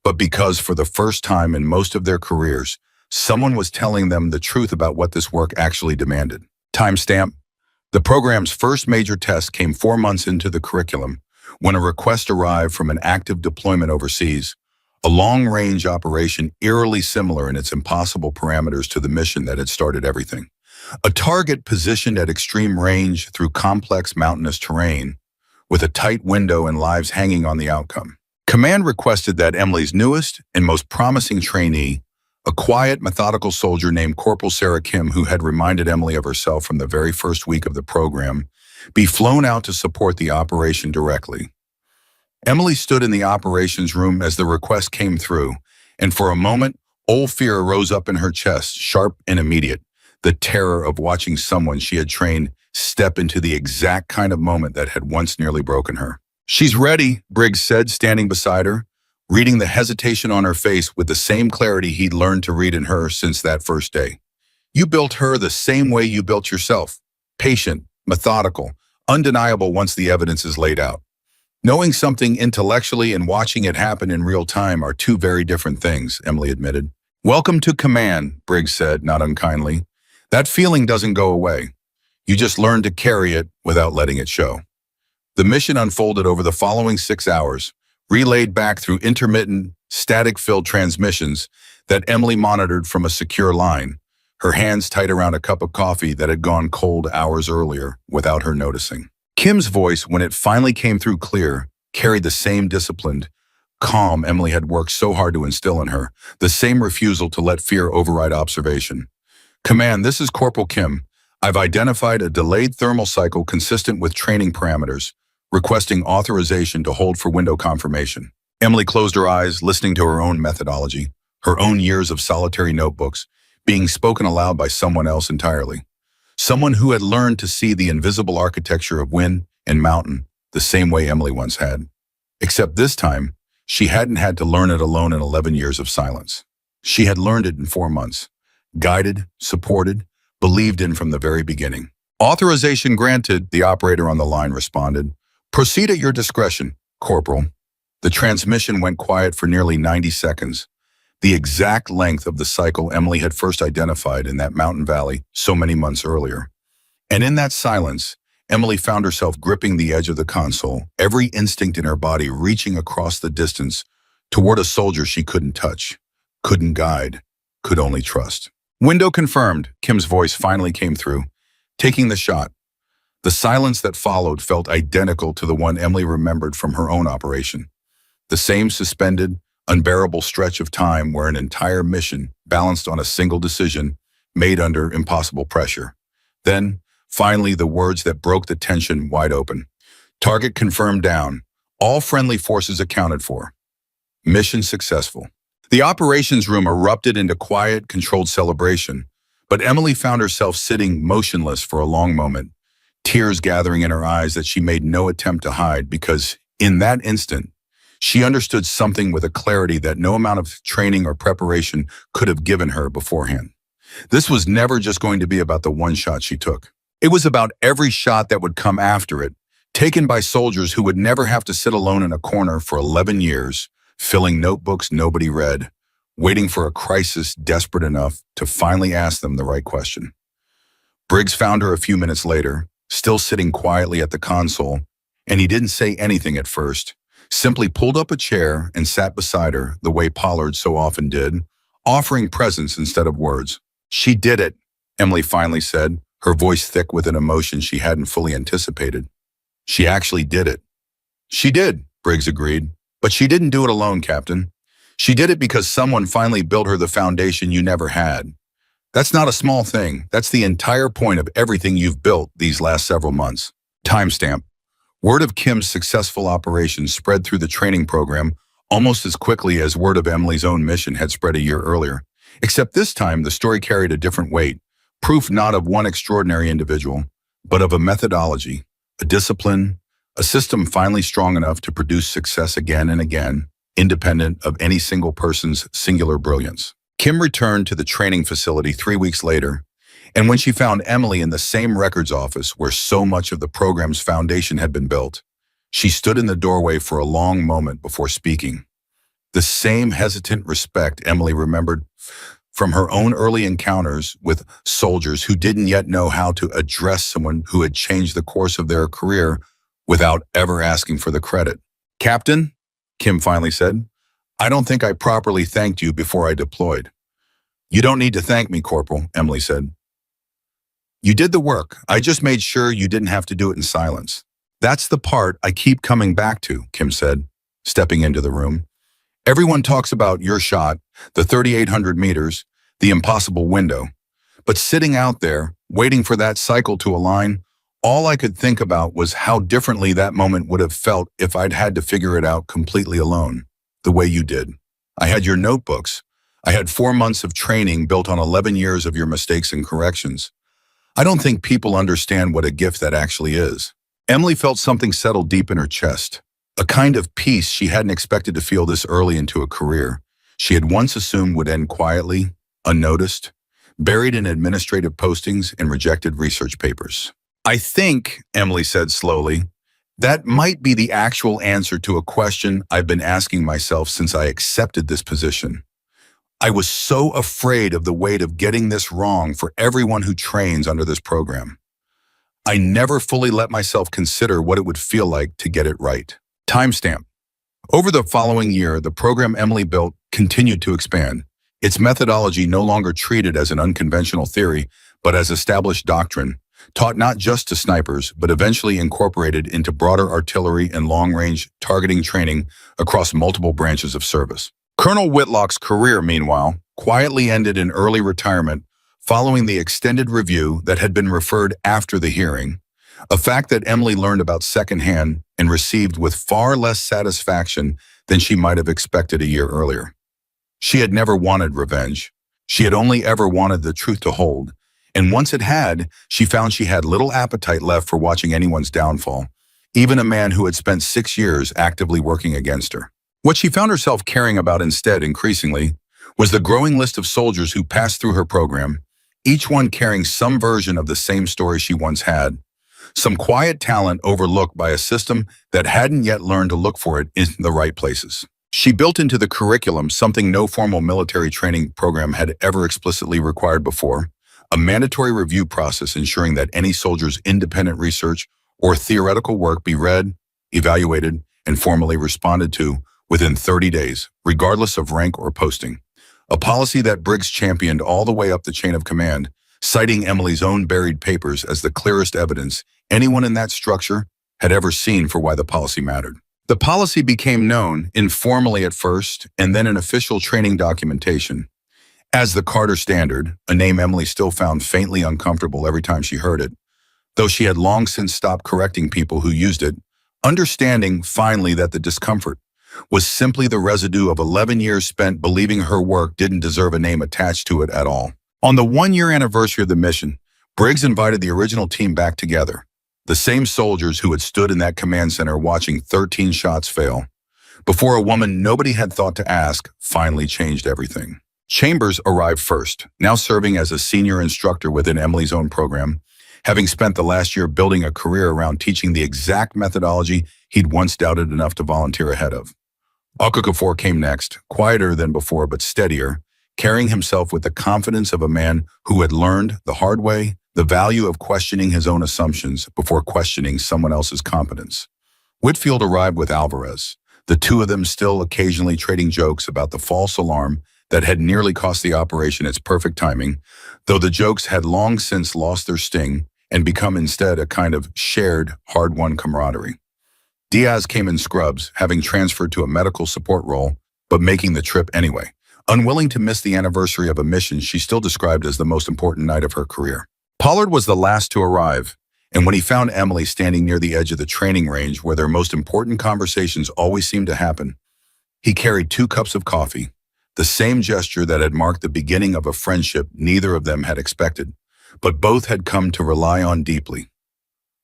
[SPEAKER 1] but because for the first time in most of their careers, someone was telling them the truth about what this work actually demanded. Timestamp. The program's first major test came 4 months into the curriculum, when a request arrived from an active deployment overseas, a long-range operation eerily similar in its impossible parameters to the mission that had started everything. A target positioned at extreme range through complex mountainous terrain, with a tight window and lives hanging on the outcome. Command requested that Emily's newest and most promising trainee, a quiet, methodical soldier named Corporal Sarah Kim, who had reminded Emily of herself from the very first week of the program, be flown out to support the operation directly. Emily stood in the operations room as the request came through, and for a moment, old fear rose up in her chest, sharp and immediate, the terror of watching someone she had trained step into the exact kind of moment that had once nearly broken her. "She's ready," Briggs said, standing beside her, reading the hesitation on her face with the same clarity he'd learned to read in her since that first day. "You built her the same way you built yourself, patient, methodical, undeniable once the evidence is laid out. Knowing something intellectually and watching it happen in real time are two very different things," Emily admitted. "Welcome to command," Briggs said, not unkindly. "That feeling doesn't go away. You just learn to carry it without letting it show." The mission unfolded over the following 6 hours, relayed back through intermittent, static-filled transmissions that Emily monitored from a secure line, her hands tight around a cup of coffee that had gone cold hours earlier without her noticing. Kim's voice, when it finally came through clear, carried the same disciplined, calm Emily had worked so hard to instill in her, the same refusal to let fear override observation. "Command, this is Corporal Kim. I've identified a delayed thermal cycle consistent with training parameters, requesting authorization to hold for window confirmation." Emily closed her eyes, listening to her own methodology, her own years of solitary notebooks, being spoken aloud by someone else entirely. Someone who had learned to see the invisible architecture of wind and mountain the same way Emily once had. Except this time, She hadn't had to learn it alone in 11 years of silence. She had learned it in 4 months. Guided, supported, believed in from the very beginning. Authorization granted, the operator on the line responded. Proceed at your discretion, Corporal. The transmission went quiet for nearly 90 seconds, the exact length of the cycle Emily had first identified in that mountain valley so many months earlier. And in that silence, Emily found herself gripping the edge of the console, every instinct in her body reaching across the distance toward a soldier she couldn't touch, couldn't guide, could only trust. Window confirmed, Kim's voice finally came through, taking the shot. The silence that followed felt identical to the one Emily remembered from her own operation. The same suspended, unbearable stretch of time where an entire mission balanced on a single decision made under impossible pressure. Then, finally, the words that broke the tension wide open. Target confirmed down. All friendly forces accounted for. Mission successful. The operations room erupted into quiet, controlled celebration, but Emily found herself sitting motionless for a long moment, tears gathering in her eyes that she made no attempt to hide because, in that instant, she understood something with a clarity that no amount of training or preparation could have given her beforehand. This was never just going to be about the one shot she took. It was about every shot that would come after it, taken by soldiers who would never have to sit alone in a corner for 11 years, filling notebooks nobody read, waiting for a crisis desperate enough to finally ask them the right question. Briggs found her a few minutes later, still sitting quietly at the console, and he didn't say anything at first, simply pulled up a chair and sat beside her the way Pollard so often did, offering presence instead of words. She did it, Emily finally said, her voice thick with an emotion she hadn't fully anticipated. She actually did it. She did, Briggs agreed, but she didn't do it alone, Captain. She did it because someone finally built her the foundation you never had. That's not a small thing. That's the entire point of everything you've built these last several months. Timestamp. Word of Kim's successful operation spread through the training program almost as quickly as word of Emily's own mission had spread a year earlier. Except this time, the story carried a different weight, proof not of one extraordinary individual, but of a methodology, a discipline, a system finally strong enough to produce success again and again, independent of any single person's singular brilliance. Kim returned to the training facility 3 weeks later, and when she found Emily in the same records office where so much of the program's foundation had been built, she stood in the doorway for a long moment before speaking. The same hesitant respect Emily remembered from her own early encounters with soldiers who didn't yet know how to address someone who had changed the course of their career without ever asking for the credit. Captain, Kim finally said, I don't think I properly thanked you before I deployed. You don't need to thank me, Corporal, Emily said. You did the work. I just made sure you didn't have to do it in silence. That's the part I keep coming back to, Kim said, stepping into the room. Everyone talks about your shot, the 3,800 meters, the impossible window. But sitting out there, waiting for that cycle to align, all I could think about was how differently that moment would have felt if I'd had to figure it out completely alone, the way you did. I had your notebooks. I had 4 months of training built on 11 years of your mistakes and corrections. I don't think people understand what a gift that actually is. Emily felt something settle deep in her chest, a kind of peace she hadn't expected to feel this early into a career she had once assumed would end quietly, unnoticed, buried in administrative postings and rejected research papers. I think, Emily said slowly, that might be the actual answer to a question I've been asking myself since I accepted this position. I was so afraid of the weight of getting this wrong for everyone who trains under this program. I never fully let myself consider what it would feel like to get it right. Timestamp. Over the following year, the program Emily built continued to expand, its methodology no longer treated as an unconventional theory, but as established doctrine, taught not just to snipers, but eventually incorporated into broader artillery and long-range targeting training across multiple branches of service. Colonel Whitlock's career, meanwhile, quietly ended in early retirement following the extended review that had been referred after the hearing, a fact that Emily learned about secondhand and received with far less satisfaction than she might have expected a year earlier. She had never wanted revenge. She had only ever wanted the truth to hold, and once it had, she found she had little appetite left for watching anyone's downfall, even a man who had spent 6 years actively working against her. What she found herself caring about instead, increasingly, was the growing list of soldiers who passed through her program, each one carrying some version of the same story she once had, some quiet talent overlooked by a system that hadn't yet learned to look for it in the right places. She built into the curriculum something no formal military training program had ever explicitly required before, a mandatory review process ensuring that any soldier's independent research or theoretical work be read, evaluated, and formally responded to within 30 days, regardless of rank or posting. A policy that Briggs championed all the way up the chain of command, citing Emily's own buried papers as the clearest evidence anyone in that structure had ever seen for why the policy mattered. The policy became known, informally at first, and then in official training documentation, as the Carter Standard, a name Emily still found faintly uncomfortable every time she heard it, though she had long since stopped correcting people who used it, understanding finally that the discomfort was simply the residue of 11 years spent believing her work didn't deserve a name attached to it at all. On the one-year anniversary of the mission, Briggs invited the original team back together, the same soldiers who had stood in that command center watching 13 shots fail, before a woman nobody had thought to ask finally changed everything. Chambers arrived first, now serving as a senior instructor within Emily's own program, having spent the last year building a career around teaching the exact methodology he'd once doubted enough to volunteer ahead of. Okafor came next, quieter than before but steadier, carrying himself with the confidence of a man who had learned the hard way the value of questioning his own assumptions before questioning someone else's competence. Whitfield arrived with Alvarez, the two of them still occasionally trading jokes about the false alarm that had nearly cost the operation its perfect timing, though the jokes had long since lost their sting and become instead a kind of shared, hard-won camaraderie. Diaz came in scrubs, having transferred to a medical support role, but making the trip anyway, unwilling to miss the anniversary of a mission she still described as the most important night of her career. Pollard was the last to arrive, and when he found Emily standing near the edge of the training range where their most important conversations always seemed to happen, he carried 2 cups of coffee, the same gesture that had marked the beginning of a friendship neither of them had expected, but both had come to rely on deeply.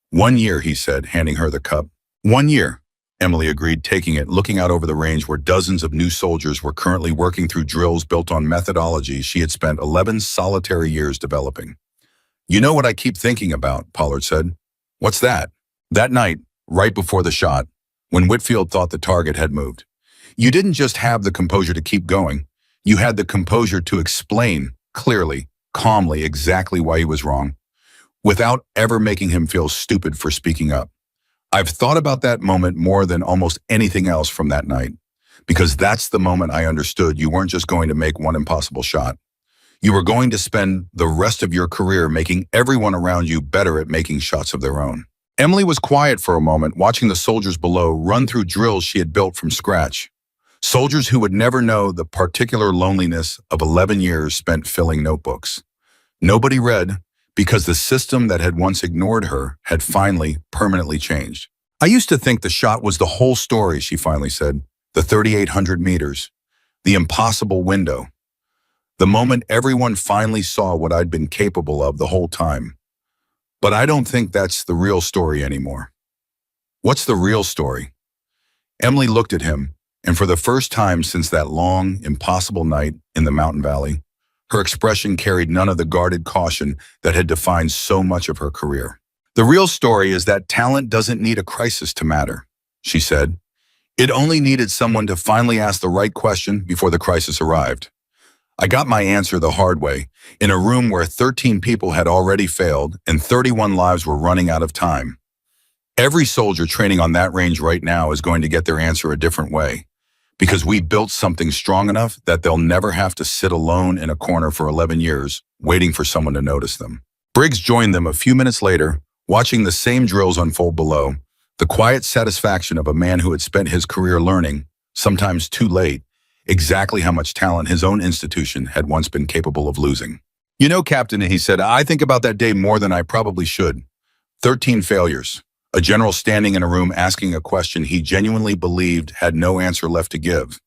[SPEAKER 1] 1 year, he said, handing her the cup. 1 year, Emily agreed, taking it, looking out over the range where dozens of new soldiers were currently working through drills built on methodologies she had spent 11 solitary years developing. You know what I keep thinking about, Pollard said. What's that? That night, right before the shot, when Whitfield thought the target had moved. You didn't just have the composure to keep going. You had the composure to explain, clearly, calmly, exactly why he was wrong, without ever making him feel stupid for speaking up. I've thought about that moment more than almost anything else from that night, because that's the moment I understood you weren't just going to make one impossible shot. You were going to spend the rest of your career making everyone around you better at making shots of their own. Emily was quiet for a moment, watching the soldiers below run through drills she had built from scratch. Soldiers who would never know the particular loneliness of 11 years spent filling notebooks. Nobody read, because the system that had once ignored her had finally, permanently changed. I used to think the shot was the whole story, she finally said. The 3,800 meters. The impossible window. The moment everyone finally saw what I'd been capable of the whole time. But I don't think that's the real story anymore. What's the real story? Emily looked at him, and for the first time since that long, impossible night in the mountain valley, her expression carried none of the guarded caution that had defined so much of her career. The real story is that talent doesn't need a crisis to matter, she said. It only needed someone to finally ask the right question before the crisis arrived. I got my answer the hard way, in a room where 13 people had already failed and 31 lives were running out of time. Every soldier training on that range right now is going to get their answer a different way, because we built something strong enough that they'll never have to sit alone in a corner for 11 years, waiting for someone to notice them. Briggs joined them a few minutes later, watching the same drills unfold below, the quiet satisfaction of a man who had spent his career learning, sometimes too late, exactly how much talent his own institution had once been capable of losing. You know, Captain, he said, I think about that day more than I probably should. 13 failures. A general standing in a room asking a question he genuinely believed had no answer left to give.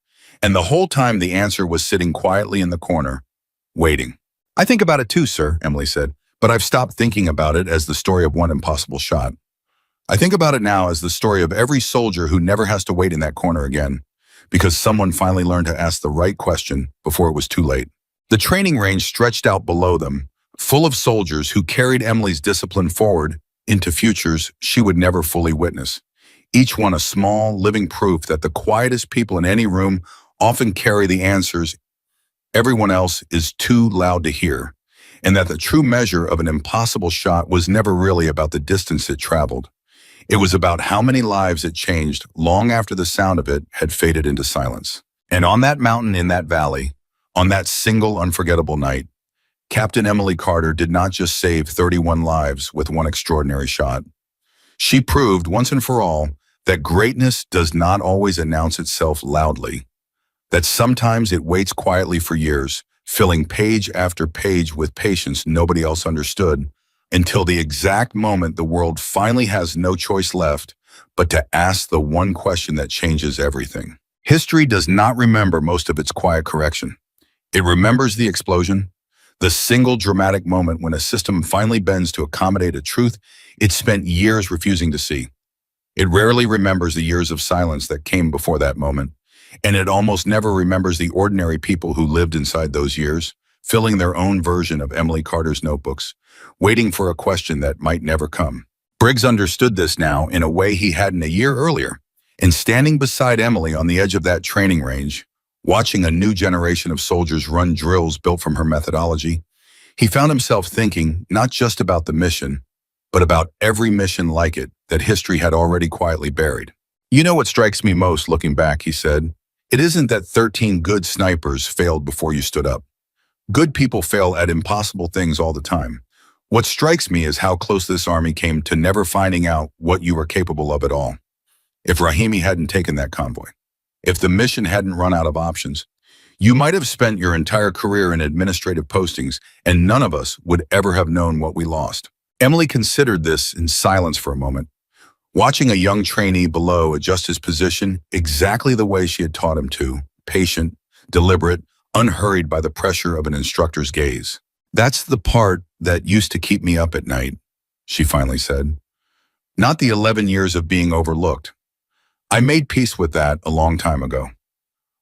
[SPEAKER 1] And the whole time the answer was sitting quietly in the corner, waiting. I think about it too, sir, Emily said, but I've stopped thinking about it as the story of one impossible shot. I think about it now as the story of every soldier who never has to wait in that corner again, because someone finally learned to ask the right question before it was too late. The training range stretched out below them, full of soldiers who carried Emily's discipline forward into futures she would never fully witness. Each one a small, living proof that the quietest people in any room often carry the answers everyone else is too loud to hear, and that the true measure of an impossible shot was never really about the distance it traveled. It was about how many lives it changed long after the sound of it had faded into silence. And on that mountain in that valley, on that single unforgettable night, Captain Emily Carter did not just save 31 lives with one extraordinary shot. She proved once and for all that greatness does not always announce itself loudly, that sometimes it waits quietly for years, filling page after page with patience nobody else understood, until the exact moment the world finally has no choice left but to ask the one question that changes everything. History does not remember most of its quiet correction. It remembers the explosion, the single dramatic moment when a system finally bends to accommodate a truth it spent years refusing to see. It rarely remembers the years of silence that came before that moment, and it almost never remembers the ordinary people who lived inside those years, filling their own version of Emily Carter's notebooks, waiting for a question that might never come. Briggs understood this now in a way he hadn't a year earlier, and standing beside Emily on the edge of that training range, watching a new generation of soldiers run drills built from her methodology, he found himself thinking not just about the mission, but about every mission like it that history had already quietly buried. "You know what strikes me most looking back," he said. "It isn't that 13 good snipers failed before you stood up. Good people fail at impossible things all the time. What strikes me is how close this army came to never finding out what you were capable of at all. If Rahimi hadn't taken that convoy, if the mission hadn't run out of options, you might have spent your entire career in administrative postings, and none of us would ever have known what we lost." Emily considered this in silence for a moment, watching a young trainee below adjust his position exactly the way she had taught him to, patient, deliberate, unhurried by the pressure of an instructor's gaze. "That's the part that used to keep me up at night," she finally said. "Not the 11 years of being overlooked. I made peace with that a long time ago.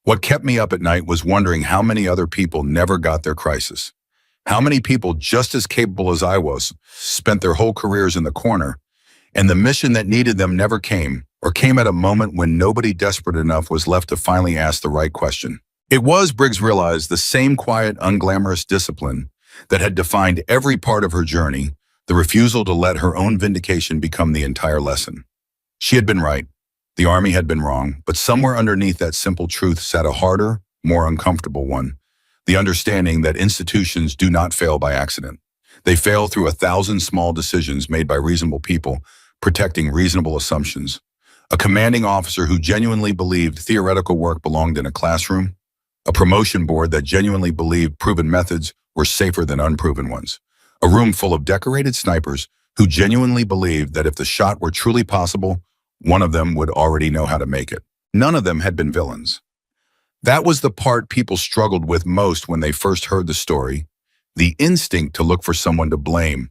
[SPEAKER 1] What kept me up at night was wondering how many other people never got their crisis. How many people just as capable as I was spent their whole careers in the corner, and the mission that needed them never came, or came at a moment when nobody desperate enough was left to finally ask the right question." It was, Briggs realized, the same quiet, unglamorous discipline that had defined every part of her journey, the refusal to let her own vindication become the entire lesson. She had been right. The army had been wrong, but somewhere underneath that simple truth sat a harder, more uncomfortable one. The understanding that institutions do not fail by accident. They fail through 1,000 small decisions made by reasonable people, protecting reasonable assumptions. A commanding officer who genuinely believed theoretical work belonged in a classroom. A promotion board that genuinely believed proven methods were safer than unproven ones. A room full of decorated snipers who genuinely believed that if the shot were truly possible, one of them would already know how to make it. None of them had been villains. That was the part people struggled with most when they first heard the story, the instinct to look for someone to blame,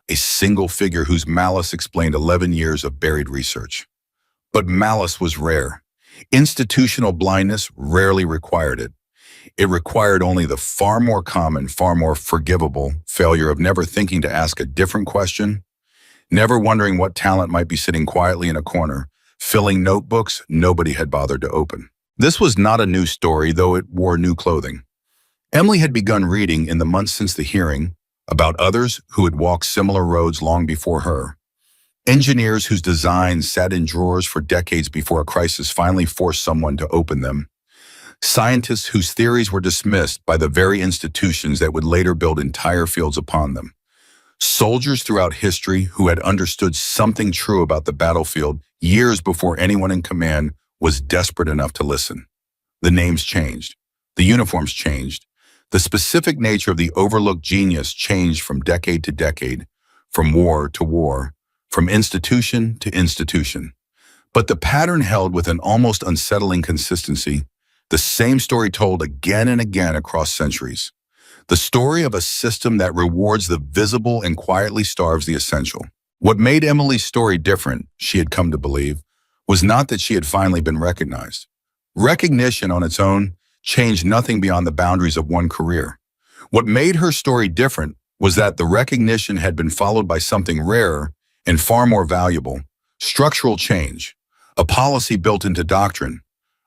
[SPEAKER 1] a single figure whose malice explained 11 years of buried research. But malice was rare. Institutional blindness rarely required it. It required only the far more common, far more forgivable failure of never thinking to ask a different question, never wondering what talent might be sitting quietly in a corner, filling notebooks nobody had bothered to open. This was not a new story, though it wore new clothing. Emily had begun reading in the months since the hearing about others who had walked similar roads long before her. Engineers whose designs sat in drawers for decades before a crisis finally forced someone to open them. Scientists whose theories were dismissed by the very institutions that would later build entire fields upon them. Soldiers throughout history who had understood something true about the battlefield years before anyone in command was desperate enough to listen. The names changed. The uniforms changed. The specific nature of the overlooked genius changed from decade to decade, from war to war, from institution to institution. But the pattern held with an almost unsettling consistency, the same story told again and again across centuries. The story of a system that rewards the visible and quietly starves the essential. What made Emily's story different, she had come to believe, was not that she had finally been recognized, Recognition on its own changed nothing beyond the boundaries of one career. What made her story different was that the recognition had been followed by something rarer and far more valuable: structural change, a policy built into doctrine,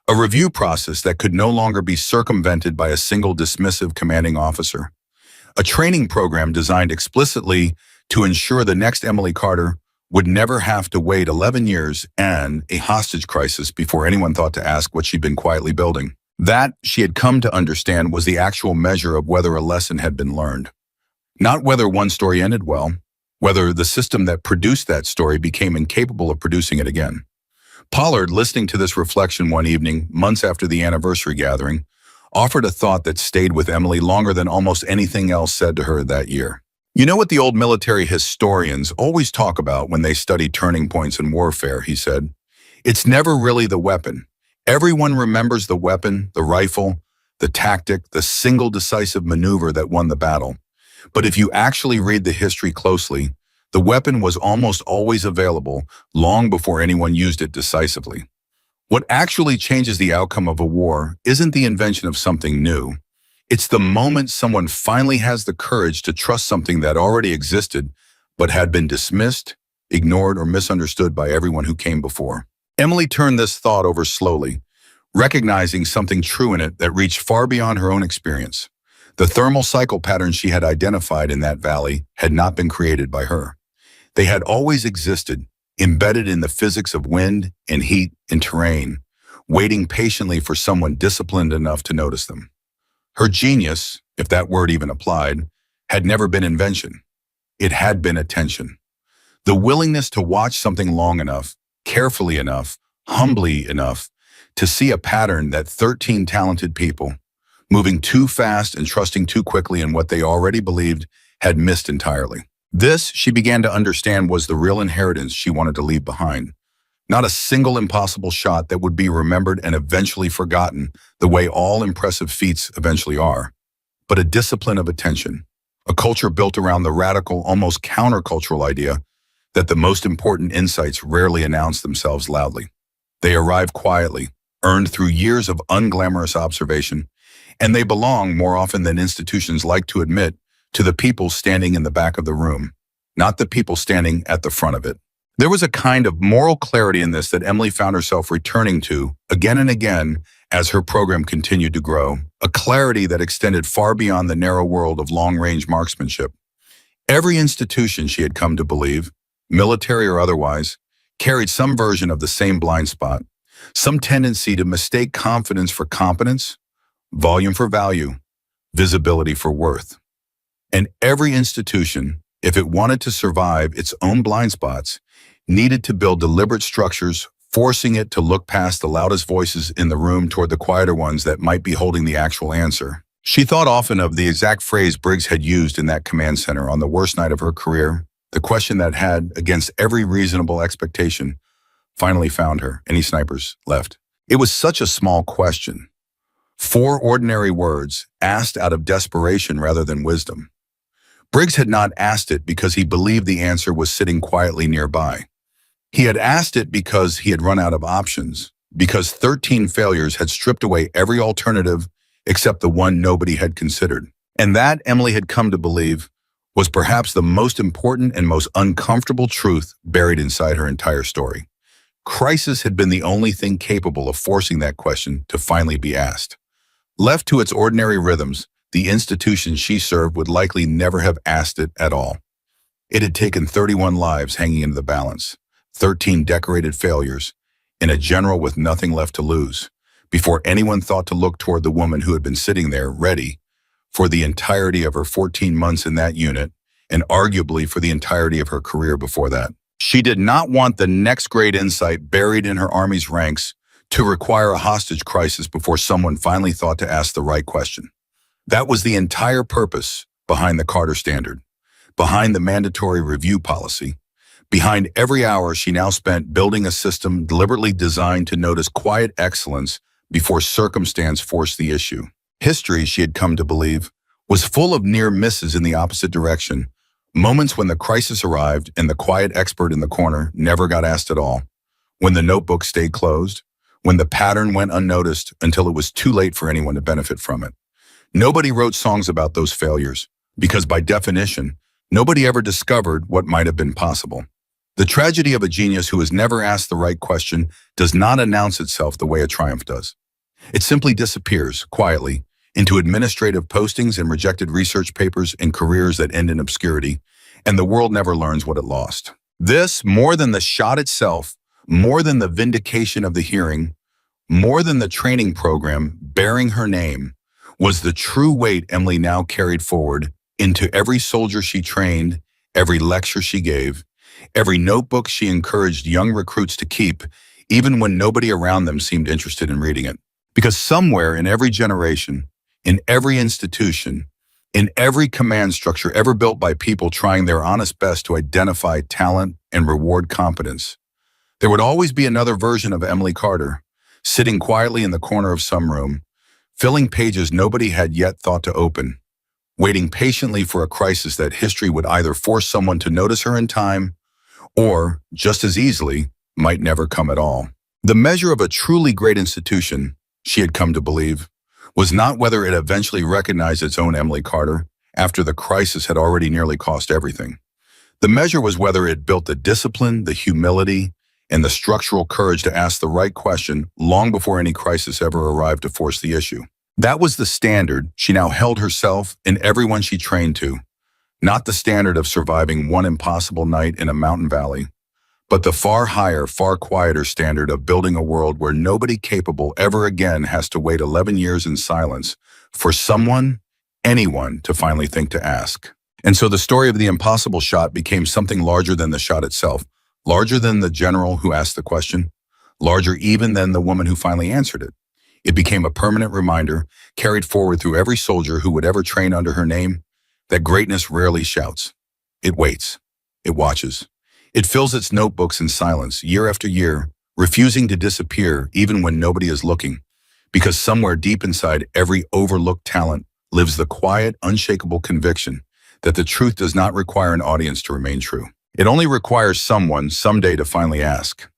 [SPEAKER 1] a review process that could no longer be circumvented by a single dismissive commanding officer, a training program designed explicitly to ensure the next Emily Carter would never have to wait 11 years and a hostage crisis before anyone thought to ask what she'd been quietly building. That, she had come to understand, was the actual measure of whether a lesson had been learned. Not whether one story ended well, whether the system that produced that story became incapable of producing it again. Pollard, listening to this reflection one evening, months after the anniversary gathering, offered a thought that stayed with Emily longer than almost anything else said to her that year. "You know what the old military historians always talk about when they study turning points in warfare," he said. "It's never really the weapon. Everyone remembers the weapon, the rifle, the tactic, the single decisive maneuver that won the battle. But if you actually read the history closely, the weapon was almost always available long before anyone used it decisively. What actually changes the outcome of a war isn't the invention of something new. It's the moment someone finally has the courage to trust something that already existed but had been dismissed, ignored, or misunderstood by everyone who came before." Emily turned this thought over slowly, recognizing something true in it that reached far beyond her own experience. The thermal cycle patterns she had identified in that valley had not been created by her. They had always existed, embedded in the physics of wind and heat and terrain, waiting patiently for someone disciplined enough to notice them. Her genius, if that word even applied, had never been invention. It had been attention. The willingness to watch something long enough, carefully enough, humbly enough, to see a pattern that 13 talented people, moving too fast and trusting too quickly in what they already believed, had missed entirely. This, she began to understand, was the real inheritance she wanted to leave behind. Not a single impossible shot that would be remembered and eventually forgotten the way all impressive feats eventually are, but a discipline of attention, a culture built around the radical, almost countercultural idea that the most important insights rarely announce themselves loudly. They arrive quietly, earned through years of unglamorous observation, and they belong, more often than institutions like to admit, to the people standing in the back of the room, not the people standing at the front of it. There was a kind of moral clarity in this that Emily found herself returning to again and again as her program continued to grow, a clarity that extended far beyond the narrow world of long-range marksmanship. Every institution, she had come to believe, military or otherwise, carried some version of the same blind spot, some tendency to mistake confidence for competence, volume for value, visibility for worth. And every institution, if it wanted to survive its own blind spots, needed to build deliberate structures, forcing it to look past the loudest voices in the room toward the quieter ones that might be holding the actual answer. She thought often of the exact phrase Briggs had used in that command center on the worst night of her career, the question that had, against every reasonable expectation, finally found her. "Any snipers left?" It was such a small question. 4 ordinary words, asked out of desperation rather than wisdom. Briggs had not asked it because he believed the answer was sitting quietly nearby. He had asked it because he had run out of options, because 13 failures had stripped away every alternative except the one nobody had considered. And that, Emily had come to believe, was perhaps the most important and most uncomfortable truth buried inside her entire story. Crisis had been the only thing capable of forcing that question to finally be asked. Left to its ordinary rhythms, the institution she served would likely never have asked it at all. It had taken 31 lives hanging into the balance, 13 decorated failures, and a general with nothing left to lose, before anyone thought to look toward the woman who had been sitting there, ready, for the entirety of her 14 months in that unit, and arguably for the entirety of her career before that. She did not want the next great insight buried in her Army's ranks to require a hostage crisis before someone finally thought to ask the right question. That was the entire purpose behind the Carter Standard, behind the mandatory review policy, behind every hour she now spent building a system deliberately designed to notice quiet excellence before circumstance forced the issue. History, she had come to believe, was full of near misses in the opposite direction, moments when the crisis arrived and the quiet expert in the corner never got asked at all, when the notebook stayed closed, when the pattern went unnoticed until it was too late for anyone to benefit from it. Nobody wrote songs about those failures, because by definition, nobody ever discovered what might have been possible. The tragedy of a genius who has never asked the right question does not announce itself the way a triumph does. It simply disappears, quietly, into administrative postings and rejected research papers and careers that end in obscurity, and the world never learns what it lost. This, more than the shot itself, more than the vindication of the hearing, more than the training program bearing her name, was the true weight Emily now carried forward into every soldier she trained, every lecture she gave, every notebook she encouraged young recruits to keep, even when nobody around them seemed interested in reading it. Because somewhere in every generation, in every institution, in every command structure ever built by people trying their honest best to identify talent and reward competence, there would always be another version of Emily Carter, sitting quietly in the corner of some room, filling pages nobody had yet thought to open, waiting patiently for a crisis that history would either force someone to notice her in time, or, just as easily, might never come at all. The measure of a truly great institution, she had come to believe, was not whether it eventually recognized its own Emily Carter after the crisis had already nearly cost everything. The measure was whether it built the discipline, the humility, and the structural courage to ask the right question long before any crisis ever arrived to force the issue. That was the standard she now held herself and everyone she trained to, not the standard of surviving one impossible night in a mountain valley, but the far higher, far quieter standard of building a world where nobody capable ever again has to wait 11 years in silence for someone, anyone, to finally think to ask. And so the story of the impossible shot became something larger than the shot itself, larger than the general who asked the question, larger even than the woman who finally answered it. It became a permanent reminder, carried forward through every soldier who would ever train under her name, that greatness rarely shouts. It waits. It watches. It fills its notebooks in silence, year after year, refusing to disappear even when nobody is looking, because somewhere deep inside every overlooked talent lives the quiet, unshakable conviction that the truth does not require an audience to remain true. It only requires someone someday to finally ask.